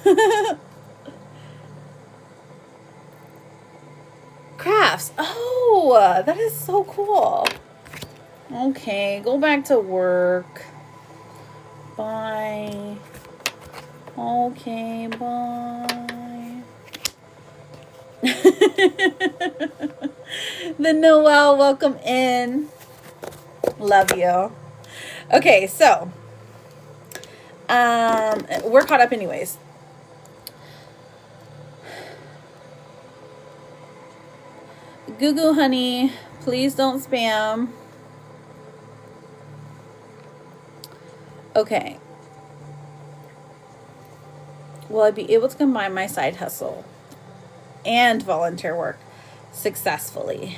Speaker 1: Crafts. Oh, that is so cool. Okay, go back to work. Bye. Okay, bye. The Noel, welcome in. Love you. Okay, so we're caught up anyways. Goo Goo Honey, please don't spam. Okay. Will I be able to combine my side hustle and volunteer work successfully?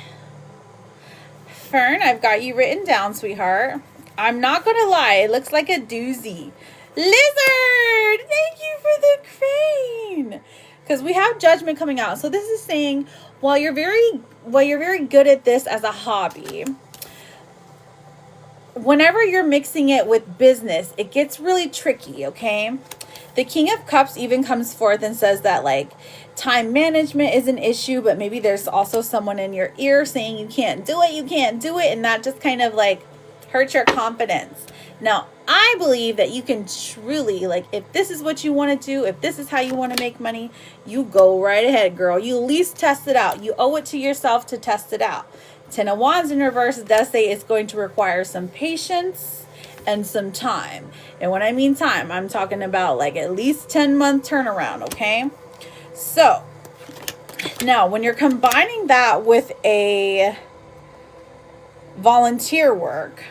Speaker 1: Fern, I've got you written down, sweetheart. I'm not going to lie. It looks like a doozy. Lizard! Thank you for the crane. Because we have judgment coming out. So this is saying, while you're very good at this as a hobby, whenever you're mixing it with business, it gets really tricky, okay? The King of Cups even comes forth and says that, like, time management is an issue, but maybe there's also someone in your ear saying you can't do it, and that just kind of, like, hurts your confidence. Now, I believe that you can truly, like, if this is what you want to do, if this is how you want to make money, you go right ahead, girl. You at least test it out. You owe it to yourself to test it out. Ten of Wands in reverse does say it's going to require some patience and some time. And when I mean time, I'm talking about like at least 10-month turnaround, okay? So, now when you're combining that with a volunteer work,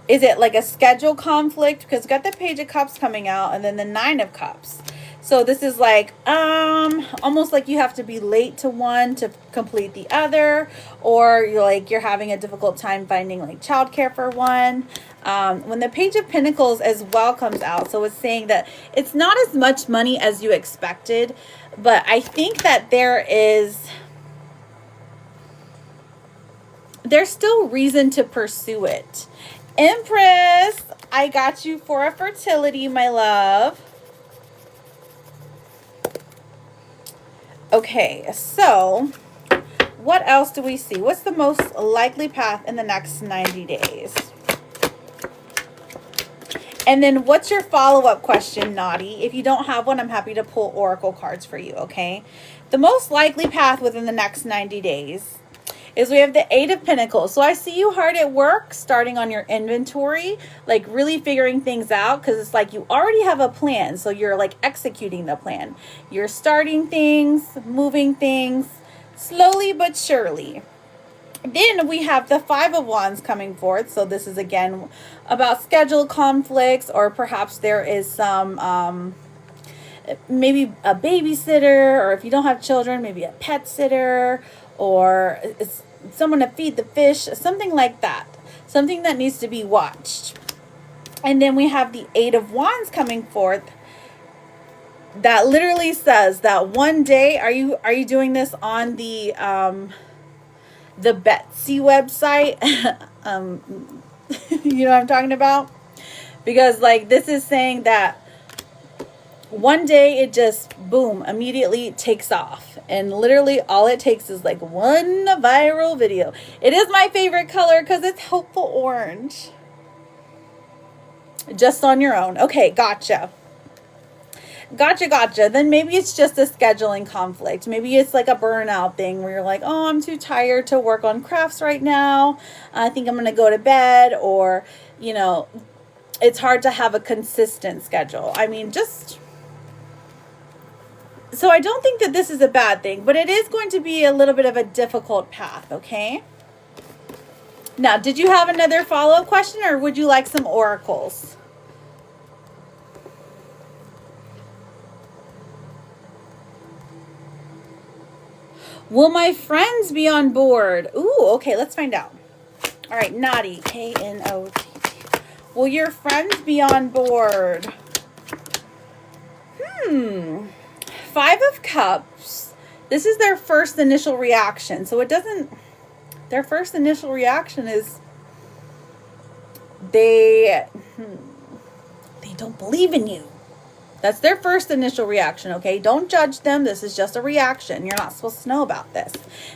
Speaker 1: is it like a schedule conflict? Because we've got the Page of Cups coming out and then the Nine of Cups. So this is like, almost like you have to be late to one to complete the other, or you're having a difficult time finding like childcare for one. When the Page of Pentacles as well comes out, so it's saying that it's not as much money as you expected, but I think that there's still reason to pursue it. Empress, I got you for a fertility, my love. Okay, so what else do we see? What's the most likely path in the next 90 days? And then what's your follow-up question, Naughty? If you don't have one, I'm happy to pull oracle cards for you, okay? The most likely path within the next 90 days is we have the Eight of Pentacles. So I see you hard at work, starting on your inventory, like really figuring things out, because it's like you already have a plan. So you're like executing the plan. You're starting things, moving things, slowly but surely. Then we have the Five of Wands coming forth. So this is again about schedule conflicts, or perhaps there is some maybe a babysitter, or if you don't have children, maybe a pet sitter, or it's someone to feed the fish, something like that. Something that needs to be watched. And then we have the Eight of Wands coming forth. That literally says that one day, are you doing this on the Betsy website? You know what I'm talking about? Because like this is saying that one day it just boom, immediately takes off, and literally all it takes is like one viral video. It is my favorite color because it's hopeful orange. Just on your own. Okay, gotcha. Then maybe it's just a scheduling conflict. Maybe it's like a burnout thing where you're like, oh, I'm too tired to work on crafts right now. I think I'm gonna go to bed. Or, you know, it's hard to have a consistent schedule. I mean, so I don't think that this is a bad thing, but it is going to be a little bit of a difficult path, okay? Now, did you have another follow-up question, or would you like some oracles? Will my friends be on board? Ooh, okay, let's find out. All right, Naughty, K-N-O-T-T. Will your friends be on board? Five of Cups. This is their first initial reaction. So it doesn't, their first initial reaction is they don't believe in you. That's their first initial reaction, okay? Don't judge them. This is just a reaction. You're not supposed to know about this.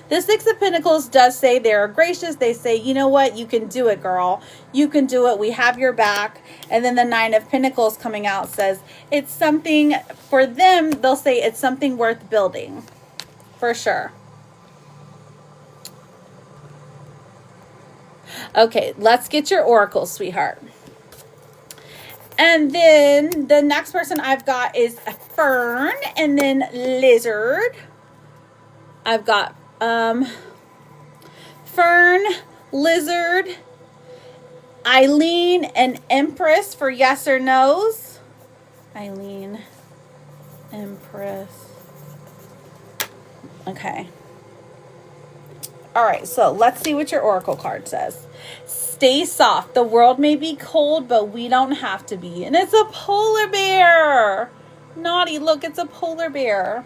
Speaker 1: The Six of Pentacles does say they're gracious. They say, you know what? You can do it, girl. You can do it. We have your back. And then the Nine of Pentacles coming out says it's something for them. They'll say it's something worth building for sure. Okay, let's get your oracle, sweetheart. And then the next person I've got is a Fern, and then Lizard. I've got Fern, Lizard, Eileen, and Empress for yes or no's. Eileen, Empress. Okay. All right, so let's see what your oracle card says. Stay soft. The world may be cold, but we don't have to be. And it's a polar bear. Naughty, look, it's a polar bear.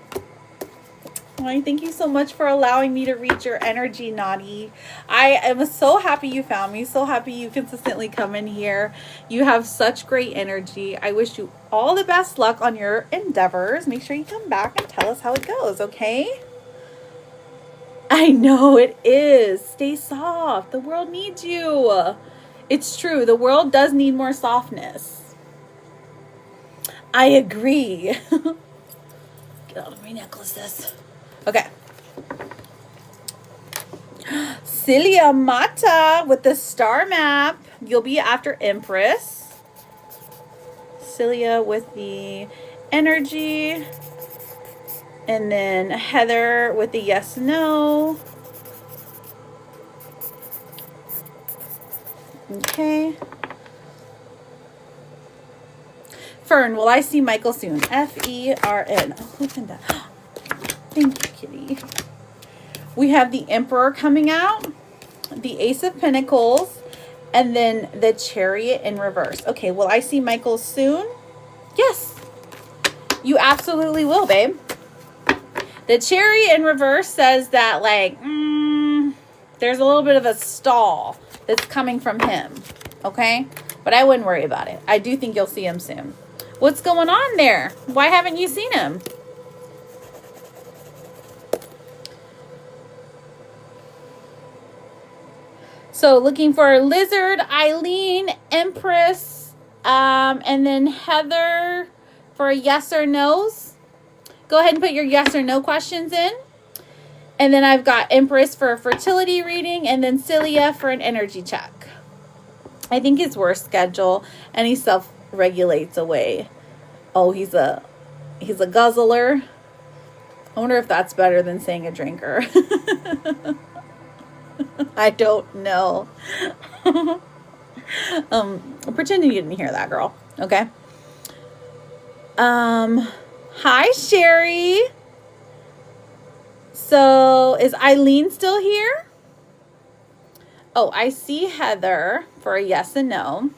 Speaker 1: Why, thank you so much for allowing me to read your energy, Naughty. I am so happy you found me. So happy you consistently come in here. You have such great energy. I wish you all the best luck on your endeavors. Make sure you come back and tell us how it goes, okay? I know it is. Stay soft. The world needs you. It's true. The world does need more softness. I agree. Get out of my necklaces. Okay. Celia Mata with the star map. You'll be after Empress. Celia with the energy. And then Heather with the yes, no. Okay. Fern, will I see Michael soon? F-E-R-N. Oh, who can that? Thank you, kitty. We have the Emperor coming out, the Ace of Pentacles, and then the Chariot in reverse. Okay, will I see Michael soon? Yes. You absolutely will, babe. The Chariot in reverse says that, like, there's a little bit of a stall that's coming from him, okay? But I wouldn't worry about it. I do think you'll see him soon. What's going on there? Why haven't you seen him? So looking for Lizard, Eileen, Empress, and then Heather for yes or no's. Go ahead and put your yes or no questions in. And then I've got Empress for a fertility reading, and then Celia for an energy check. I think his work schedule, and he self-regulates away. Oh, he's a guzzler. I wonder if that's better than saying a drinker. I don't know. Pretend you didn't hear that, girl. Okay. Hi, Sherry. So, is Eileen still here? Oh, I see Heather for a yes and no.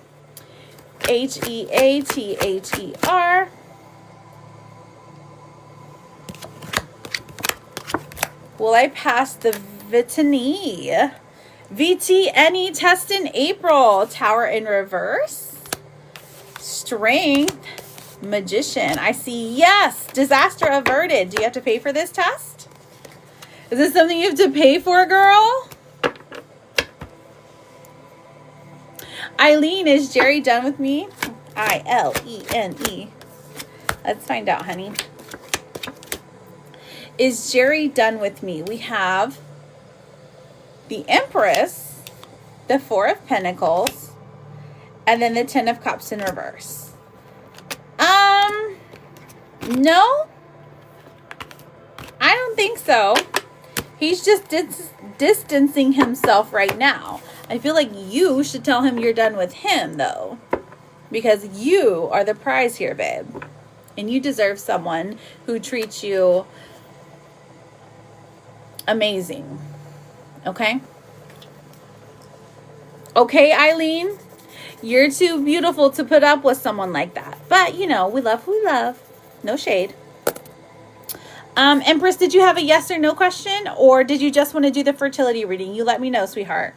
Speaker 1: H-E-A-T-H-E-R. Will I pass the VTNE? VTNE test in April. Tower in reverse. Strength. Magician. I see yes. Disaster averted. Do you have to pay for this test? Is this something you have to pay for, girl? Eileen, is Jerry done with me? I-L-E-N-E. Let's find out, honey. Is Jerry done with me? We have the Empress, the Four of Pentacles, and then the Ten of Cups in reverse. No, I don't think so. He's just distancing himself right now. I feel like you should tell him you're done with him, though, because you are the prize here, babe, and you deserve someone who treats you amazing. Okay? Okay, Eileen? You're too beautiful to put up with someone like that. But, you know, we love who we love. No shade. Empress, did you have a yes or no question? Or did you just want to do the fertility reading? You let me know, sweetheart.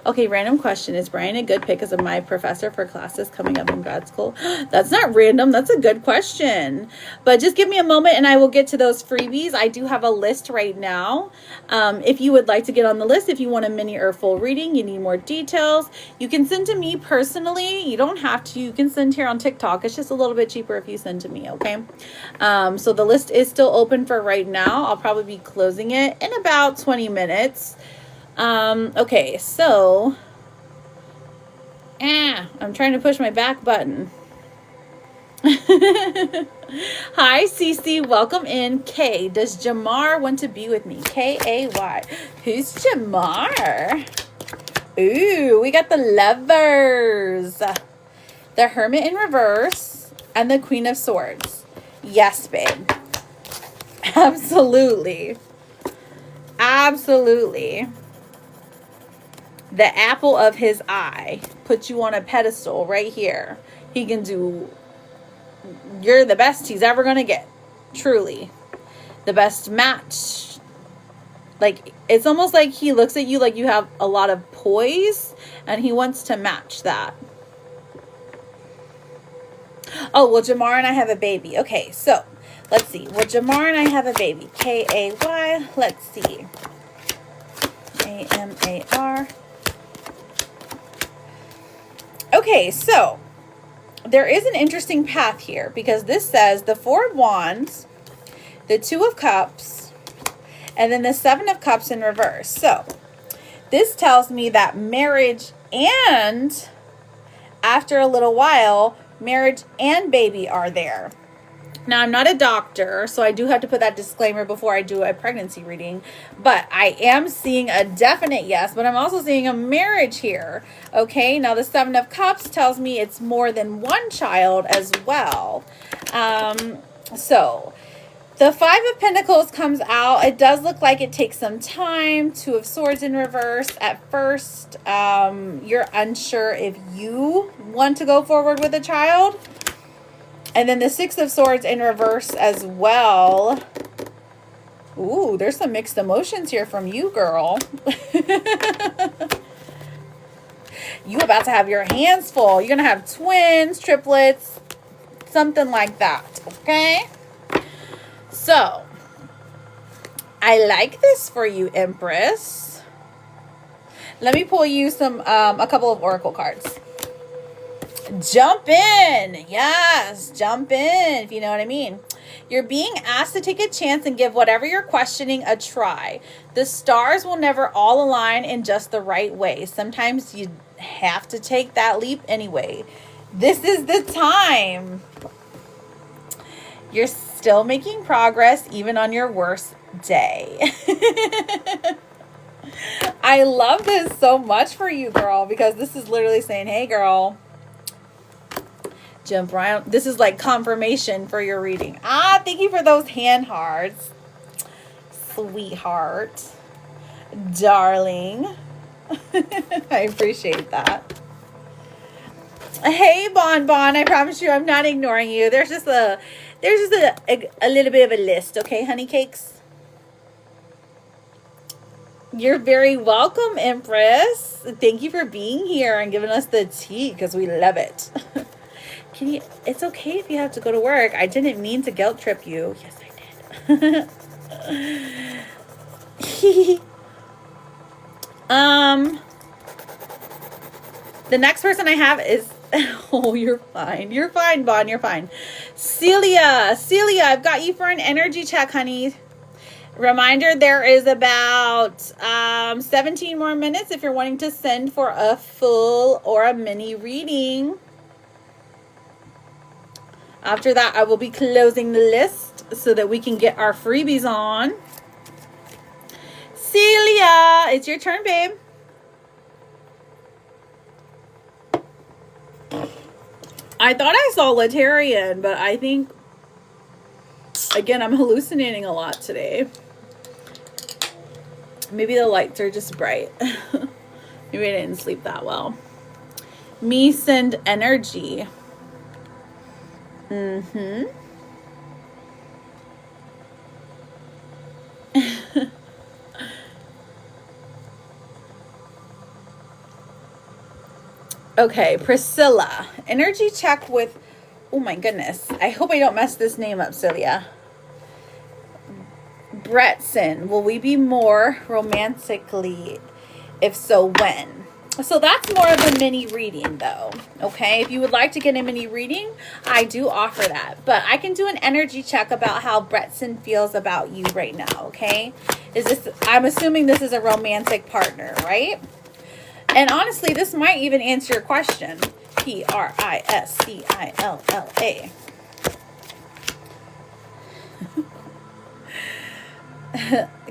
Speaker 1: Okay, random question. Is Brian a good pick as my professor for classes coming up in grad school? That's not random. That's a good question. But just give me a moment and I will get to those freebies. I do have a list right now. If you would like to get on the list, if you want a mini or full reading, you need more details, you can send to me personally. You don't have to. You can send here on TikTok. It's just a little bit cheaper if you send to me, okay? So the list is still open for right now. I'll probably be closing it in about 20 minutes. Okay, so I'm trying to push my back button. Hi, Cece, welcome in. K, does Jamar want to be with me? K-A-Y. Who's Jamar? Ooh, we got the lovers. The Hermit in reverse and the Queen of Swords. Yes, babe. Absolutely. Absolutely. The apple of his eye. Put you on a pedestal right here. He can do... You're the best he's ever going to get. Truly. The best match. Like, it's almost like he looks at you like you have a lot of poise. And he wants to match that. Oh, well, Jamar and I have a baby. Okay, so, let's see. Well, Jamar and I have a baby. K-A-Y. Let's see. A-M-A-R. Okay, so there is an interesting path here because this says the Four of Wands, the Two of Cups, and then the Seven of Cups in reverse. So this tells me that marriage and after a little while, marriage and baby are there. Now, I'm not a doctor, so I do have to put that disclaimer before I do a pregnancy reading. But I am seeing a definite yes, but I'm also seeing a marriage here. Okay, now the Seven of Cups tells me it's more than one child as well. So, the Five of Pentacles comes out. It does look like it takes some time. Two of Swords in reverse. At first, you're unsure if you want to go forward with a child. And then the Six of Swords in reverse as well. Ooh, there's some mixed emotions here from you, girl. You about to have your hands full. You're going to have twins, triplets, something like that, okay? So, I like this for you, Empress. Let me pull you some a couple of oracle cards. Jump in. Yes, jump in, if you know what I mean. You're being asked to take a chance and give whatever you're questioning a try. The stars will never all align in just the right way. Sometimes you have to take that leap anyway. This is the time. You're still making progress even on your worst day. I love this so much for you, girl, because this is literally saying, hey, girl, jump around. This is like confirmation for your reading. Thank you for those hand hearts. Sweetheart. Darling. I appreciate that. Hey, Bon Bon. I promise you I'm not ignoring you. There's just a little bit of a list, okay, honey cakes? You're very welcome, Empress. Thank you for being here and giving us the tea because we love it. It's okay if you have to go to work. I didn't mean to guilt trip you. Yes, I did. The next person I have is, oh, you're fine. You're fine, Bon. You're fine. Celia, I've got you for an energy check, honey. Reminder, there is about 17 more minutes if you're wanting to send for a full or a mini reading. After that, I will be closing the list so that we can get our freebies on. Celia, it's your turn, babe. I thought I saw Letarian, but I think, again, I'm hallucinating a lot today. Maybe the lights are just bright. Maybe I didn't sleep that well. Me send energy. Mm-hmm. Okay, Priscilla. Energy check with, oh my goodness. I hope I don't mess this name up, Celia. Bretson. Will we be more romantically? If so, when? So that's more of a mini reading though. Okay, if you would like to get a mini reading, I do offer that. But I can do an energy check about how Bretson feels about you right now, okay? I'm assuming this is a romantic partner, right? And honestly, this might even answer your question. Priscilla.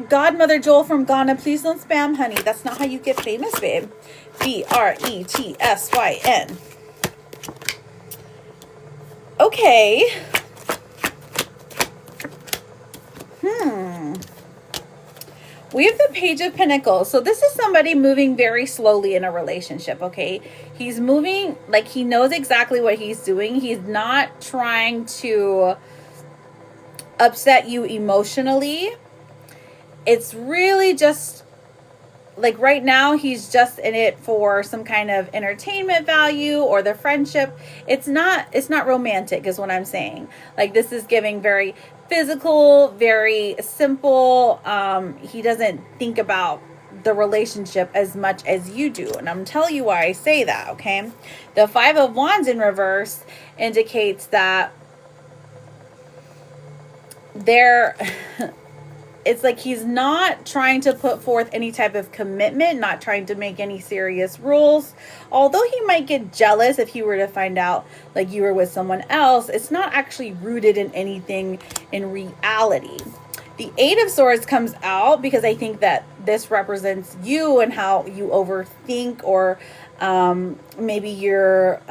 Speaker 1: Godmother Joel from Ghana, please don't spam, honey. That's not how you get famous, babe. Brettsyn. Okay. We have the Page of Pentacles. So this is somebody moving very slowly in a relationship, okay? He's moving like he knows exactly what he's doing. He's not trying to upset you emotionally. It's really just like right now he's just in it for some kind of entertainment value or the friendship. It's not romantic is what I'm saying. Like this is giving very physical, very simple. He doesn't think about the relationship as much as you do. And I'm telling you why I say that, okay? The Five of Wands in reverse indicates that it's like he's not trying to put forth any type of commitment, not trying to make any serious rules. Although he might get jealous if he were to find out like you were with someone else, it's not actually rooted in anything in reality. The Eight of Swords comes out because I think that this represents you and how you overthink, or maybe you're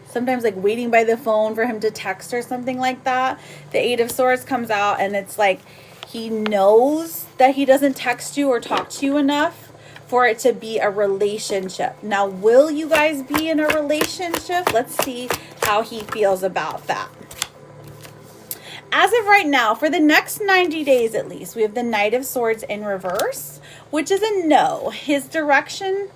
Speaker 1: sometimes like waiting by the phone for him to text or something like that. The Eight of Swords comes out and it's like he knows that he doesn't text you or talk to you enough for it to be a relationship. Now, will you guys be in a relationship? Let's see how he feels about that. As of right now, for the next 90 days at least, we have the Knight of Swords in reverse, which is a no. His direction,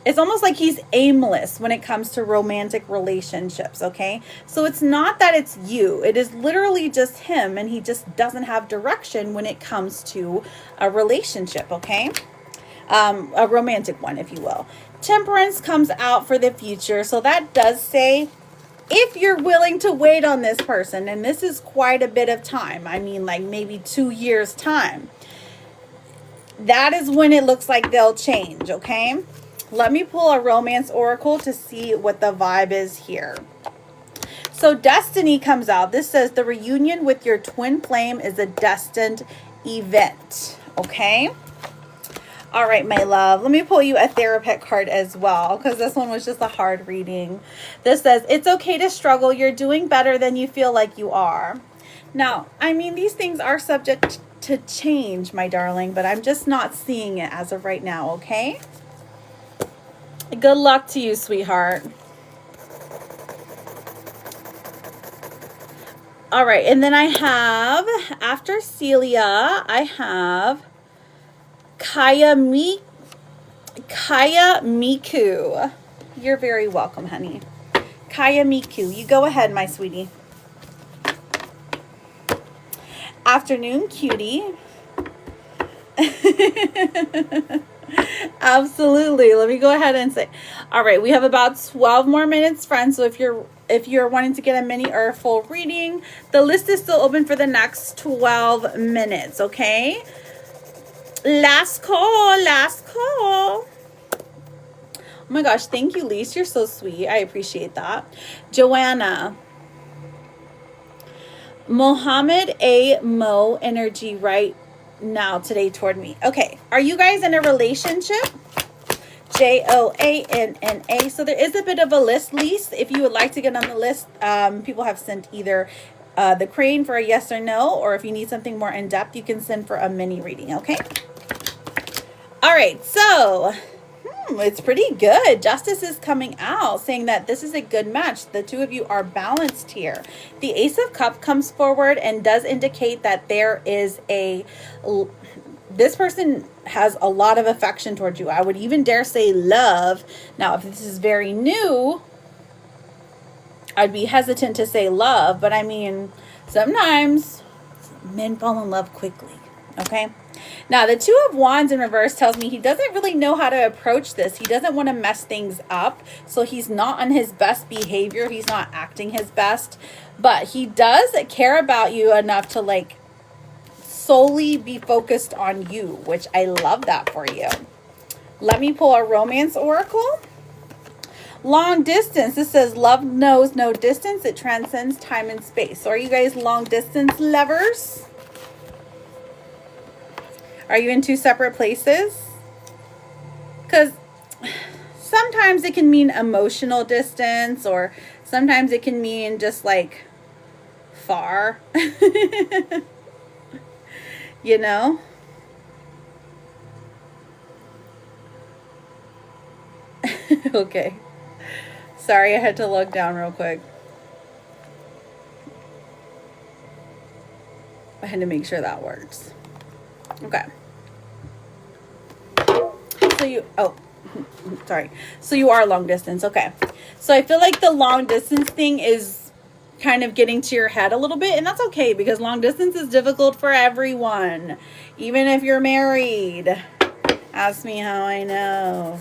Speaker 1: it's almost like he's aimless when it comes to romantic relationships, okay? So it's not that it's you. It is literally just him, and he just doesn't have direction when it comes to a relationship, okay? A romantic one, if you will. Temperance comes out for the future, so that does say if you're willing to wait on this person, and this is quite a bit of time. I mean, like maybe 2 years' time. That is when it looks like they'll change, okay? Let me pull a romance oracle to see what the vibe is here. So Destiny comes out. This says the reunion with your twin flame is a destined event. Okay. All right, my love. Let me pull you a therapist card as well, because this one was just a hard reading. This says it's okay to struggle. You're doing better than you feel like you are. Now, I mean, these things are subject to change, my darling, but I'm just not seeing it as of right now. Okay. Good luck to you, sweetheart. All right, and then I have, after Celia, I have Kaya Miku. You're very welcome, honey. Kaya Miku, you go ahead, my sweetie. Afternoon, cutie. Absolutely. Let me go ahead and say, all right, we have about 12 more minutes, friends. So if you're wanting to get a mini or a full reading, the list is still open for the next 12 minutes. Okay. Last call. Last call. Oh my gosh. Thank you, Lise. You're so sweet. I appreciate that. Joanna. Mohammed A. Mo energy right now today toward me. Okay, are you guys in a relationship? Joanna. So there is a bit of a list, Lise. If you would like to get on the list, people have sent either the crane for a yes or no, or if you need something more in depth, you can send for a mini reading. Okay. All right, so it's pretty good. Justice is coming out saying that this is a good match. The two of you are balanced here. The Ace of Cups comes forward and does indicate that there is this person has a lot of affection towards you. I would even dare say love. Now, if this is very new, I'd be hesitant to say love, but I mean, sometimes men fall in love quickly, okay? Now, the Two of Wands in reverse tells me he doesn't really know how to approach this. He doesn't want to mess things up, so he's not on his best behavior. He's not acting his best, but he does care about you enough to, like, solely be focused on you, which I love that for you. Let me pull a romance oracle. Long distance. This says love knows no distance. It transcends time and space. So are you guys long distance lovers? Are you in two separate places? Because sometimes it can mean emotional distance, or sometimes it can mean just like far. You know? Okay. Sorry, I had to look down real quick. I had to make sure that works. Okay. So you, oh, sorry. So you are long distance. Okay. So I feel like the long distance thing is kind of getting to your head a little bit, and that's okay because long distance is difficult for everyone. Even if you're married. Ask me how I know.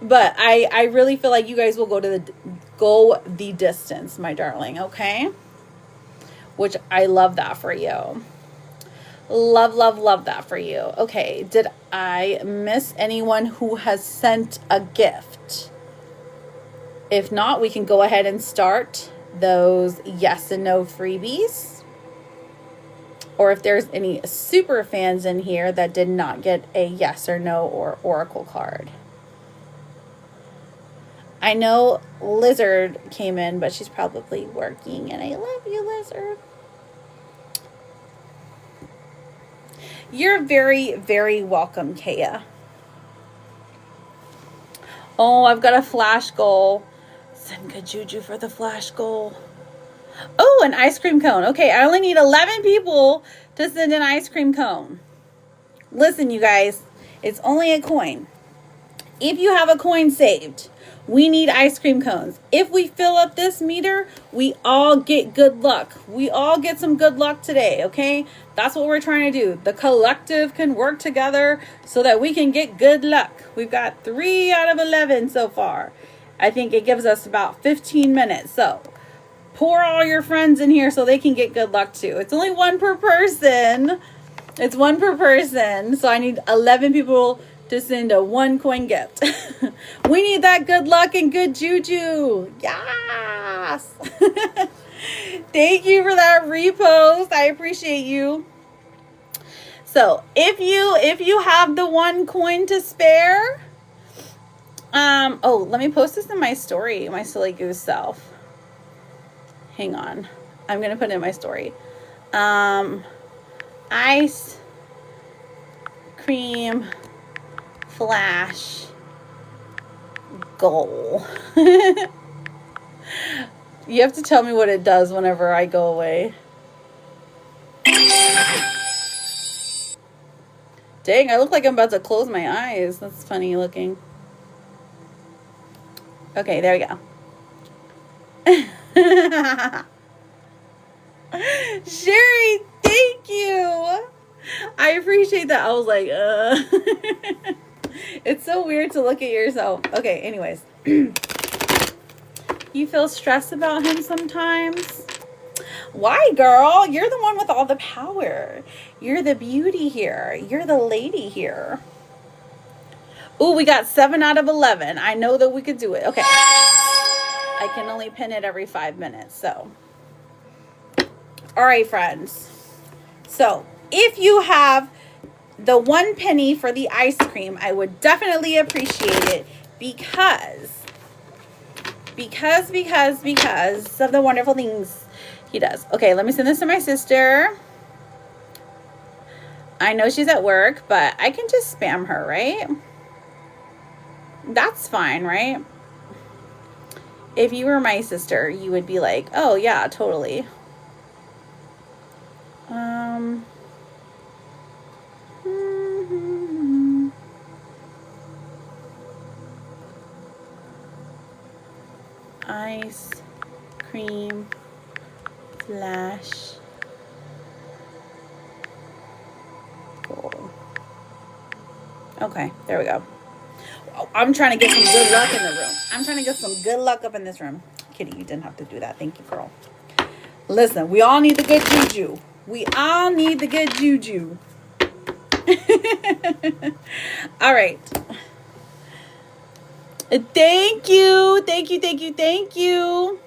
Speaker 1: But I really feel like you guys will go the distance, my darling, okay? Which I love that for you. Love, love, love that for you. Okay, did I miss anyone who has sent a gift? If not, we can go ahead and start those yes and no freebies. Or if there's any super fans in here that did not get a yes or no or oracle card. I know Lizard came in, but she's probably working, and I love you, Lizard. You're very, very welcome, Kaya. Oh, I've got a flash goal. Send good juju for the flash goal. Oh, an ice cream cone. Okay, I only need 11 people to send an ice cream cone. Listen, you guys, it's only a coin. If you have a coin saved, we need ice cream cones. If we fill up this meter, we all get good luck. We all get some good luck today, okay? That's what we're trying to do. The collective can work together so that we can get good luck. We've got 3 out of 11 so far. I think it gives us about 15 minutes. So pour all your friends in here so they can get good luck too. It's only 1 per person. It's 1 per person. So I need 11 people to send a 1 coin gift. We need that good luck and good juju. Yes. Thank you for that repost. I appreciate you. So if you have the 1 coin to spare, oh, let me post this in my story, my silly goose self. Hang on. I'm going to put it in my story. Ice cream flash goal. You have to tell me what it does whenever I go away. Dang, I look like I'm about to close my eyes. That's funny looking. Okay, there we go. Sherry, thank you. I appreciate that. I was like, It's so weird to look at yourself. Okay, anyways. You feel stressed about him sometimes? Why, girl? You're the one with all the power. You're the beauty here. You're the lady here. Ooh, we got 7 out of 11. I know that we could do it. Okay. I can only pin it every 5 minutes, so. All right, friends. So, if you have the 1 penny for the ice cream, I would definitely appreciate it because of the wonderful things he does. Okay, let me send this to my sister. I know she's at work, but I can just spam her, right? That's fine, right? If you were my sister, you would be like, oh yeah, totally. Ice cream flash goal. Okay, there we go. I'm trying to get some good luck in the room. I'm trying to get some good luck up in this room. Kitty, you didn't have to do that. Thank you, girl. Listen, we all need the good juju. We all need the good juju. All right. Thank you. Thank you, thank you, thank you.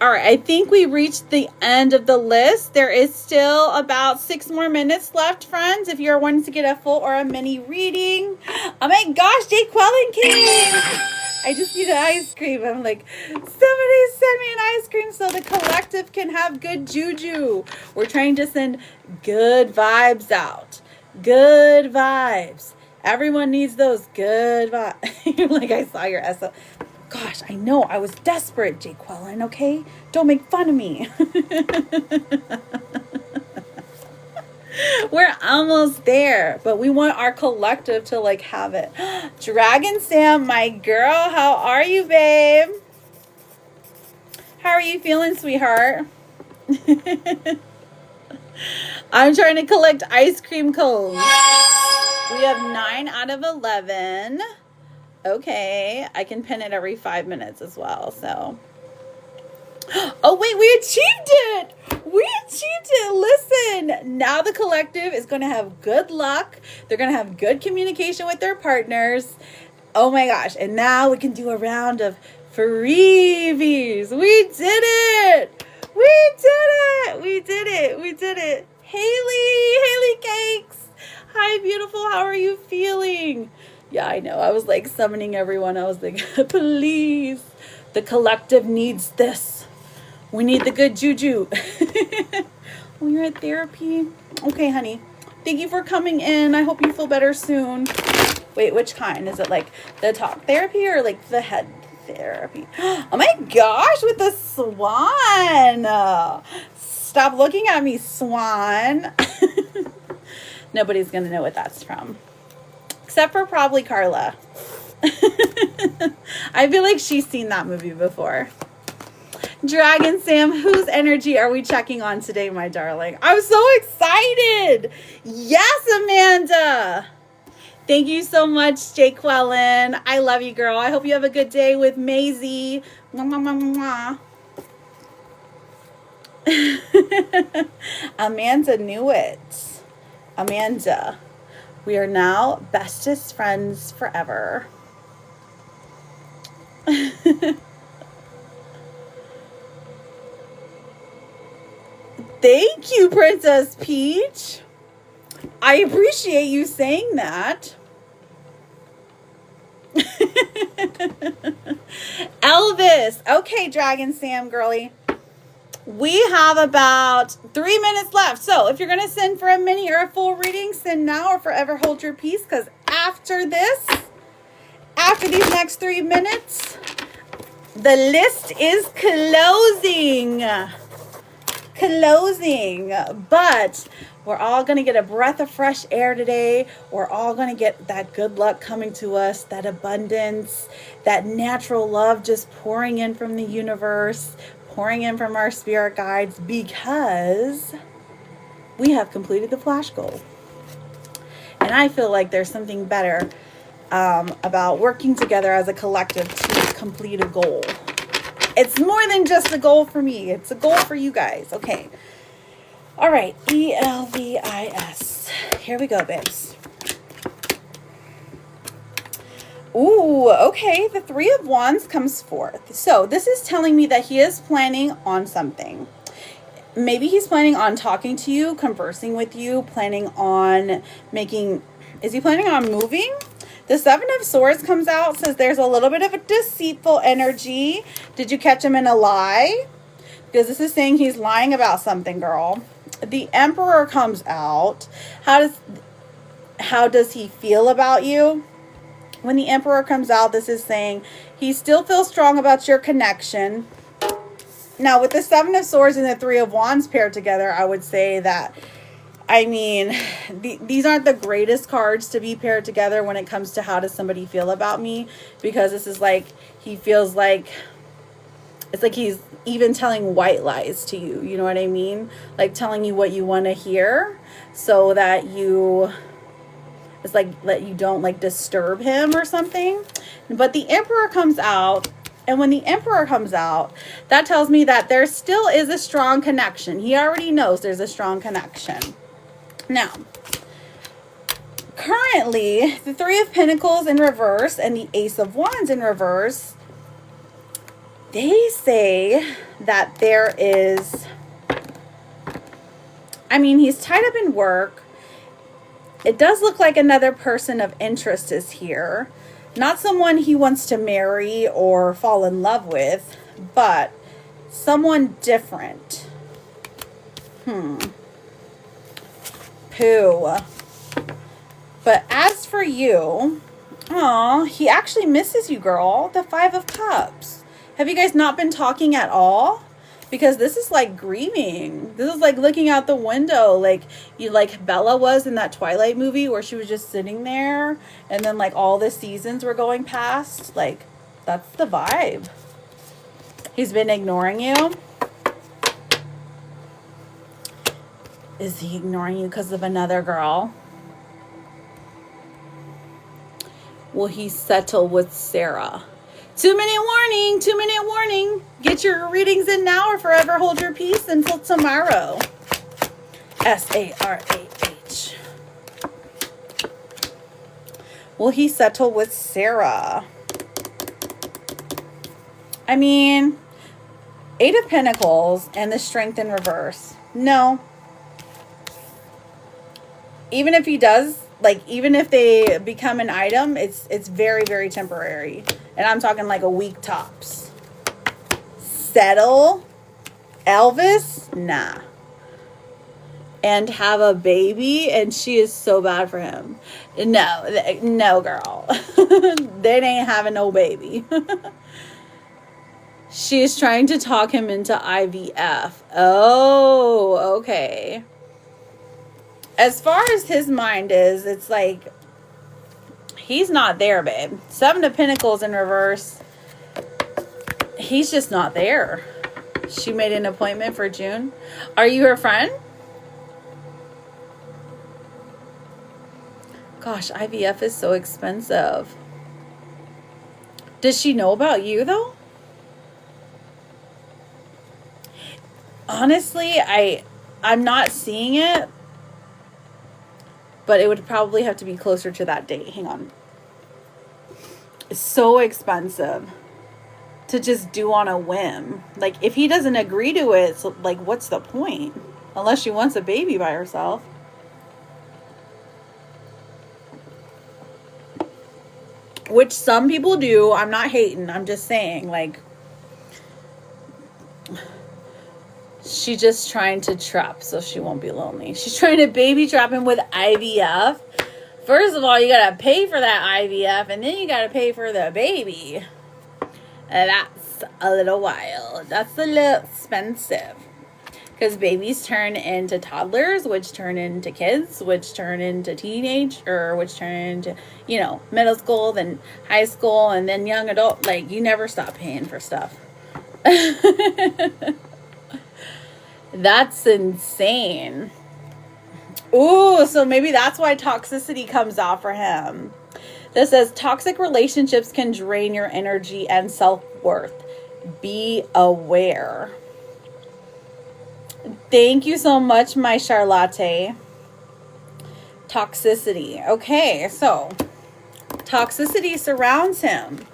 Speaker 1: All right, I think we reached the end of the list. There is still about 6 more minutes left, friends, if you're wanting to get a full or a mini reading. Oh my gosh, Jake Quellen came. I just need an ice cream. I'm like, somebody send me an ice cream so the collective can have good juju. We're trying to send good vibes out. Good vibes. Everyone needs those good vibes. Like, I saw your SO. Gosh, I know. I was desperate, Jake Quellen, okay? Don't make fun of me. We're almost there, but we want our collective to, like, have it. Dragon Sam, my girl, how are you, babe? How are you feeling, sweetheart? I'm trying to collect ice cream cones. We have 9 out of 11. Okay, I can pin it every 5 minutes as well, so. Oh, wait, we achieved it! We achieved it! Listen, now the collective is going to have good luck. They're going to have good communication with their partners. Oh my gosh, and now we can do a round of freebies. We did it! We did it! We did it! We did it! Haley Cakes! Hi, beautiful, how are you feeling? Yeah, I know. I was like summoning everyone. I was like, please. The collective needs this. We need the good juju. Oh, you're at therapy? Okay, honey. Thank you for coming in. I hope you feel better soon. Wait, which kind? Is it like the talk therapy or like the head therapy? Oh my gosh, with the swan. Stop looking at me, swan. Nobody's going to know what that's from. Except for probably Carla. I feel like she's seen that movie before. Dragon Sam, whose energy are we checking on today, my darling? I'm so excited. Yes, Amanda. Thank you so much, Jake Quellen. I love you, girl. I hope you have a good day with Maisie. Mwah, mwah, mwah. Amanda knew it. Amanda. We are now bestest friends forever. Thank you, Princess Peach. I appreciate you saying that. Elvis. Okay, Dragon Sam, girly. We have about 3 minutes left. So if you're going to send for a mini or a full reading, send now or forever hold your peace. Because after this, after these next 3 minutes, the list is closing. But we're all going to get a breath of fresh air today. We're all going to get that good luck coming to us, that abundance, that natural love just pouring in from the universe, pouring in from our spirit guides, because we have completed the flash goal. And I feel like there's something better about working together as a collective to complete a goal. It's more than just a goal for me. It's a goal for you guys. Okay. All right. ELVIS. Here we go, babes. Ooh, okay. The 3 of Wands comes forth. So this is telling me that he is planning on something. Maybe he's planning on talking to you, conversing with you, planning on making... Is he planning on moving? The 7 of Swords comes out, says there's a little bit of a deceitful energy. Did you catch him in a lie? Because this is saying he's lying about something, girl. The Emperor comes out. How does he feel about you? When the Emperor comes out, this is saying he still feels strong about your connection. Now, with the 7 of Swords and the 3 of Wands paired together, I would say that, I mean, these aren't the greatest cards to be paired together when it comes to how does somebody feel about me. Because this is like, he feels like it's like he's even telling white lies to you. You know what I mean? Like telling you what you want to hear so that it's like that you don't like disturb him or something. But the Emperor comes out. And when the Emperor comes out, that tells me that there still is a strong connection. He already knows there's a strong connection. Now, currently, the Three of Pentacles in reverse and the Ace of Wands in reverse, they say that there is, I mean, he's tied up in work. It does look like another person of interest is here. Not someone he wants to marry or fall in love with, but someone different. Pooh. But as for you, he actually misses you, girl. The Five of Cups. Have you guys not been talking at all? Because this is like grieving. This is like looking out the window, like Bella was in that Twilight movie where she was just sitting there and then like all the seasons were going past. Like, that's the vibe. He's been ignoring you. Is he ignoring you because of another girl? Will he settle with Sarah? 2-minute warning, 2-minute warning. Get your readings in now or forever hold your peace until tomorrow. SARAH. Will he settle with Sarah? I mean, Eight of Pentacles and the Strength in reverse. No. Even if he does, like, even if they become an item, it's very, very temporary. And I'm talking like a week tops. Settle? Elvis? Nah. And have a baby, and she is so bad for him. No, girl. They ain't having no baby. She is trying to talk him into IVF. Oh, okay. As far as his mind is, it's like, he's not there, babe. Seven of Pentacles in reverse. He's just not there. She made an appointment for June. Are you her friend? Gosh, IVF is so expensive. Does she know about you, though? Honestly, I'm not seeing it. But it would probably have to be closer to that date. Hang on. It's so expensive to just do on a whim. Like, if he doesn't agree to it, so, like, what's the point? Unless she wants a baby by herself. Which some people do. I'm not hating. I'm just saying, like, she's just trying to trap so she won't be lonely. She's trying to baby trap him with IVF. First of all, you gotta pay for that IVF, and then you gotta pay for the baby. That's a little wild. That's a little expensive. Because babies turn into toddlers, which turn into kids, which turn into teenage, or which turn into, middle school, then high school, and then young adult. Like, you never stop paying for stuff. That's insane. Ooh, so maybe that's why toxicity comes out for him. This says toxic relationships can drain your energy and self-worth. Be aware. Thank you so much, my Charlotte. Toxicity. Okay, so toxicity surrounds him.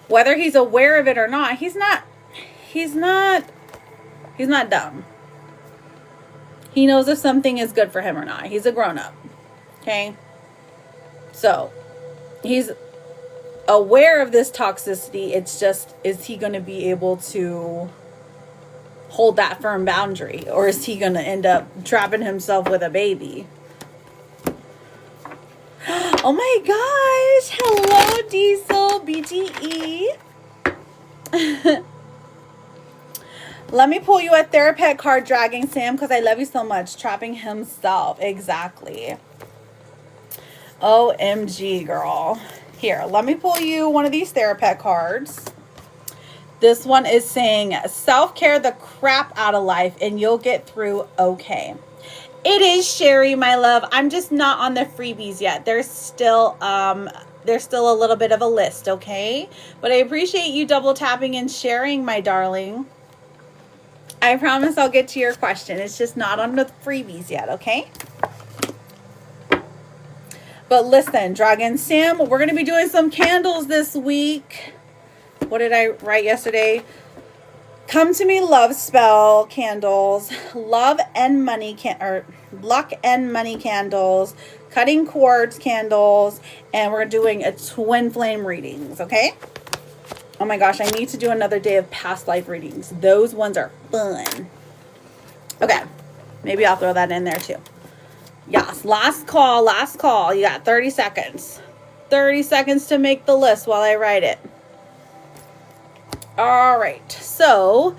Speaker 1: Whether he's aware of it or not, he's not dumb. He knows if something is good for him or not. He's a grown-up. Okay? So, he's aware of this toxicity. It's just, is he going to be able to hold that firm boundary? Or is he going to end up trapping himself with a baby? Oh my gosh. Hello, Diesel BTE. Let me pull you a Therapet card, Dragging Sam, because I love you so much. Trapping himself. Exactly. OMG, girl. Here, let me pull you one of these Therapet cards. This one is saying self-care the crap out of life and you'll get through okay. It is Sherry, my love. I'm just not on the freebies yet. There's still a little bit of a list, okay? But I appreciate you double tapping and sharing, my darling. I promise I'll get to your question. It's just not on the freebies yet, okay? But listen, Dragon Sam, we're going to be doing some candles this week. What did I write yesterday? Come to me love spell candles, love and money luck and money candles, cutting quartz candles, and we're doing a twin flame readings, okay? Oh my gosh, I need to do another day of past life readings. Those ones are fun. Okay, maybe I'll throw that in there too. Yes, last call, last call. You got 30 seconds. 30 seconds to make the list while I write it. All right, so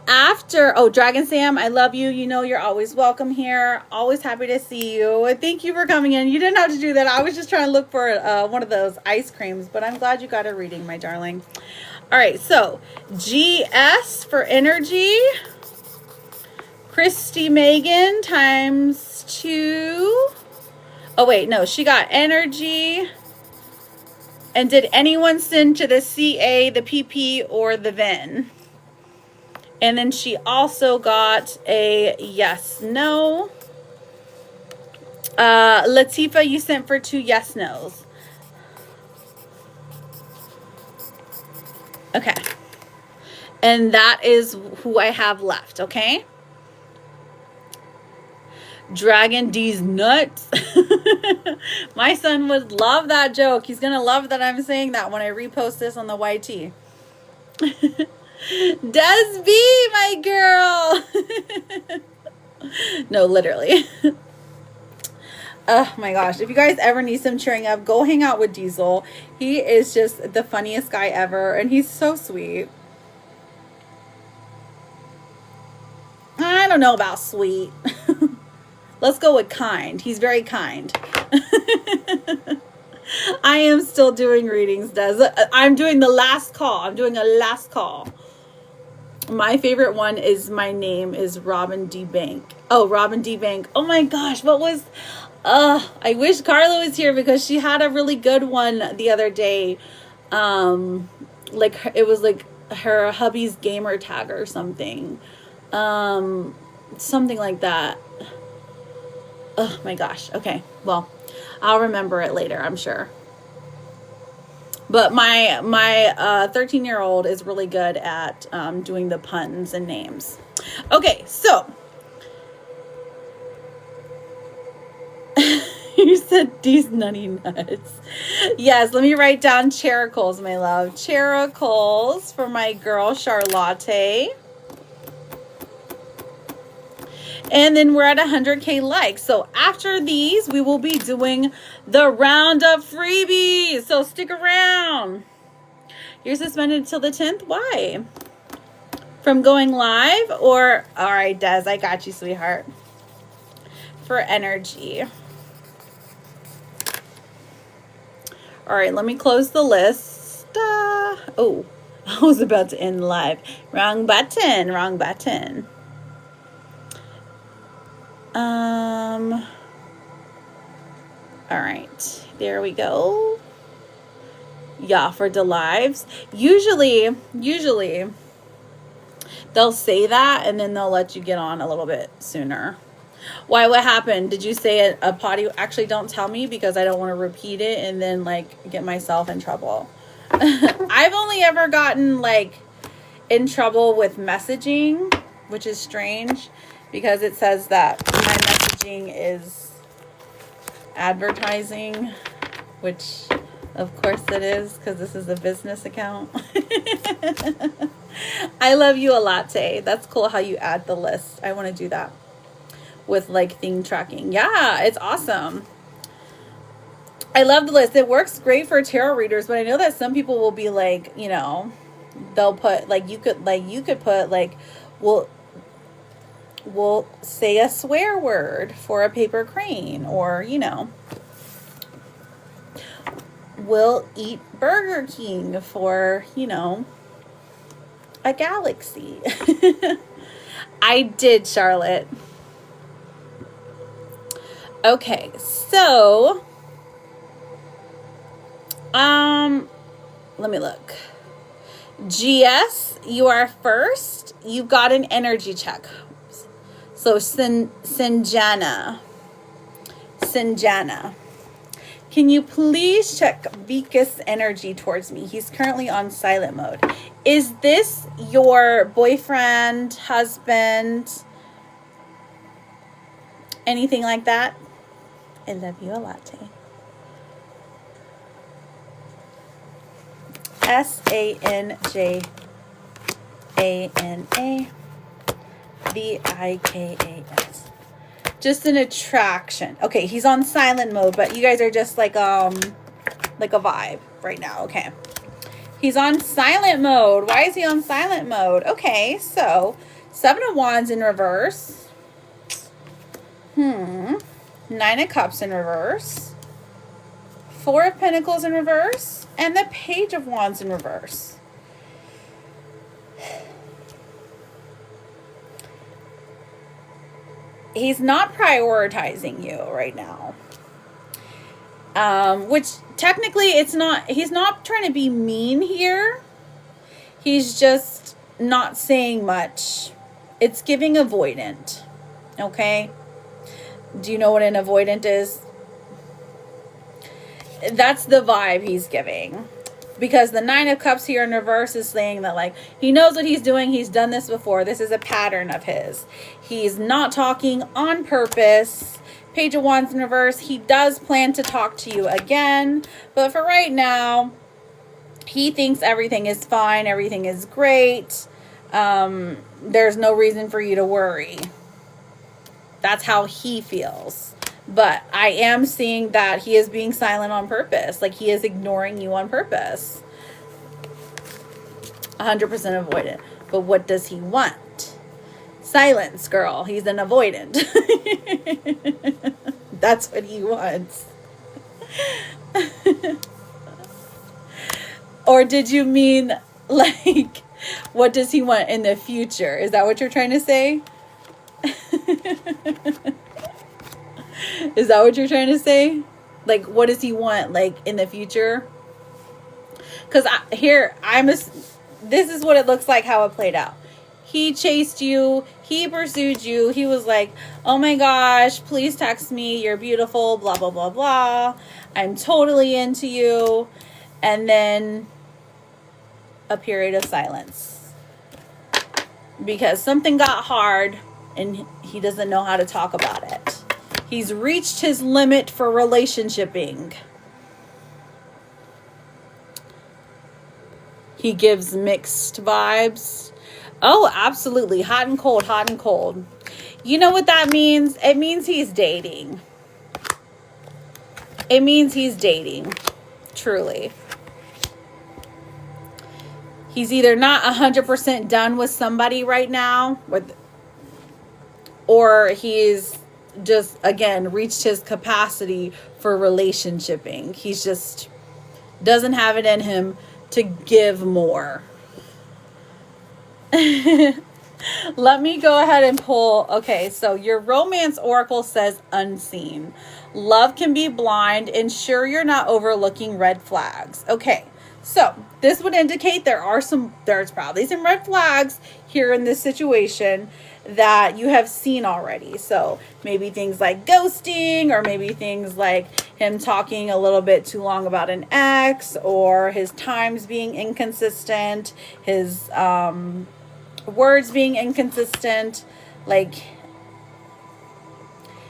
Speaker 1: after, oh, Dragon Sam, I love you. You know you're always welcome here. Always happy to see you. And thank you for coming in. You didn't have to do that. I was just trying to look for one of those ice creams, but I'm glad you got a reading, my darling. All right, so GS for energy. Christy Megan times 2. Oh, wait, no, she got energy. And did anyone send to the CA, the PP, or the VIN? And then she also got a yes, no. Latifa, you sent for 2 yes, no's. Okay. And that is who I have left, okay? Dragon D's nuts. My son would love that joke. He's gonna love that I'm saying that when I repost this on the YT. Des B, my girl. No, literally. Oh my gosh, if you guys ever need some cheering up, go hang out with Diesel. He is just the funniest guy ever, and he's so sweet. I don't know about sweet. Let's go with kind. He's very kind. I am still doing readings, Des. I'm doing the last call. I'm doing a last call. My favorite one is my name is Robin D. Bank. Oh, Robin D. Bank. Oh my gosh, what was... I wish Carla was here because she had a really good one the other day. Like, it was like her hubby's gamer tag or something. Something like that. Oh my gosh. Okay. Well, I'll remember it later, I'm sure. But my 13-year-old is really good at doing the puns and names. Okay, so you said these nutty nuts. Yes, let me write down Chericles, my love. Chericles for my girl Charlotte. And then we're at 100K likes. So after these, we will be doing the roundup freebies. So stick around. You're suspended until the 10th. Why? From going live or... All right, Des, I got you, sweetheart. For energy. All right, let me close the list. Oh, I was about to end live. Wrong button. Wrong button. All right, there we go. Yeah, for the lives. Usually they'll say that and then they'll let you get on a little bit sooner. Why, what happened? Did you say a potty? Actually, don't tell me because I don't want to repeat it and then like get myself in trouble. I've only ever gotten like in trouble with messaging, which is strange because it says that my messaging is advertising, which of course it is because this is a business account. I love you a latte. That's cool how you add the list. I want to do that with like thing tracking. Yeah, it's awesome. I love the list. It works great for tarot readers, but I know that some people will be like, you know, they'll put like you could put like we'll say a swear word for a paper crane, or you know, we'll eat Burger King for, you know, a galaxy. I did, Charlotte. Okay, so let me look. GS, you are first. You got an energy check. So Sinjana. Can you please check Vika's energy towards me? He's currently on silent mode. Is this your boyfriend, husband, anything like that? I love you a latte. SANJANAVIKAS. Just an attraction. Okay, he's on silent mode, but you guys are just like a vibe right now. Okay. He's on silent mode. Why is he on silent mode? Okay, so 7 of Wands in reverse. 9 of Cups in reverse. 4 of Pentacles in reverse. And the Page of Wands in reverse. He's not prioritizing you right now. Which technically it's not, he's not trying to be mean here. He's just not saying much. It's giving avoidant. Okay. Do you know what an avoidant is? That's the vibe he's giving. Because the 9 of Cups here in reverse is saying that, like, he knows what he's doing. He's done this before. This is a pattern of his. He's not talking on purpose. Page of Wands in reverse. He does plan to talk to you again. But for right now, he thinks everything is fine. Everything is great. There's no reason for you to worry. That's how he feels. But I am seeing that he is being silent on purpose. Like, he is ignoring you on purpose. 100% avoidant. But what does he want? Silence, girl. He's an avoidant. That's what he wants. Or did you mean, like, what does he want in the future? Is that what you're trying to say? Is that what you're trying to say? Like, what does he want, like, in the future? Because this is what it looks like, how it played out. He chased you. He pursued you. He was like, oh my gosh, please text me. You're beautiful, blah, blah, blah, blah. I'm totally into you. And then a period of silence. Because something got hard and he doesn't know how to talk about it. He's reached his limit for relationshiping. He gives mixed vibes. Oh, absolutely. Hot and cold, hot and cold. You know what that means? It means he's dating. It means he's dating. Truly. He's either not 100% done with somebody right now, or he's just, again, reached his capacity for relationshiping. He's just doesn't have it in him to give more. Let me go ahead and pull. Okay, so your romance oracle says unseen. Love can be blind. Ensure you're not overlooking red flags. Okay, so this would indicate there's probably some red flags here in this situation that you have seen already. So maybe things like ghosting, or maybe things like him talking a little bit too long about an ex, or his times being inconsistent, his words being inconsistent. Like,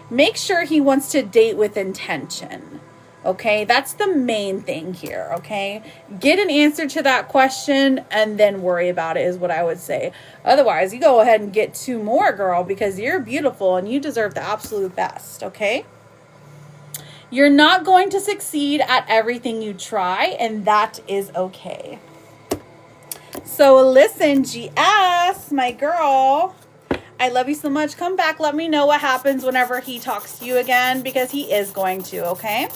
Speaker 1: make sure he wants to date with intention. Okay, that's the main thing here, okay? Get an answer to that question and then worry about it is what I would say. Otherwise, you go ahead and get 2 more, girl, because you're beautiful and you deserve the absolute best, okay? You're not going to succeed at everything you try, and that is okay. So listen, GS, my girl, I love you so much. Come back. Let me know what happens whenever he talks to you again, because he is going to, okay?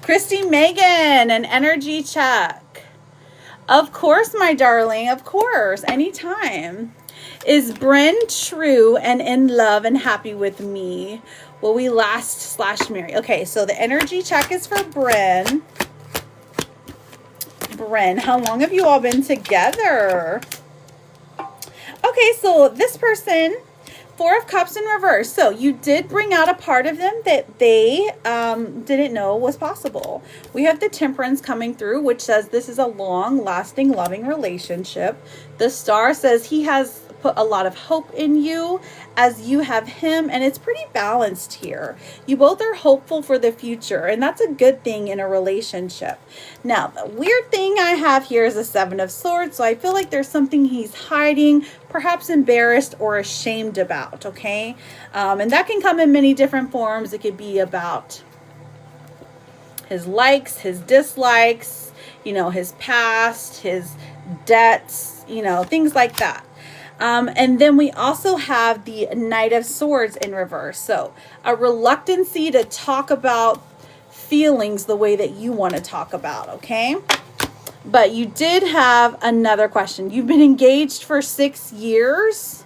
Speaker 1: Christy Megan, an energy check. Of course, my darling. Of course. Anytime. Is Bryn true and in love and happy with me? Will we last / marry? Okay, so the energy check is for Bryn. Bryn, how long have you all been together? Okay, so this person, 4 of Cups in reverse. So you did bring out a part of them that they didn't know was possible. We have the Temperance coming through, which says this is a long-lasting, loving relationship. The Star says he has put a lot of hope in you as you have him, and it's pretty balanced here. You both are hopeful for the future, and that's a good thing in a relationship. Now, the weird thing I have here is the 7 of Swords, so I feel like there's something he's hiding, perhaps embarrassed or ashamed about, okay? And that can come in many different forms. It could be about his likes, his dislikes, you know, his past, his debts, you know, things like that. And then we also have the Knight of Swords in reverse. So a reluctancy to talk about feelings the way that you want to talk about, okay? But you did have another question. You've been engaged for 6 years?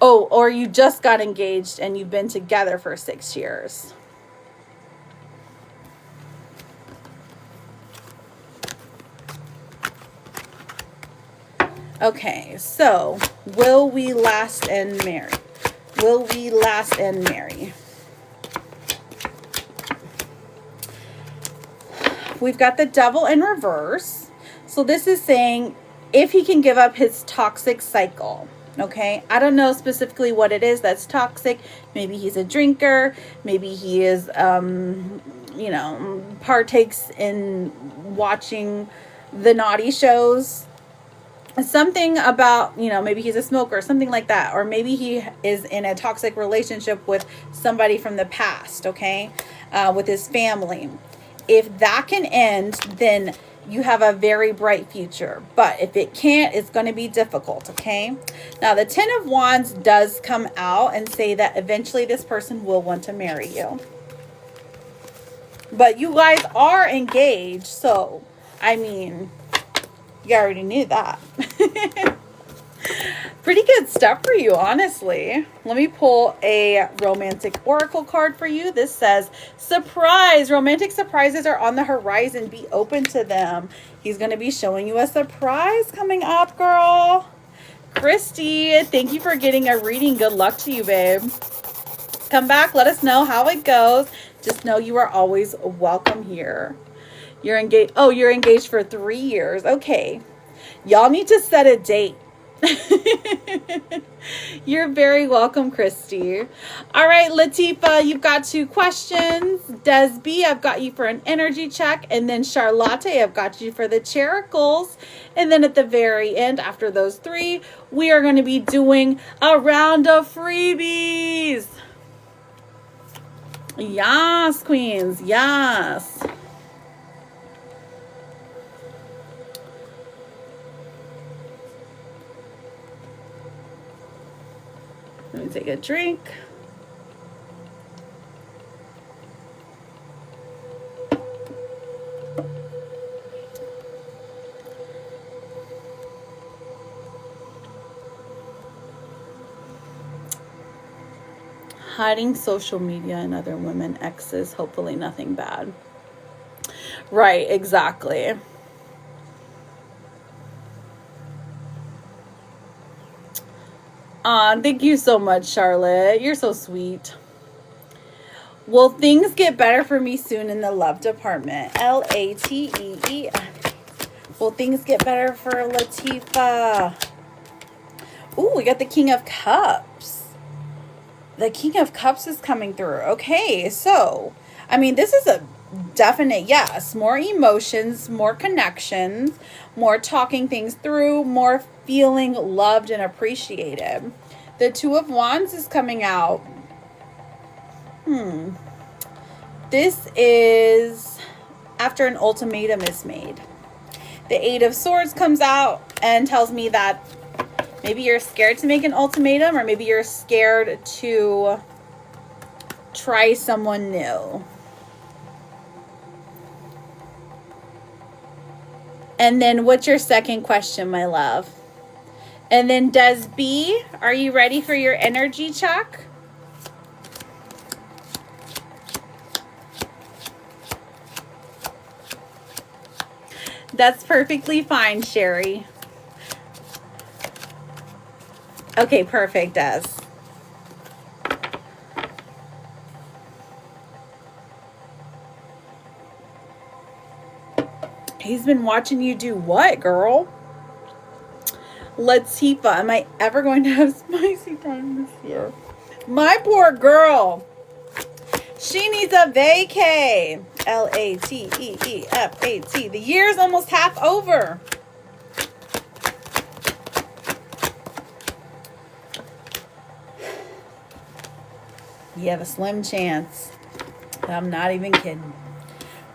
Speaker 1: Oh, or you just got engaged and you've been together for 6 years. Okay, so will we last and marry? Will we last and marry? We've got the Devil in reverse. So this is saying if he can give up his toxic cycle. Okay, I don't know specifically what it is that's toxic. Maybe he's a drinker. Maybe he is, you know, partakes in watching the naughty shows. Something about, you know, maybe he's a smoker, something like that. Or maybe he is in a toxic relationship with somebody from the past, okay, with his family. If that can end, then you have a very bright future. But if it can't, it's going to be difficult, okay? Now, the 10 of Wands does come out and say that eventually this person will want to marry you. But you guys are engaged, so, I mean, you already knew that. Pretty good stuff for you, honestly. Let me pull a romantic oracle card for you. This says, surprise! Romantic surprises are on the horizon. Be open to them. He's going to be showing you a surprise coming up, girl. Christy, thank you for getting a reading. Good luck to you, babe. Come back. Let us know how it goes. Just know you are always welcome here. You're engaged. Oh, you're engaged for 3 years. Okay. Y'all need to set a date. You're very welcome, Christy. All right, Latifa, you've got 2 questions. Desby, I've got you for an energy check. And then Charlotte, I've got you for the characles. And then at the very end, after those 3, we are going to be doing a round of freebies. Yes, queens. Yes. Let me take a drink. Hiding social media and other women exes, hopefully nothing bad. Right, exactly. Thank you so much, Charlotte. You're so sweet. Will things get better for me soon in the love department? Latee. Will things get better for Latifa? Ooh, we got the King of Cups. The King of Cups is coming through. Okay, so, I mean, this is a definite yes. More emotions, more connections, more talking things through, more feeling loved and appreciated. The 2 of Wands is coming out. This is after an ultimatum is made. The 8 of Swords comes out and tells me that maybe you're scared to make an ultimatum, or maybe you're scared to try someone new. And then what's your second question, my love? And then does B, are you ready for your energy check? That's perfectly fine, Sherry. Okay, perfect, Des. He's been watching you do what, girl? Latifa, am I ever going to have spicy time this year? My poor girl. She needs a vacay. Lateefat. The year's almost half over. You have a slim chance. I'm not even kidding.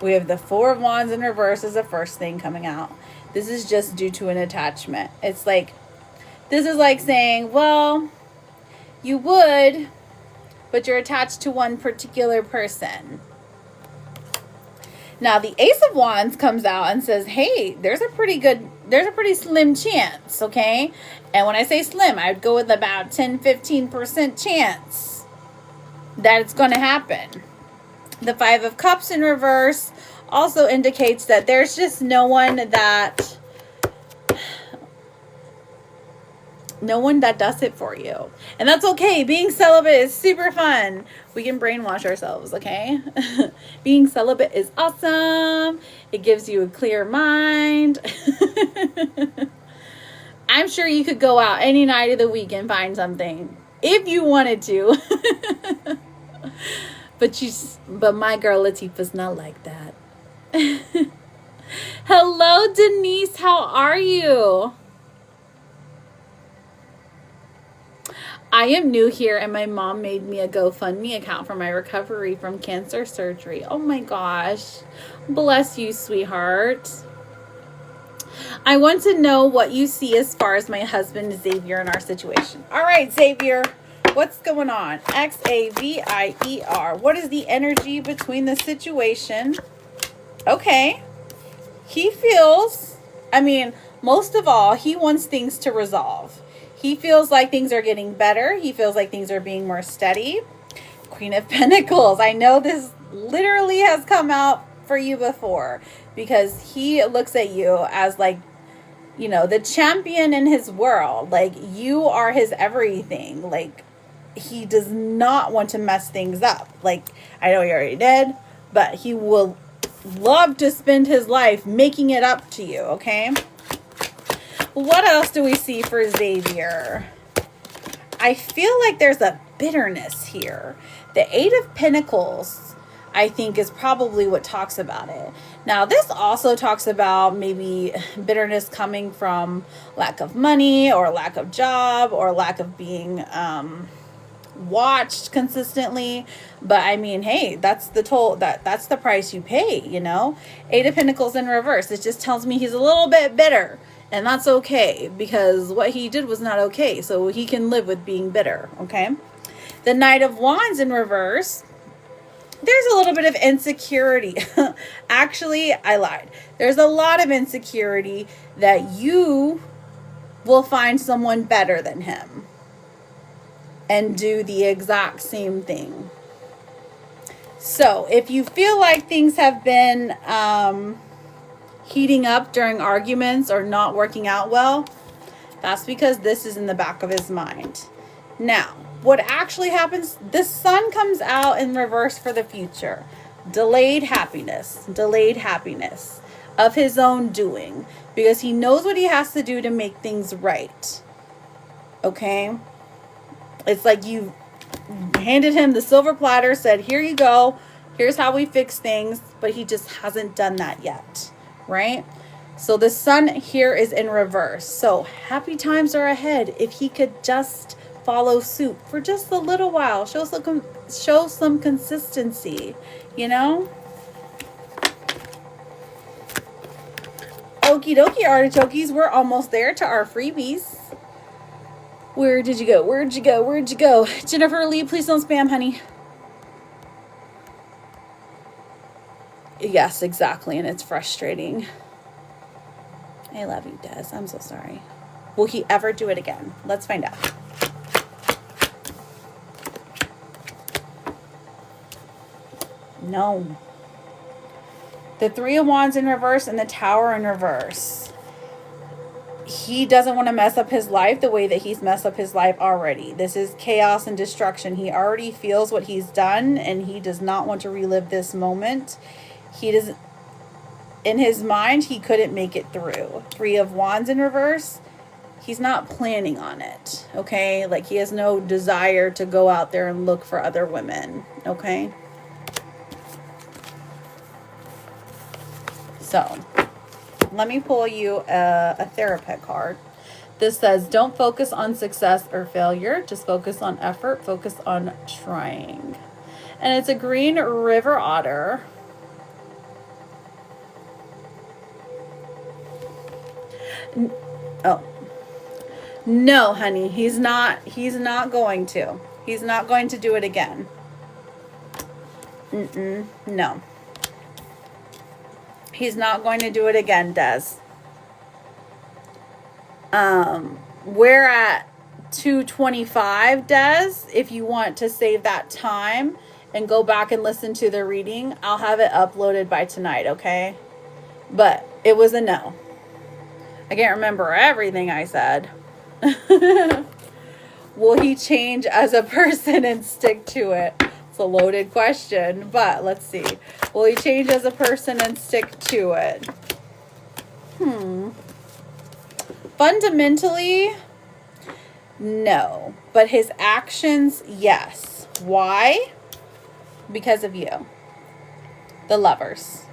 Speaker 1: We have the Four of Wands in reverse as the first thing coming out. This is just due to an attachment. It's like, this is like saying, well, you would, but you're attached to one particular person. Now, the Ace of Wands comes out and says, hey, there's a pretty slim chance, okay? And when I say slim, I'd go with about 10-15% chance that it's going to happen. The Five of Cups in reverse also indicates that there's just no one that does it for you. And that's okay. Being celibate is super fun. We can brainwash ourselves, okay? Being celibate is awesome. It gives you a clear mind. I'm sure you could go out any night of the week and find something if you wanted to. But my girl Latifa's not like that. Hello, Denise. How are you? I am new here and my mom made me a GoFundMe account for my recovery from cancer surgery. Oh my gosh. Bless you, sweetheart. I want to know what you see as far as my husband Xavier in our situation. All right, Xavier. What's going on? Xavier. What is the energy between the situation? Okay. He feels, most of all, he wants things to resolve. He feels like things are getting better. He feels like things are being more steady. Queen of Pentacles. I know this literally has come out for you before because he looks at you as like, the champion in his world. Like you are his everything. Like he does not want to mess things up. Like I know he already did, but he will love to spend his life making it up to you, okay? What else do we see for Xavier? I feel like there's a bitterness here. The Eight of Pentacles, I think, is probably what talks about it. Now, this also talks about maybe bitterness coming from lack of money or lack of job or lack of being watched consistently. But hey, that's that's the price you pay, Eight of Pentacles in reverse. It just tells me he's a little bit bitter. And that's okay because what he did was not okay. So he can live with being bitter, okay? The Knight of Wands in reverse. There's a little bit of insecurity. Actually, I lied. There's a lot of insecurity that you will find someone better than him and do the exact same thing. So if you feel like things have been heating up during arguments or not working out well, that's because this is in the back of his mind. Now, what actually happens, the Sun comes out in reverse for the future. Delayed happiness of his own doing, because he knows what he has to do to make things right. Okay? It's like you handed him the silver platter, said, here you go, here's how we fix things, but he just hasn't done that yet. Right? So the Sun here is in reverse. So happy times are ahead if he could just follow suit for just a little while. Show some consistency, Okie dokie, artichokes. We're almost there to our freebies. Where did you go? Jennifer Lee, please don't spam, honey. Yes, exactly. And it's frustrating. I love you, Des. I'm so sorry. Will he ever do it again? Let's find out. No. The Three of Wands in reverse and the Tower in reverse. He doesn't want to mess up his life the way that he's messed up his life already. This is chaos and destruction. He already feels what he's done, and he does not want to relive this moment. He doesn't, in his mind, he couldn't make it through. Three of Wands in reverse. He's not planning on it, okay? Like, he has no desire to go out there and look for other women, okay? So, let me pull you a therapist card. This says, don't focus on success or failure. Just focus on effort. Focus on trying. And it's a green river otter. Oh. No, honey. He's not going to. He's not going to do it again. No. He's not going to do it again, Des. We're at 2:25, Des. If you want to save that time and go back and listen to the reading, I'll have it uploaded by tonight, okay? But it was a no. I can't remember everything I said. Will he change as a person and stick to it? It's a loaded question, but let's see. Will he change as a person and stick to it? Fundamentally, no. But his actions, yes. Why? Because of you. The Lovers.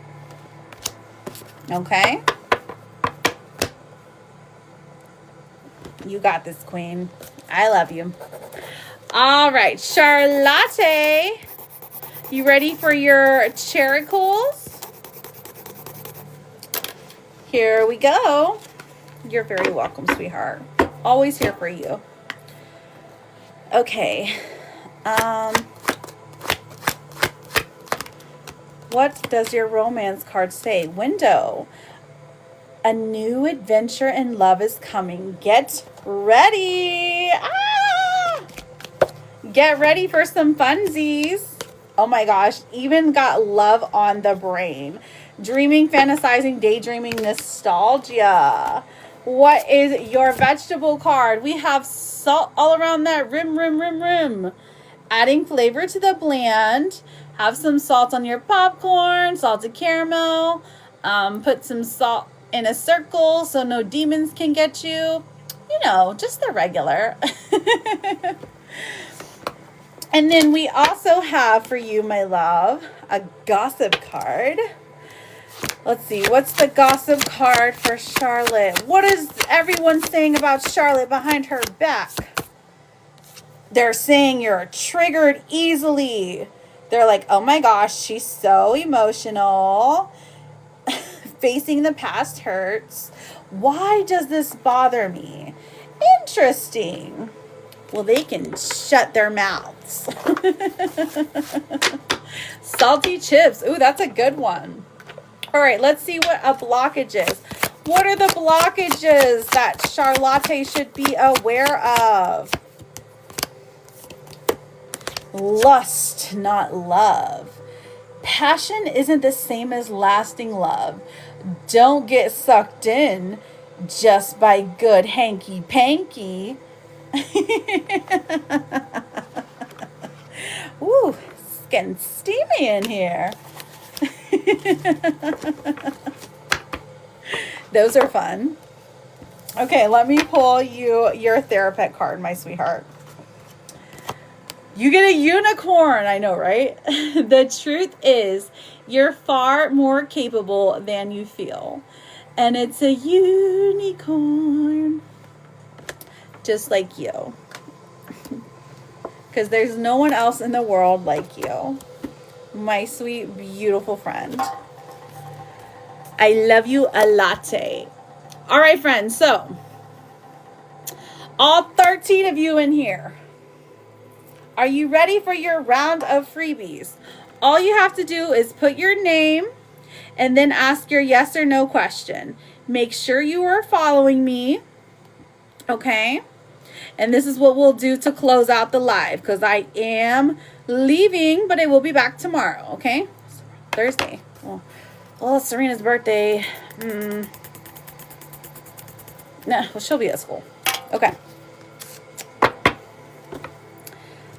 Speaker 1: Okay? You got this, Queen. I love you. All right, Charlotte, you ready for your characles? Here we go. You're very welcome, sweetheart. Always here for you. Okay. What does your romance card say? Window. A new adventure in love is coming. Get ready. Get ready for some funsies. Oh my gosh, even got love on the brain. Dreaming, fantasizing, daydreaming, nostalgia. What is your vegetable card? We have salt all around that rim. Adding flavor to the blend. Have some salt on your popcorn, salted caramel. Put some salt in a circle so no demons can get you. You know, just the regular. And then we also have for you, my love, a gossip card. Let's see. What's the gossip card for Charlotte? What is everyone saying about Charlotte behind her back? They're saying you're triggered easily. They're like, oh my gosh, she's so emotional. Facing the past hurts. Why does this bother me? Interesting. Well, they can shut their mouths. Salty chips. Ooh, that's a good one. All right, let's see what a blockage is. What are the blockages that Charlotte should be aware of? Lust, not love. Passion isn't the same as lasting love. Don't get sucked in just by good hanky-panky. Ooh, it's getting steamy in here. Those are fun. Okay, let me pull you your therapist card, my sweetheart. You get a unicorn, I know, right? The truth is, you're far more capable than you feel. And it's a unicorn. Just like you. Because there's no one else in the world like you. My sweet, beautiful friend. I love you a latte. All right, friends. So, all 13 of you in here. Are you ready for your round of freebies? All you have to do is put your name and then ask your yes or no question. make sure you are following me, okay? And this is what we'll do to close out the live, because I am leaving, but I will be back tomorrow, okay? Thursday. Well, it's Serena's birthday. Nah, well, she'll be at school. Okay.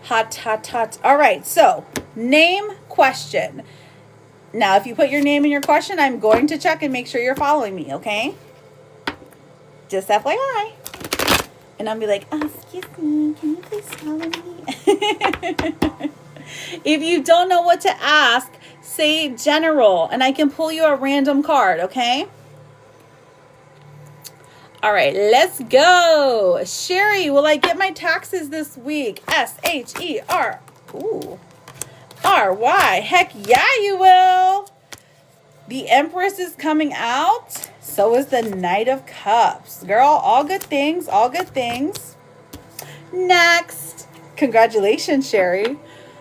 Speaker 1: Hot. All right, so name question. Now, if you put your name in your question, I'm going to check and make sure you're following me, okay? Just FYI. And I'll be like, excuse me, can you please follow me? If you don't know what to ask, say general, and I can pull you a random card, okay? All right, let's go. Sherry, will I get my taxes this week? S-H-E-R. Ooh. R-Y. Heck yeah, you will. The Empress is coming out. So is the Knight of Cups. Girl, all good things. All good things. Next. Congratulations, Sherry.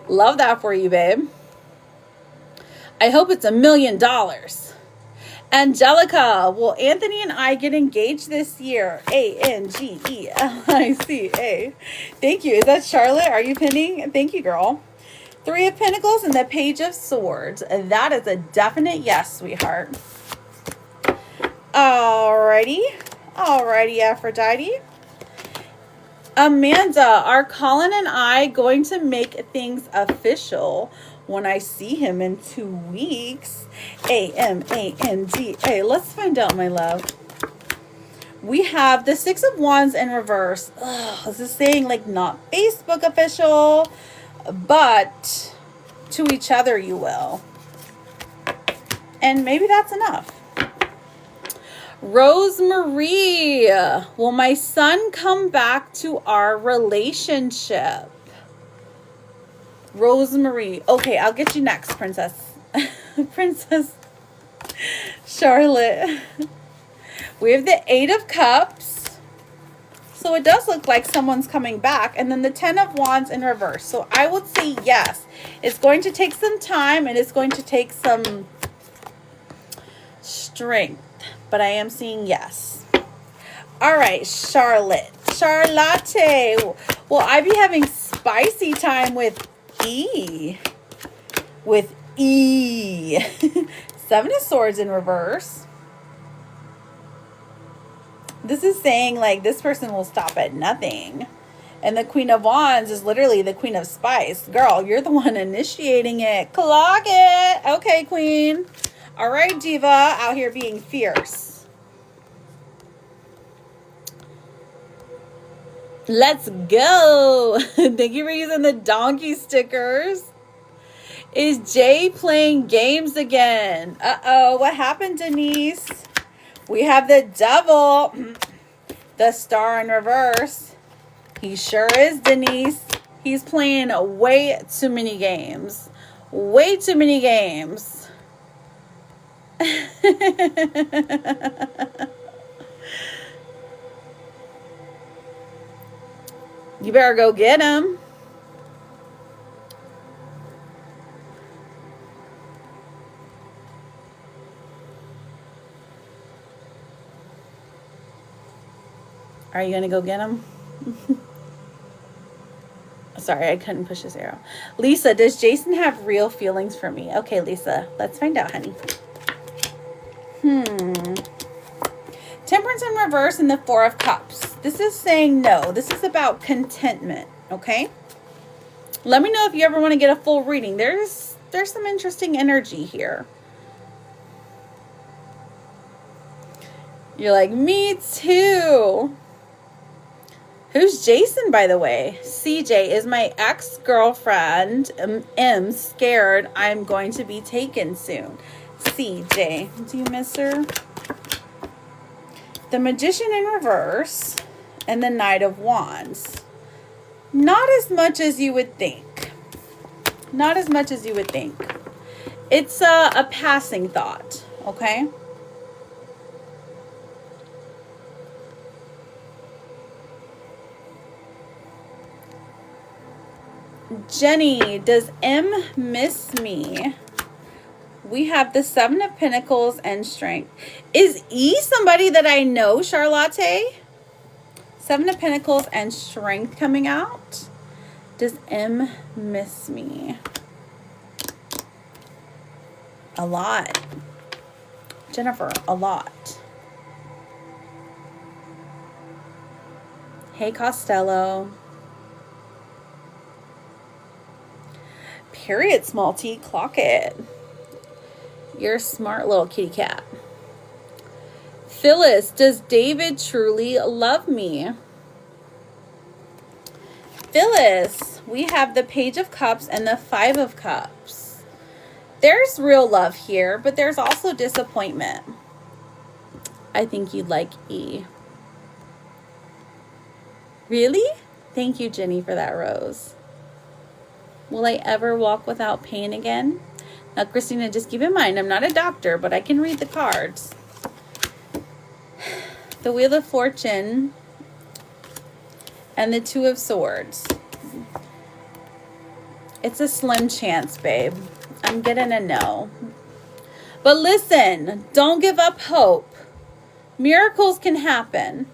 Speaker 1: Love that for you, babe. I hope it's $1 million. Angelica, will Anthony and I get engaged this year? A-N-G-E-L-I-C-A. Thank you. Is that Charlotte? Are you pinning? Thank you, girl. 3 of Pentacles and the Page of Swords. That is a definite yes, sweetheart. Alrighty, Aphrodite. Amanda, are Colin and I going to make things official when I see him in 2 weeks? A-M-A-N-D-A. Let's find out, my love. We have the 6 of Wands in reverse. Ugh, this is saying like not Facebook official, but to each other you will. And maybe that's enough. Rosemarie, will my son come back to our relationship? Rosemarie. Okay, I'll get you next, Princess. Princess Charlotte. We have the 8 of Cups. So it does look like someone's coming back. And then the 10 of Wands in reverse. So I would say yes. It's going to take some time and it's going to take some strength. But I am seeing yes. All right, Charlotte. Will I be having spicy time with E? With E. 7 of Swords in reverse. This is saying like this person will stop at nothing. And the Queen of Wands is literally the Queen of Spice. Girl, you're the one initiating it. Clock it. Okay, Queen. All right, Diva, out here being fierce. Let's go. Thank you for using the donkey stickers. Is Jay playing games again? Uh-oh, what happened, Denise? We have the Devil, the Star in reverse. He sure is, Denise. He's playing way too many games. Way too many games. You better go get him. Are you going to go get him? Sorry, I couldn't push this arrow. Lisa, does Jason have real feelings for me? Okay, Lisa, let's find out, honey. Temperance in reverse and the 4 of Cups. This is saying no. This is about contentment, okay? Let me know if you ever want to get a full reading. There's some interesting energy here. You're like, me too. Who's Jason, by the way? CJ is my ex-girlfriend. M scared I'm going to be taken soon. CJ, do you miss her? The Magician in reverse and the Knight of Wands. Not as much as you would think. Not as much as you would think. It's a passing thought, okay? Jenny, does M miss me? We have the Seven of Pentacles and Strength. Is E somebody that I know, Charlotte? Seven of Pentacles and Strength coming out. Does M miss me? A lot. Jennifer, a lot. Hey, Costello. Period, small T, clock it. You're a smart little kitty cat. Phyllis, does David truly love me? Phyllis, we have the Page of Cups and the Five of Cups. There's real love here, but there's also disappointment. I think you'd like E. Really? Thank you, Jenny, for that rose. Will I ever walk without pain again? Now, Christina, just keep in mind, I'm not a doctor, but I can read the cards. The Wheel of Fortune and the Two of Swords. It's a slim chance, babe. I'm getting a no. But listen, don't give up hope. Miracles can happen.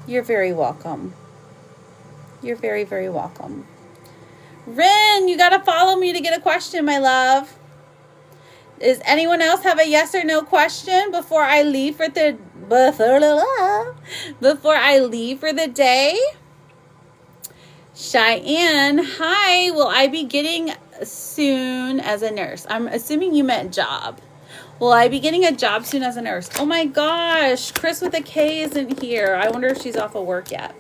Speaker 1: You're very welcome. You're very, very welcome. Rin, you got to follow me to get a question, my love. Does anyone else have a yes or no question before I leave for the day? Cheyenne, hi. Will I be getting soon as a nurse? I'm assuming you meant job. Will I be getting a job soon as a nurse? Oh my gosh, Chris with a K isn't here. I wonder if she's off of work yet.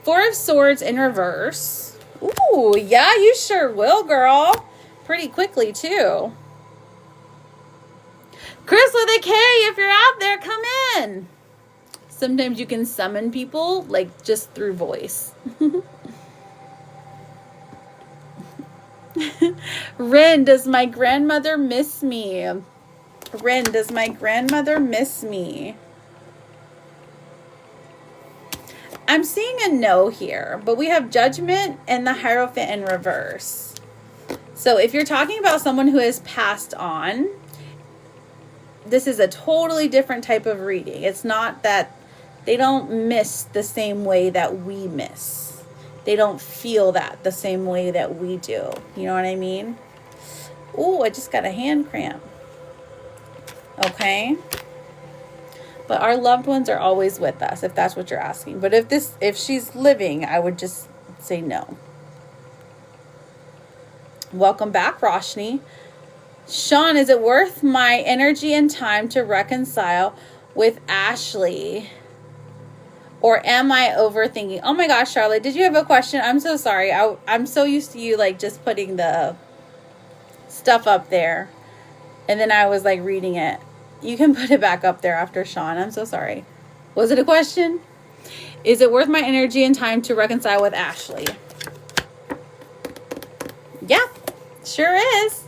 Speaker 1: Four of Swords in reverse. Ooh, yeah, you sure will, girl. Pretty quickly, too. Chris with a K, if you're out there, come in. Sometimes you can summon people, like, just through voice. Rin, does my grandmother miss me? Rin, does my grandmother miss me? I'm seeing a no here, but we have Judgment and the Hierophant in reverse. So if you're talking about someone who has passed on, this is a totally different type of reading. It's not that they don't miss the same way that we miss. They don't feel that the same way that we do. You know what I mean? Ooh, I just got a hand cramp. Okay. But our loved ones are always with us, if that's what you're asking. But if she's living, I would just say no. Welcome back, Roshni. Sean, is it worth my energy and time to reconcile with Ashley? Or am I overthinking? Oh my gosh, Charlotte, did you have a question? I'm so sorry. I'm so used to you like just putting the stuff up there. And then I was like reading it. You can put it back up there after Sean. I'm so sorry. Was it a question? Is it worth my energy and time to reconcile with Ashley? Yeah, sure is.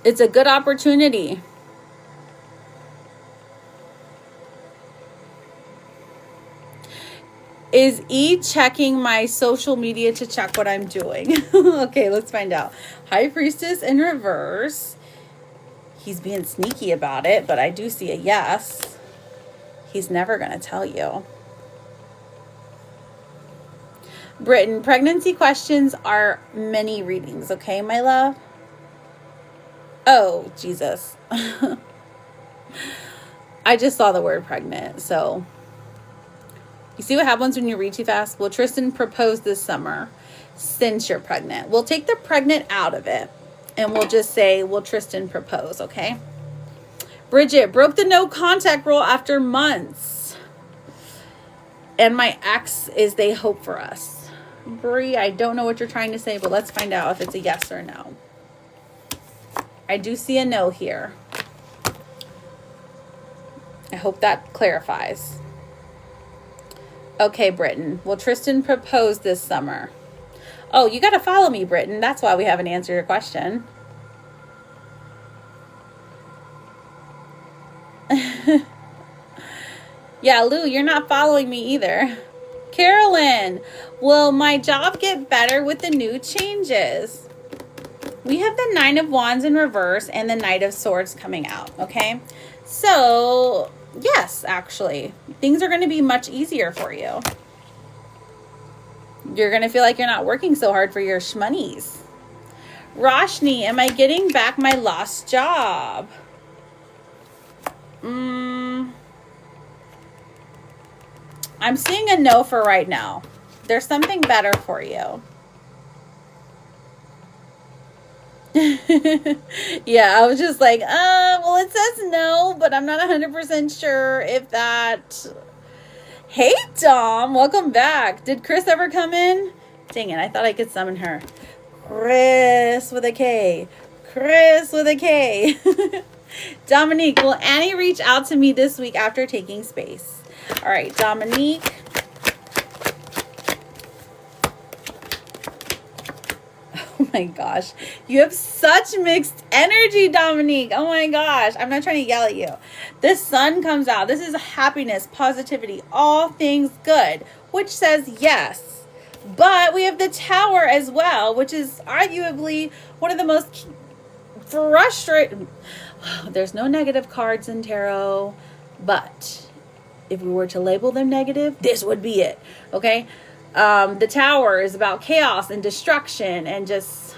Speaker 1: It's a good opportunity. Is E checking my social media to check what I'm doing? Okay, let's find out. High Priestess in reverse. He's being sneaky about it, but I do see a yes. He's never going to tell you. Britain, pregnancy questions are mini readings, okay, my love? Oh, Jesus. I just saw the word pregnant, so... You see what happens when you read too fast? Will Tristan propose this summer since you're pregnant? We'll take the pregnant out of it. And we'll just say, will Tristan propose, okay? Bridget, broke the no contact rule after months. And my ex is they hope for us. Brie, I don't know what you're trying to say, but let's find out if it's a yes or a no. I do see a no here. I hope that clarifies. Okay, Britton. Will Tristan propose this summer? Oh, you got to follow me, Britton. That's why we haven't answered your question. Yeah, Lou, you're not following me either. Carolyn, will my job get better with the new changes? We have the Nine of Wands in reverse and the Knight of Swords coming out, okay? So, yes, actually, things are going to be much easier for you. You're going to feel like you're not working so hard for your shmonies. Roshni, am I getting back my lost job? I'm seeing a no for right now. There's something better for you. Yeah, I was just like, well, it says no, but I'm not 100% sure if that... Hey, Dom, welcome back. Did Chris ever come in? Dang it, I thought I could summon her. Chris with a K. Chris with a K. Dominique, will Annie reach out to me this week after taking space? All right, Dominique. Oh my gosh. You have such mixed energy, Dominique. Oh my gosh. I'm not trying to yell at you. The sun comes out. This is happiness, positivity, all things good, which says yes. But we have the Tower as well, which is arguably one of the most frustrating. There's no negative cards in tarot, but if we were to label them negative, this would be it. Okay? The Tower is about chaos and destruction and just,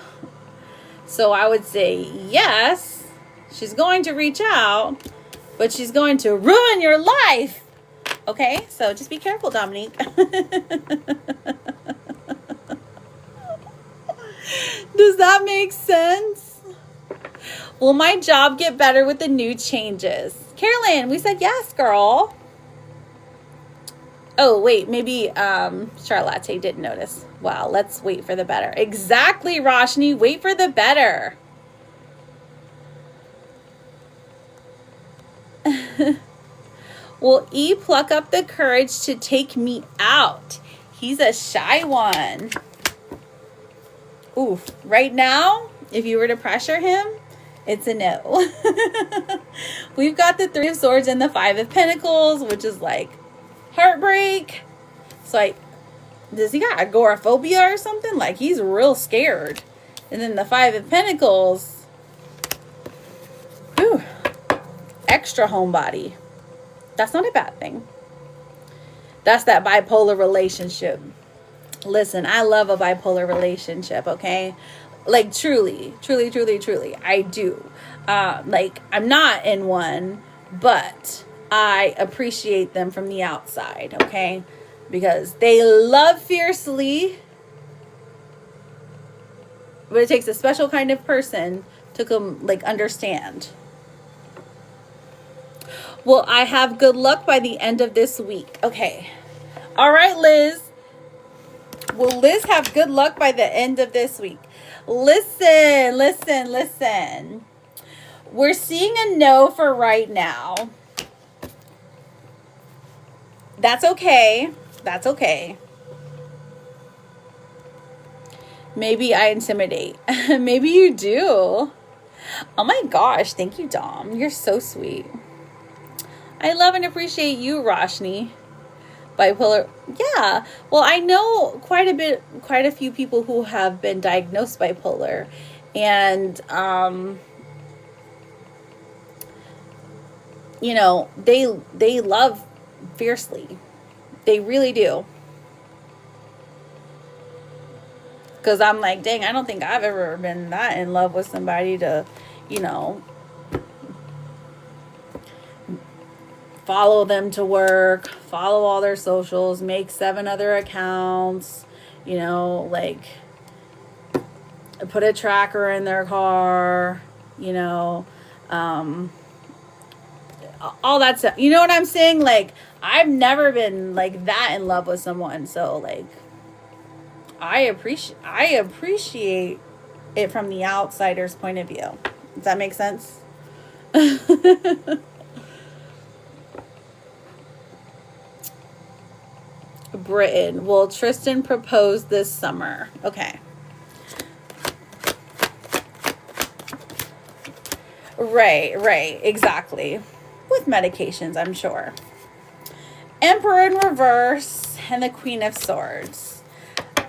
Speaker 1: so I would say yes, she's going to reach out, but she's going to ruin your life. Okay, so just be careful, Dominique. Does that make sense? Will my job get better with the new changes? Carolyn, we said yes, girl. Oh, wait, maybe Charlotte didn't notice. Wow, let's wait for the better. Exactly, Roshni. Wait for the better. Will E pluck up the courage to take me out? He's a shy one. Oof. Right now, if you were to pressure him, it's a no. We've got the Three of Swords and the Five of Pentacles, which is like heartbreak. It's like, does he got agoraphobia or something? Like, he's real scared. And then the Five of Pentacles, whew, extra homebody. That's not a bad thing. That's that bipolar relationship. Listen, I love a bipolar relationship, okay? Like, truly, truly, truly, truly, I do. Like, I'm not in one, but I appreciate them from the outside, okay? Because they love fiercely, but it takes a special kind of person to come, like, understand. Well, I have good luck by the end of this week. Okay. All right, Liz. Will Liz have good luck by the end of this week? Listen, listen, listen. We're seeing a no for right now. That's okay. That's okay. Maybe I intimidate. Maybe you do. Oh my gosh. Thank you, Dom. You're so sweet. I love and appreciate you, Roshni. Bipolar. Yeah. Well, I know quite a few people who have been diagnosed bipolar. And, you know, they love fiercely. They really do. Because I'm like, dang, I don't think I've ever been that in love with somebody to, you know, follow them to work, follow all their socials, make 7 other accounts, you know, like put a tracker in their car, you know, all that stuff. You know what I'm saying? Like, I've never been like that in love with someone. So like, I appreciate it from the outsider's point of view. Does that make sense? Britain, will Tristan propose this summer? Okay. Right, exactly. With medications, I'm sure. Emperor in reverse and the Queen of Swords.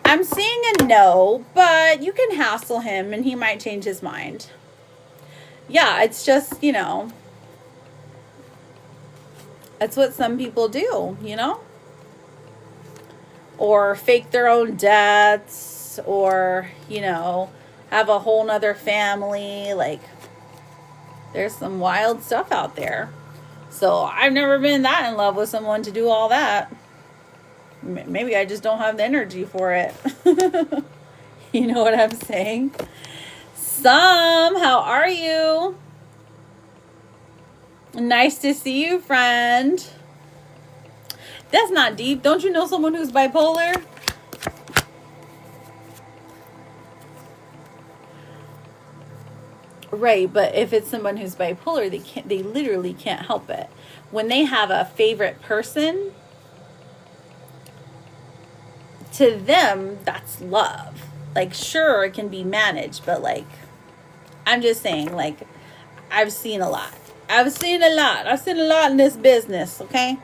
Speaker 1: I'm seeing a no, but you can hassle him and he might change his mind. Yeah, it's just, you know, that's what some people do, you know? Or fake their own deaths, or, you know, have a whole nother family. Like, there's some wild stuff out there. So I've never been that in love with someone to do all that. Maybe I just don't have the energy for it. You know what I'm saying? Sam, how are you? Nice to see you, friend. That's not deep. Don't you know someone who's bipolar? Right, but if it's someone who's bipolar, they literally can't help it. When they have a favorite person, to them, that's love. Like, sure, it can be managed, but like, I'm just saying, like, I've seen a lot. I've seen a lot in this business, okay?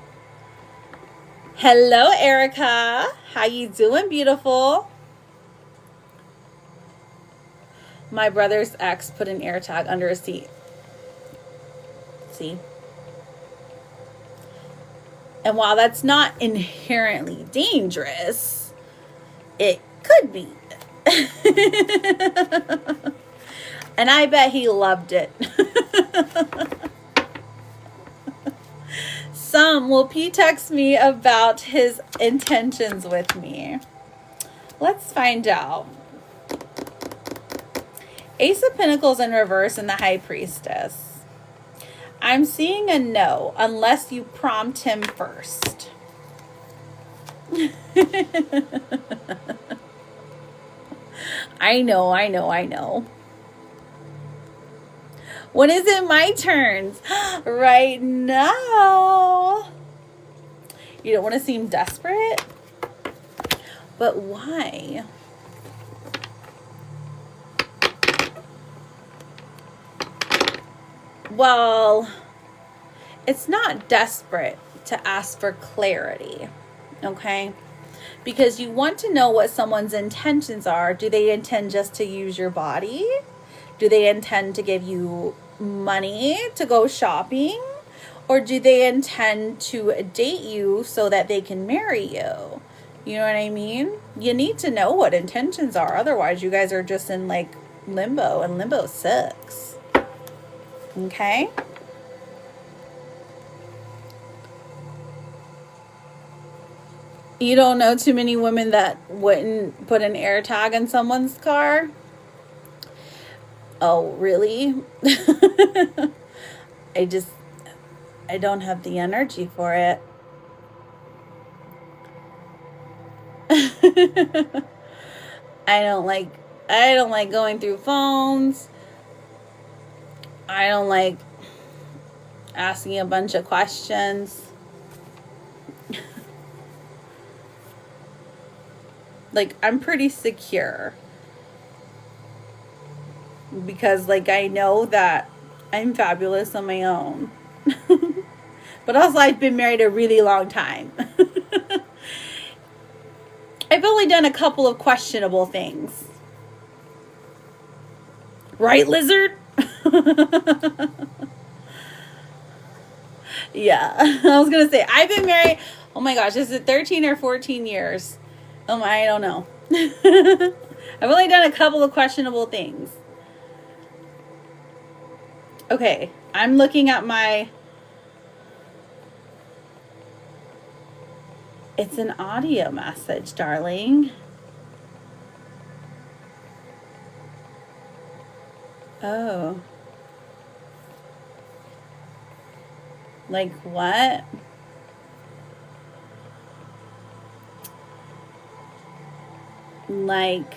Speaker 1: Hello, Erica. How you doing, beautiful? My brother's ex put an AirTag under a seat. See? And while that's not inherently dangerous, it could be. And I bet he loved it. Will P text me about his intentions with me? Let's find out. Ace of Pentacles in reverse and the High Priestess. I'm seeing a no, unless you prompt him first. I know. When is it my turn? Right now. You don't want to seem desperate? But why? Well, it's not desperate to ask for clarity, okay? Because you want to know what someone's intentions are. Do they intend just to use your body? Do they intend to give you money to go shopping? Or do they intend to date you so that they can marry you? You know what I mean? You need to know what intentions are. Otherwise, you guys are just in like limbo, and limbo sucks. Okay? You don't know too many women that wouldn't put an AirTag in someone's car? Oh, really? I don't have the energy for it. I don't like going through phones. I don't like asking a bunch of questions. Like, I'm pretty secure. Because, like, I know that I'm fabulous on my own. But also, I've been married a really long time. I've only done a couple of questionable things. Right, lizard? Yeah. I was going to say, I've been married, oh my gosh, is it 13 or 14 years? I don't know. I've only done a couple of questionable things. Okay, I'm looking at my... It's an audio message, darling. Oh. Like what? Like...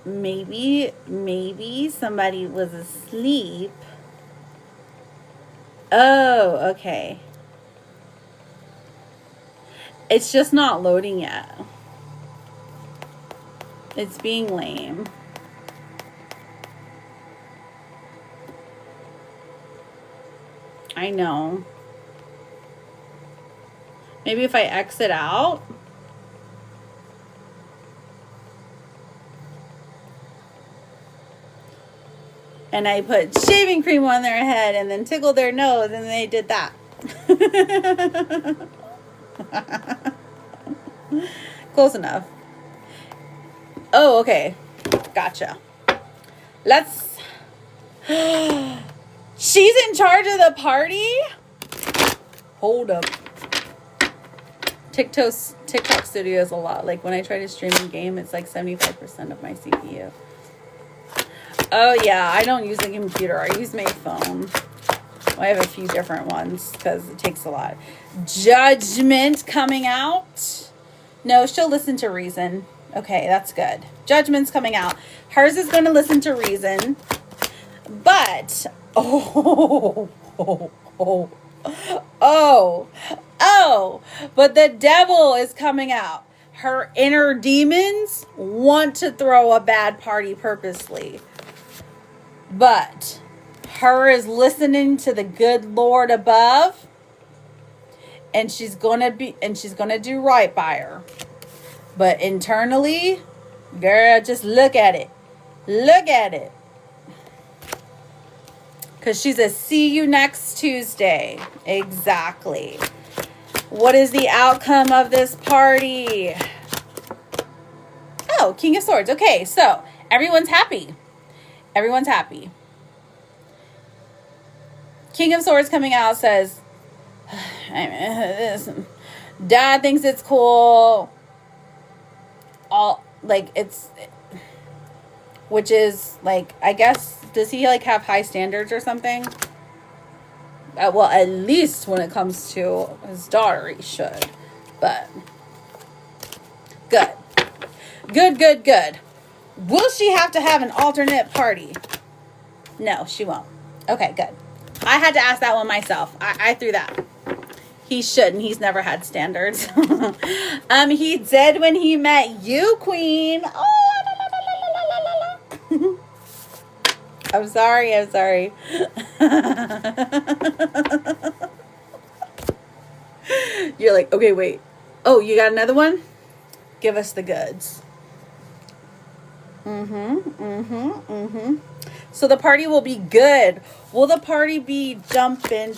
Speaker 1: maybe somebody was asleep. Oh, okay. It's just not loading yet. It's being lame. I know. Maybe if I exit out. And I put shaving cream on their head and then tickled their nose and they did that. Close enough. Oh, okay. Gotcha. Let's... She's in charge of the party? Hold up. TikTok Studio is a lot. Like when I try to stream a game, it's like 75% of my CPU. Oh yeah, I don't use a computer. I use my phone. Well, I have a few different ones because it takes a lot. Judgment coming out. No, she'll listen to reason. Okay, that's good. Judgment's coming out. Hers is going to listen to reason. But, but the devil is coming out. Her inner demons want to throw a bad party purposely. But her is listening to the good Lord above, and she's gonna do right by her. But internally, girl, just look at it. Look at it. Because she's a see you next Tuesday. Exactly. What is the outcome of this party? Oh, King of Swords. Okay, so everyone's happy. Everyone's happy. King of Swords coming out says, Dad thinks it's cool. All like it's, which is like, I guess, does he like have high standards or something? Well, at least when it comes to his daughter, he should. But good. Good. Will she have to have an alternate party? No, she won't. Okay, good. I had to ask that one myself. I threw that. He shouldn't. He's never had standards. He did when he met you, Queen. Oh, I'm sorry. You're like, okay, wait. Oh, you got another one? Give us the goods. So the party will be good. Will the party be jumping?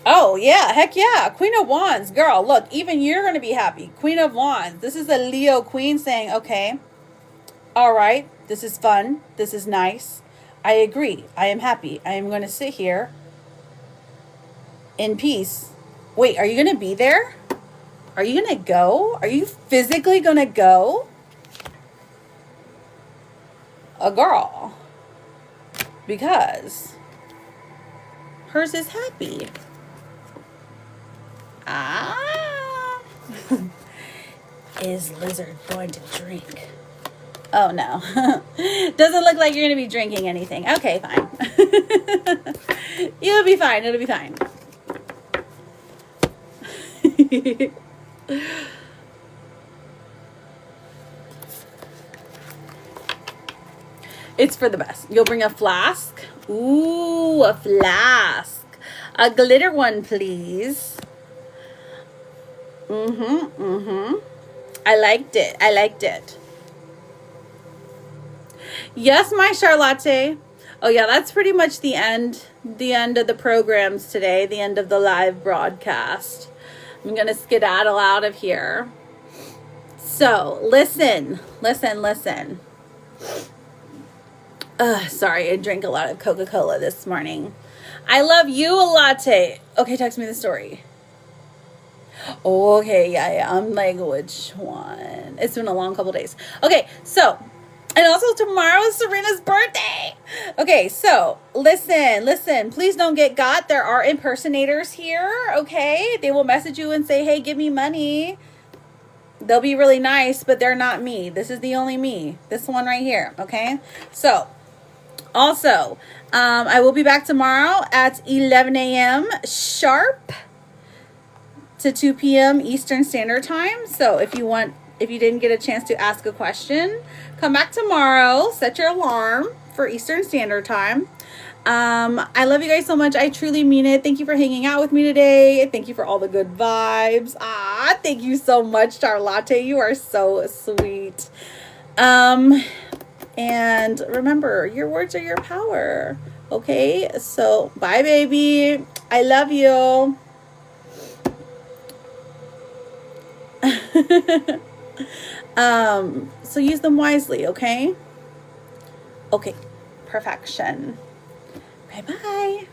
Speaker 1: Oh, yeah. Heck yeah. Queen of Wands. Girl, look, even you're going to be happy. Queen of Wands. This is a Leo queen saying, okay, all right, this is fun. This is nice. I agree. I am happy. I am going to sit here in peace. Wait, are you going to be there? Are you going to go? Are you physically going to go? A girl. Because hers is happy. Is Lizard going to drink? Oh no. Doesn't look like you're going to be drinking anything. Okay, fine. It'll be fine. It's for the best. You'll bring a flask. Ooh, a flask. A glitter one, please. I liked it. Yes, my Charlotte. Oh yeah, that's pretty much the end of the programs today, the end of the live broadcast. I'm going to skedaddle out of here. So, listen. Sorry, I drank a lot of Coca-Cola this morning. I love you a latte. Okay, text me the story. Okay, yeah. I'm like, which one? It's been a long couple days. Okay, so, and also tomorrow is Serena's birthday. Okay, so, listen. Please don't get got. There are impersonators here, okay? They will message you and say, hey, give me money. They'll be really nice, but they're not me. This is the only me. This one right here, okay? So, also, I will be back tomorrow at 11 a.m. sharp to 2 p.m. Eastern Standard Time. So if you didn't get a chance to ask a question, come back tomorrow. Set your alarm for Eastern Standard Time. I love you guys so much. I truly mean it. Thank you for hanging out with me today. Thank you for all the good vibes. Thank you so much, Charlotte. You are so sweet. And remember, your words are your power. Okay, so bye, baby. I love you. So use them wisely, okay? Okay, perfection. Bye-bye.